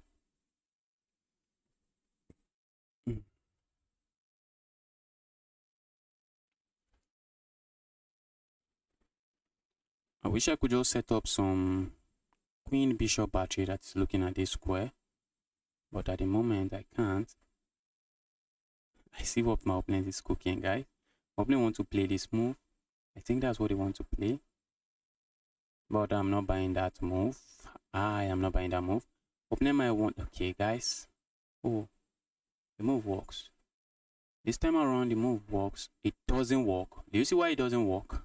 I wish I could just set up some queen bishop battery that's looking at this square, but at the moment I can't. I see what my opponent is cooking, guys. My opponent wants to play this move. I think that's what they want to play, but I'm not buying that move. I am not buying that move. Opponent might want. Okay, guys. Oh, the move works. This time around, the move works. It doesn't work. Do you see why it doesn't work?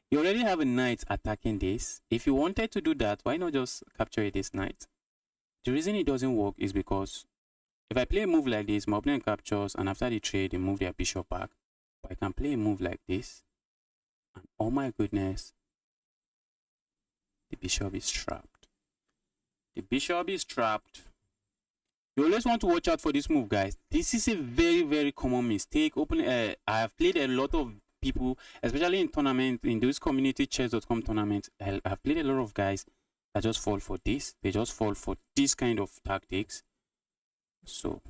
You already have a knight attacking this. If you wanted to do that, why not just capture this knight? The reason it doesn't work is because if I play a move like this, my opponent captures, and after the trade, they move their bishop back. But I can play a move like this, and oh my goodness, the bishop is trapped. The bishop is trapped. You always want to watch out for this move, guys. This is a very, very common mistake. I have played a lot of people, especially in tournament, in those community chess.com tournaments. I've played a lot of guys that just fall for this. They just fall for this kind of tactics. So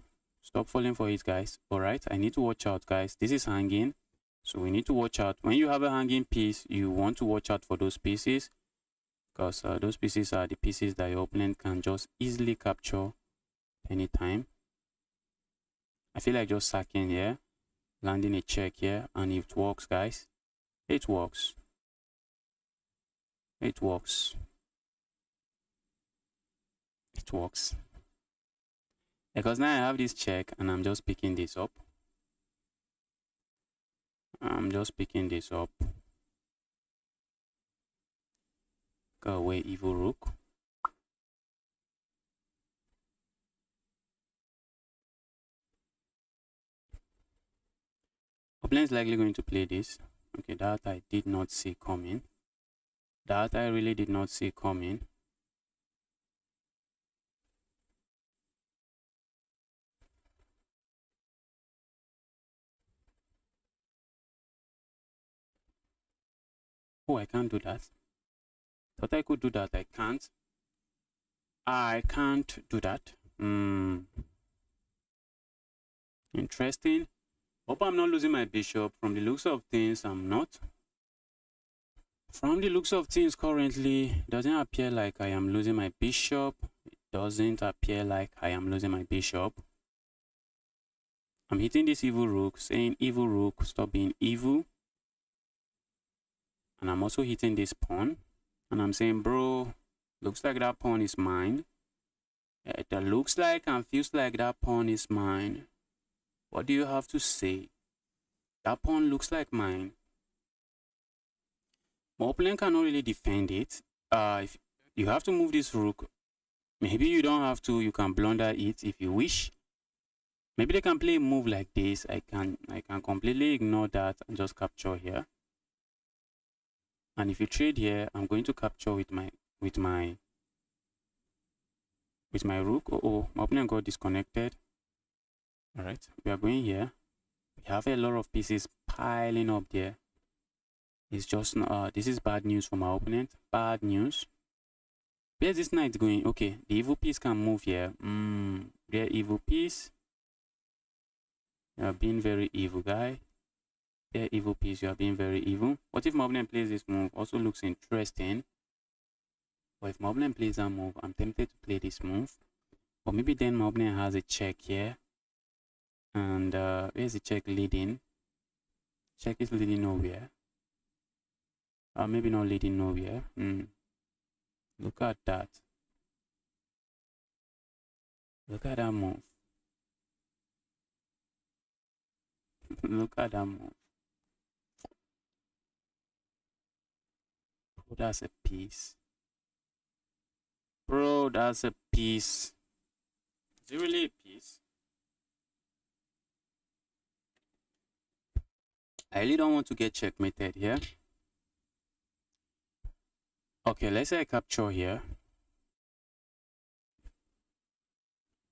stop falling for it, guys. All right, I need to watch out, guys. This is hanging, so we need to watch out. When you have a hanging piece, you want to watch out for those pieces, because those pieces are the pieces that your opponent can just easily capture anytime. I feel like just sacking here, landing a check here, and it works, guys. It works. It works. It works. Because now I have this check, and I'm just picking this up. I'm just picking this up. Go away, evil rook. Opponent is likely going to play this. Okay, that I did not see coming. That I really did not see coming. Oh, I can't do that. Thought I could do that. I can't. I can't do that. Interesting. Hope I'm not losing my bishop. From the looks of things, I'm not. From the looks of things currently, it doesn't appear like I am losing my bishop. It doesn't appear like I am losing my bishop. I'm hitting this evil rook, saying evil rook, stop being evil. And I'm also hitting this pawn. And I'm saying, bro, looks like that pawn is mine. It looks like and feels like that pawn is mine. What do you have to say? That pawn looks like mine. My opponent cannot really defend it. If you have to move this rook, maybe you don't have to. You can blunder it if you wish. Maybe they can play a move like this. I can completely ignore that and just capture here. And if you trade here, I'm going to capture with my rook. Oh, my opponent got disconnected. All right, we are going here. We have a lot of pieces piling up there. It's just this is bad news for my opponent. Bad news. Where's this knight going? Okay, the evil piece can move here. Their evil piece. You are being very evil, guy. Their evil piece, you are being very evil. What if my opponent plays this move? Also looks interesting. But if my opponent plays that move, I'm tempted to play this move. But maybe then my opponent has a check here. And where's the check leading? Check is leading nowhere. Maybe not leading nowhere. Look at that. Look at that move. Look at that move. Bro, that's a piece. Bro, that's a piece. Is it really a piece? I really don't want to get checkmated here. Okay, let's say I capture here.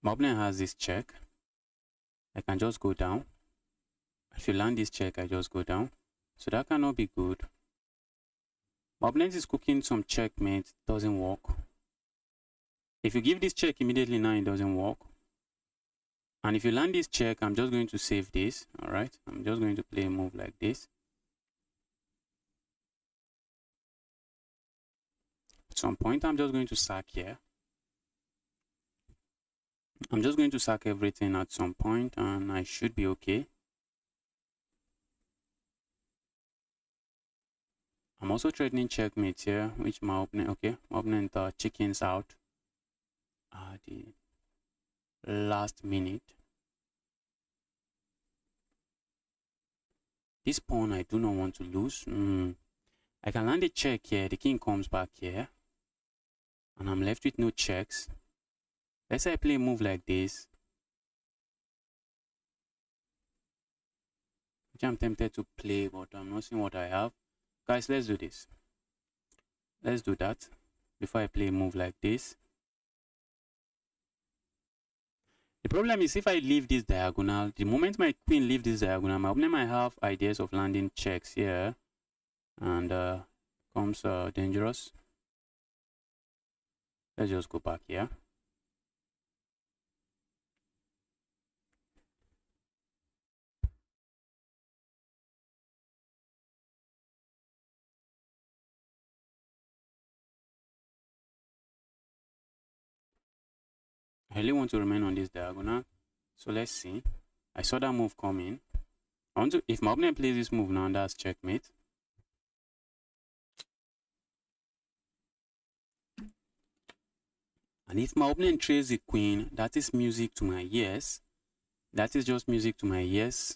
My opponent has this check. I can just go down. If you land this check, I just go down. So that cannot be good. My opponent is cooking some checkmate. Doesn't work. If you give this check immediately now, it doesn't work. And if you land this check, I'm just going to save this. Alright, I'm just going to play a move like this. At some point, I'm just going to sack here. I'm just going to sack everything at some point, and I should be okay. I'm also threatening checkmate here, which my opponent, okay, my opponent chickens out at the last minute. This pawn I do not want to lose. I can land a check here, the king comes back here, and I'm left with no checks. Let's say I play a move like this, which I'm tempted to play, but I'm not seeing what I have. Guys, let's do this. Let's do that before I play a move like this. The problem is if I leave this diagonal, the moment my queen leaves this diagonal, my opponent might have ideas of landing checks here, and comes dangerous. Let's just go back here. I really want to remain on this diagonal. So let's see. I saw that move coming. I want to, if my opponent plays this move now, that's checkmate. And if my opponent trades the queen, that is music to my ears. That is just music to my ears.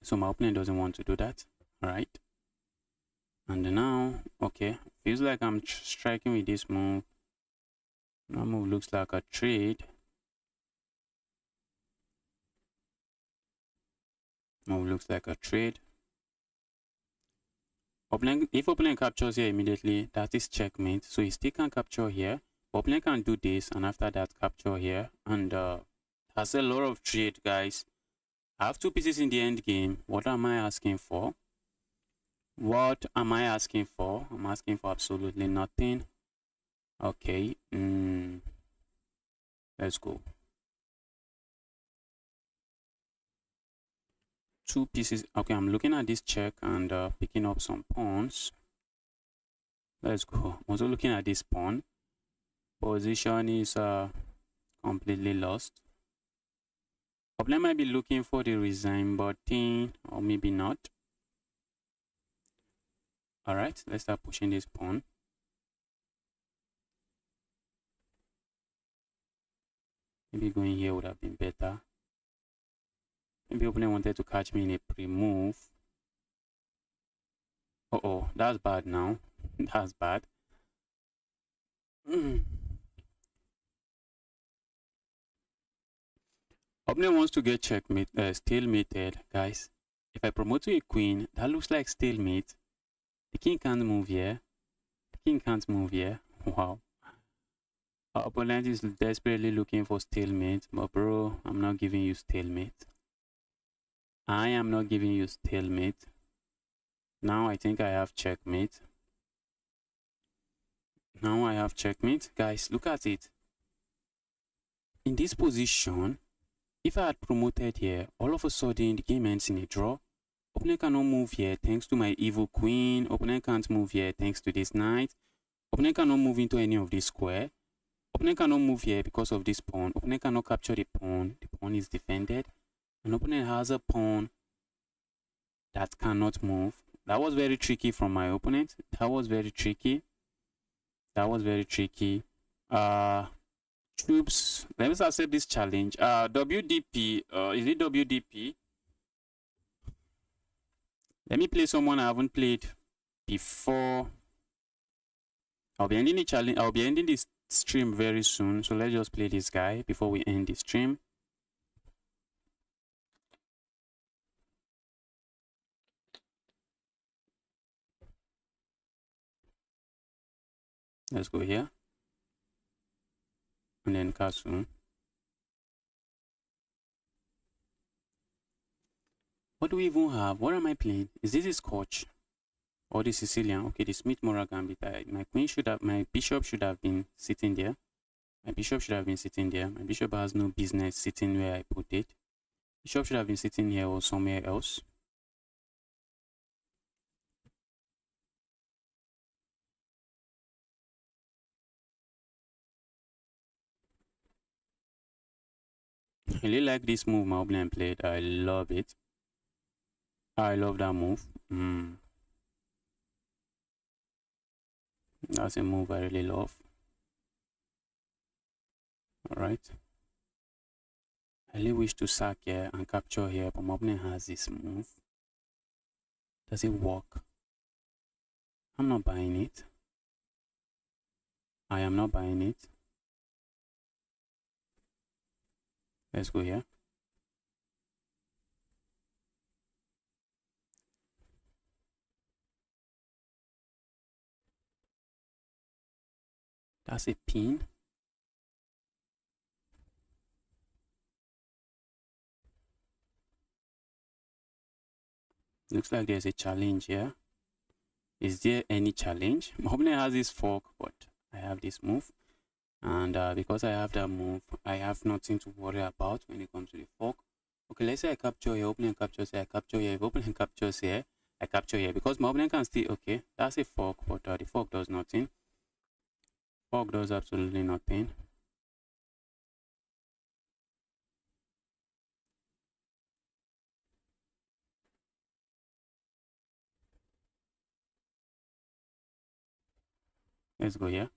So my opponent doesn't want to do that. Alright. And now, okay, feels like I'm striking with this move. That move looks like a trade. Move looks like a trade. If opponent captures here immediately, that is checkmate. So he still can capture here. Opponent can do this, and after that, capture here. And that's a lot of trade, guys. I have two pieces in the end game. What am I asking for? What am I asking for? I'm asking for absolutely nothing. Okay. Let's go. Two pieces. Okay, I'm looking at this check and picking up some pawns. Let's go. I'm also looking at this pawn. Position is completely lost. Opponent might be looking for the resign button, or maybe not. Alright, let's start pushing this pawn. Maybe going here would have been better. Maybe opponent wanted to catch me in a pre-move. Uh-oh, that's bad now. That's bad. Opponent wants to get checkmate, stalemated, guys. If I promote to a queen, that looks like stalemate. The king can't move here. The king can't move here. Wow. Our opponent is desperately looking for stalemate, but bro, I'm not giving you stalemate. I am not giving you stalemate. Now I think I have checkmate. Now I have checkmate. Guys, look at it. In this position, if I had promoted here, all of a sudden the game ends in a draw. Opponent cannot move here thanks to my evil queen. Opponent can't move here thanks to this knight. Opponent cannot move into any of this square. Opponent cannot move here because of this pawn. Opponent cannot capture the pawn. The pawn is defended. And opponent has a pawn that cannot move. That was very tricky from my opponent. That was very tricky. That was very tricky. Troops, let me accept this challenge. WDP, is it WDP? Let me play someone I haven't played before. I'll be ending the challenge. I'll be ending this stream very soon. So let's just play this guy before we end the stream. Let's go here. And then Kasu. What do we even have? What am I playing? Is this a Scotch? Or the Sicilian? Okay, the Smith Mora Gambit. My queen should have, my bishop should have been sitting there. My bishop should have been sitting there. My bishop has no business sitting where I put it. Bishop should have been sitting here or somewhere else. I really like this move my opponent played. I love it. I love that move. That's a move I really love. Alright. I really wish to sack here and capture here, but my opponent has this move. Does it work? I'm not buying it. I am not buying it. Let's go here. That's a pin. Looks like there's a challenge here. Is there any challenge? My opponent has this fork, but I have this move. And because I have that move, I have nothing to worry about when it comes to the fork. Okay, let's say I capture here, opponent captures here, I capture here. If opponent captures here, I capture here. Because my opponent can still, okay, that's a fork, but the fork does nothing. Fork does absolutely nothing. Let's go here.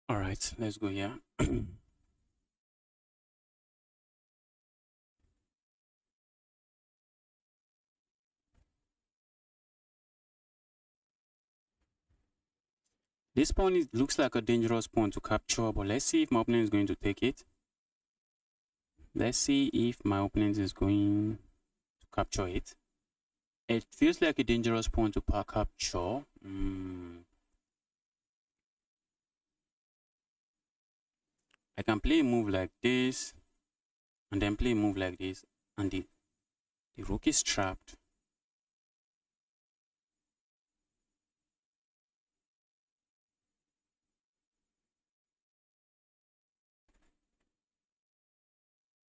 All right, let's go here. This pawn looks like a dangerous pawn to capture, but let's see if my opponent is going to take it. Let's see if my opponent is going to capture it. It feels like a dangerous pawn to capture. I can play a move like this. and then play a move like this, and the rook is trapped.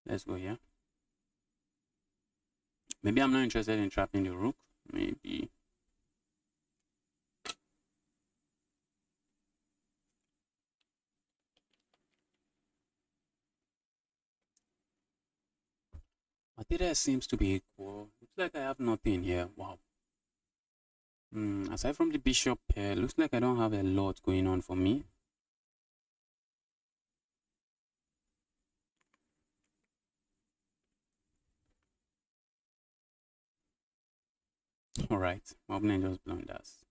Let's go here. Maybe I'm not interested in trapping the rook. Maybe. Material seems to be equal. Looks like I have nothing here. Wow. Aside from the bishop pair, looks like I don't have a lot going on for me. Alright, my opponent just blunders.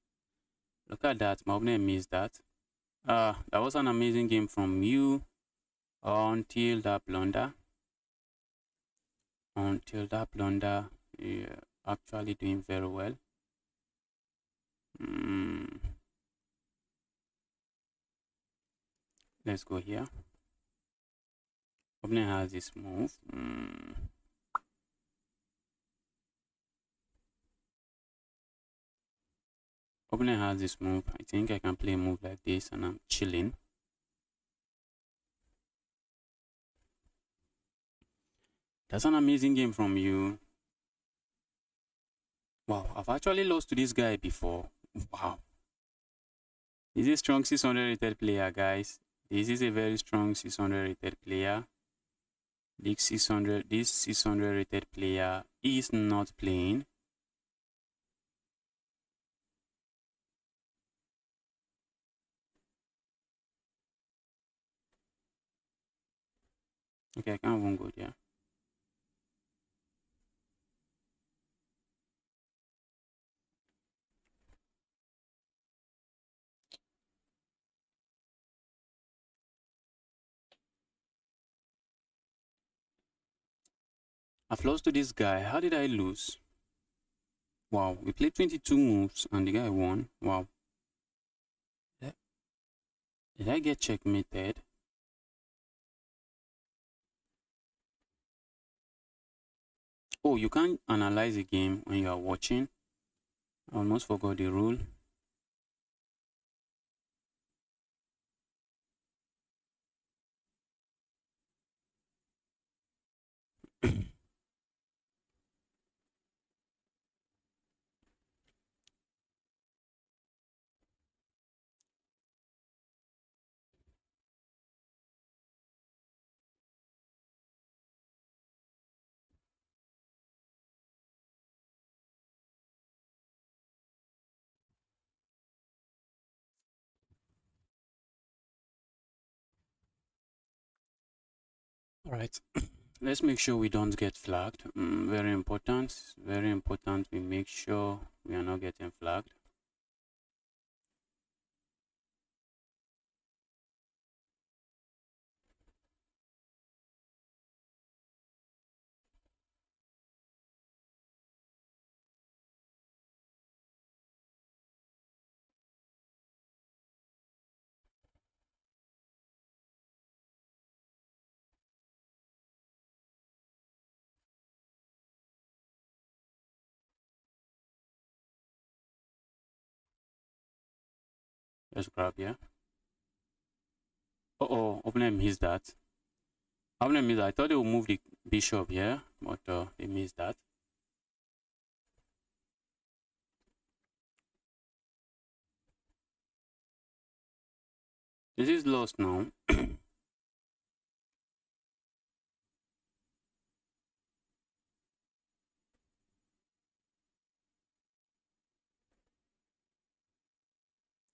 Look at that, my opponent missed that. That was an amazing game from you until that blunder. You're actually doing very well. Let's go here. Opponent has this move. Opponent has this move. I think I can play a move like this and I'm chilling. That's an amazing game from you. Wow, I've actually lost to this guy before. Wow. This is a strong 600 rated player, guys. This is a very strong 600 rated player. This 600 rated player is not playing. Okay, I can't even go there. I've lost to this guy. How did I lose? Wow, we played 22 moves and the guy won. Wow. Did I get checkmated? Oh, you can't analyze a game when you are watching. I almost forgot the rule. All right. Let's make sure we don't get flagged. Very important. Very important. We make sure we are not getting flagged. Let's grab here. Oh, opponent missed that. Opponent missed that. I thought they would move the bishop here, but they missed that. This is lost now.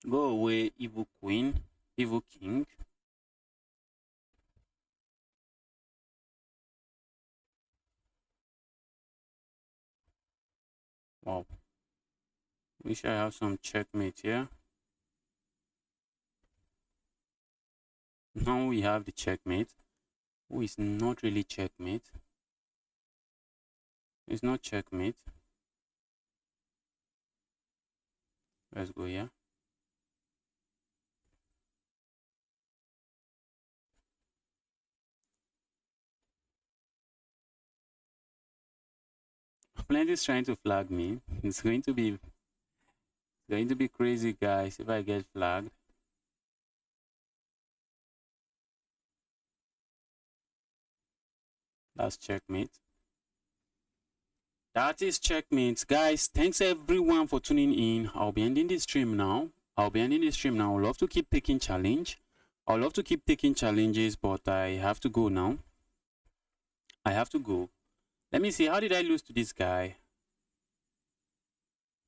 Go away, evil queen, evil king. Wow. Wish I have some checkmate here. Now we have the checkmate. Oh, it's not really checkmate. It's not checkmate. Let's go here. opponent is trying to flag me. It's going to be crazy, guys, if I get flagged. That's checkmate. That is checkmate, guys. Thanks everyone for tuning in. I'll be ending the stream now. I'd love to keep taking challenge. I'd love to keep taking challenges, but I have to go now. I have to go. Let me see. How did I lose to this guy?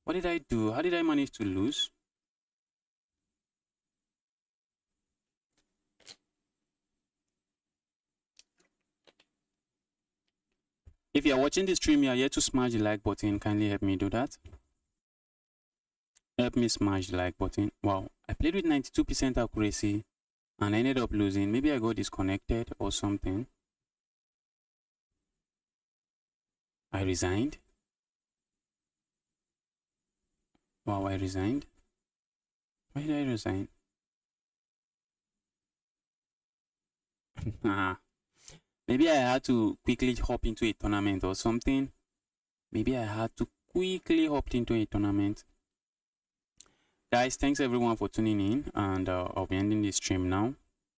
What did I do? How did I manage to lose? If you are watching the stream, you are yet to smash the like button. Kindly help me do that. Help me smash the like button. Wow, I played with 92% accuracy and I ended up losing. Maybe I got disconnected or something. I resigned. Wow, I resigned. Why did I resign? Maybe I had to quickly hop into a tournament or something. Maybe I had to quickly hop into a tournament. Guys, thanks everyone for tuning in, and I'll be ending this stream now.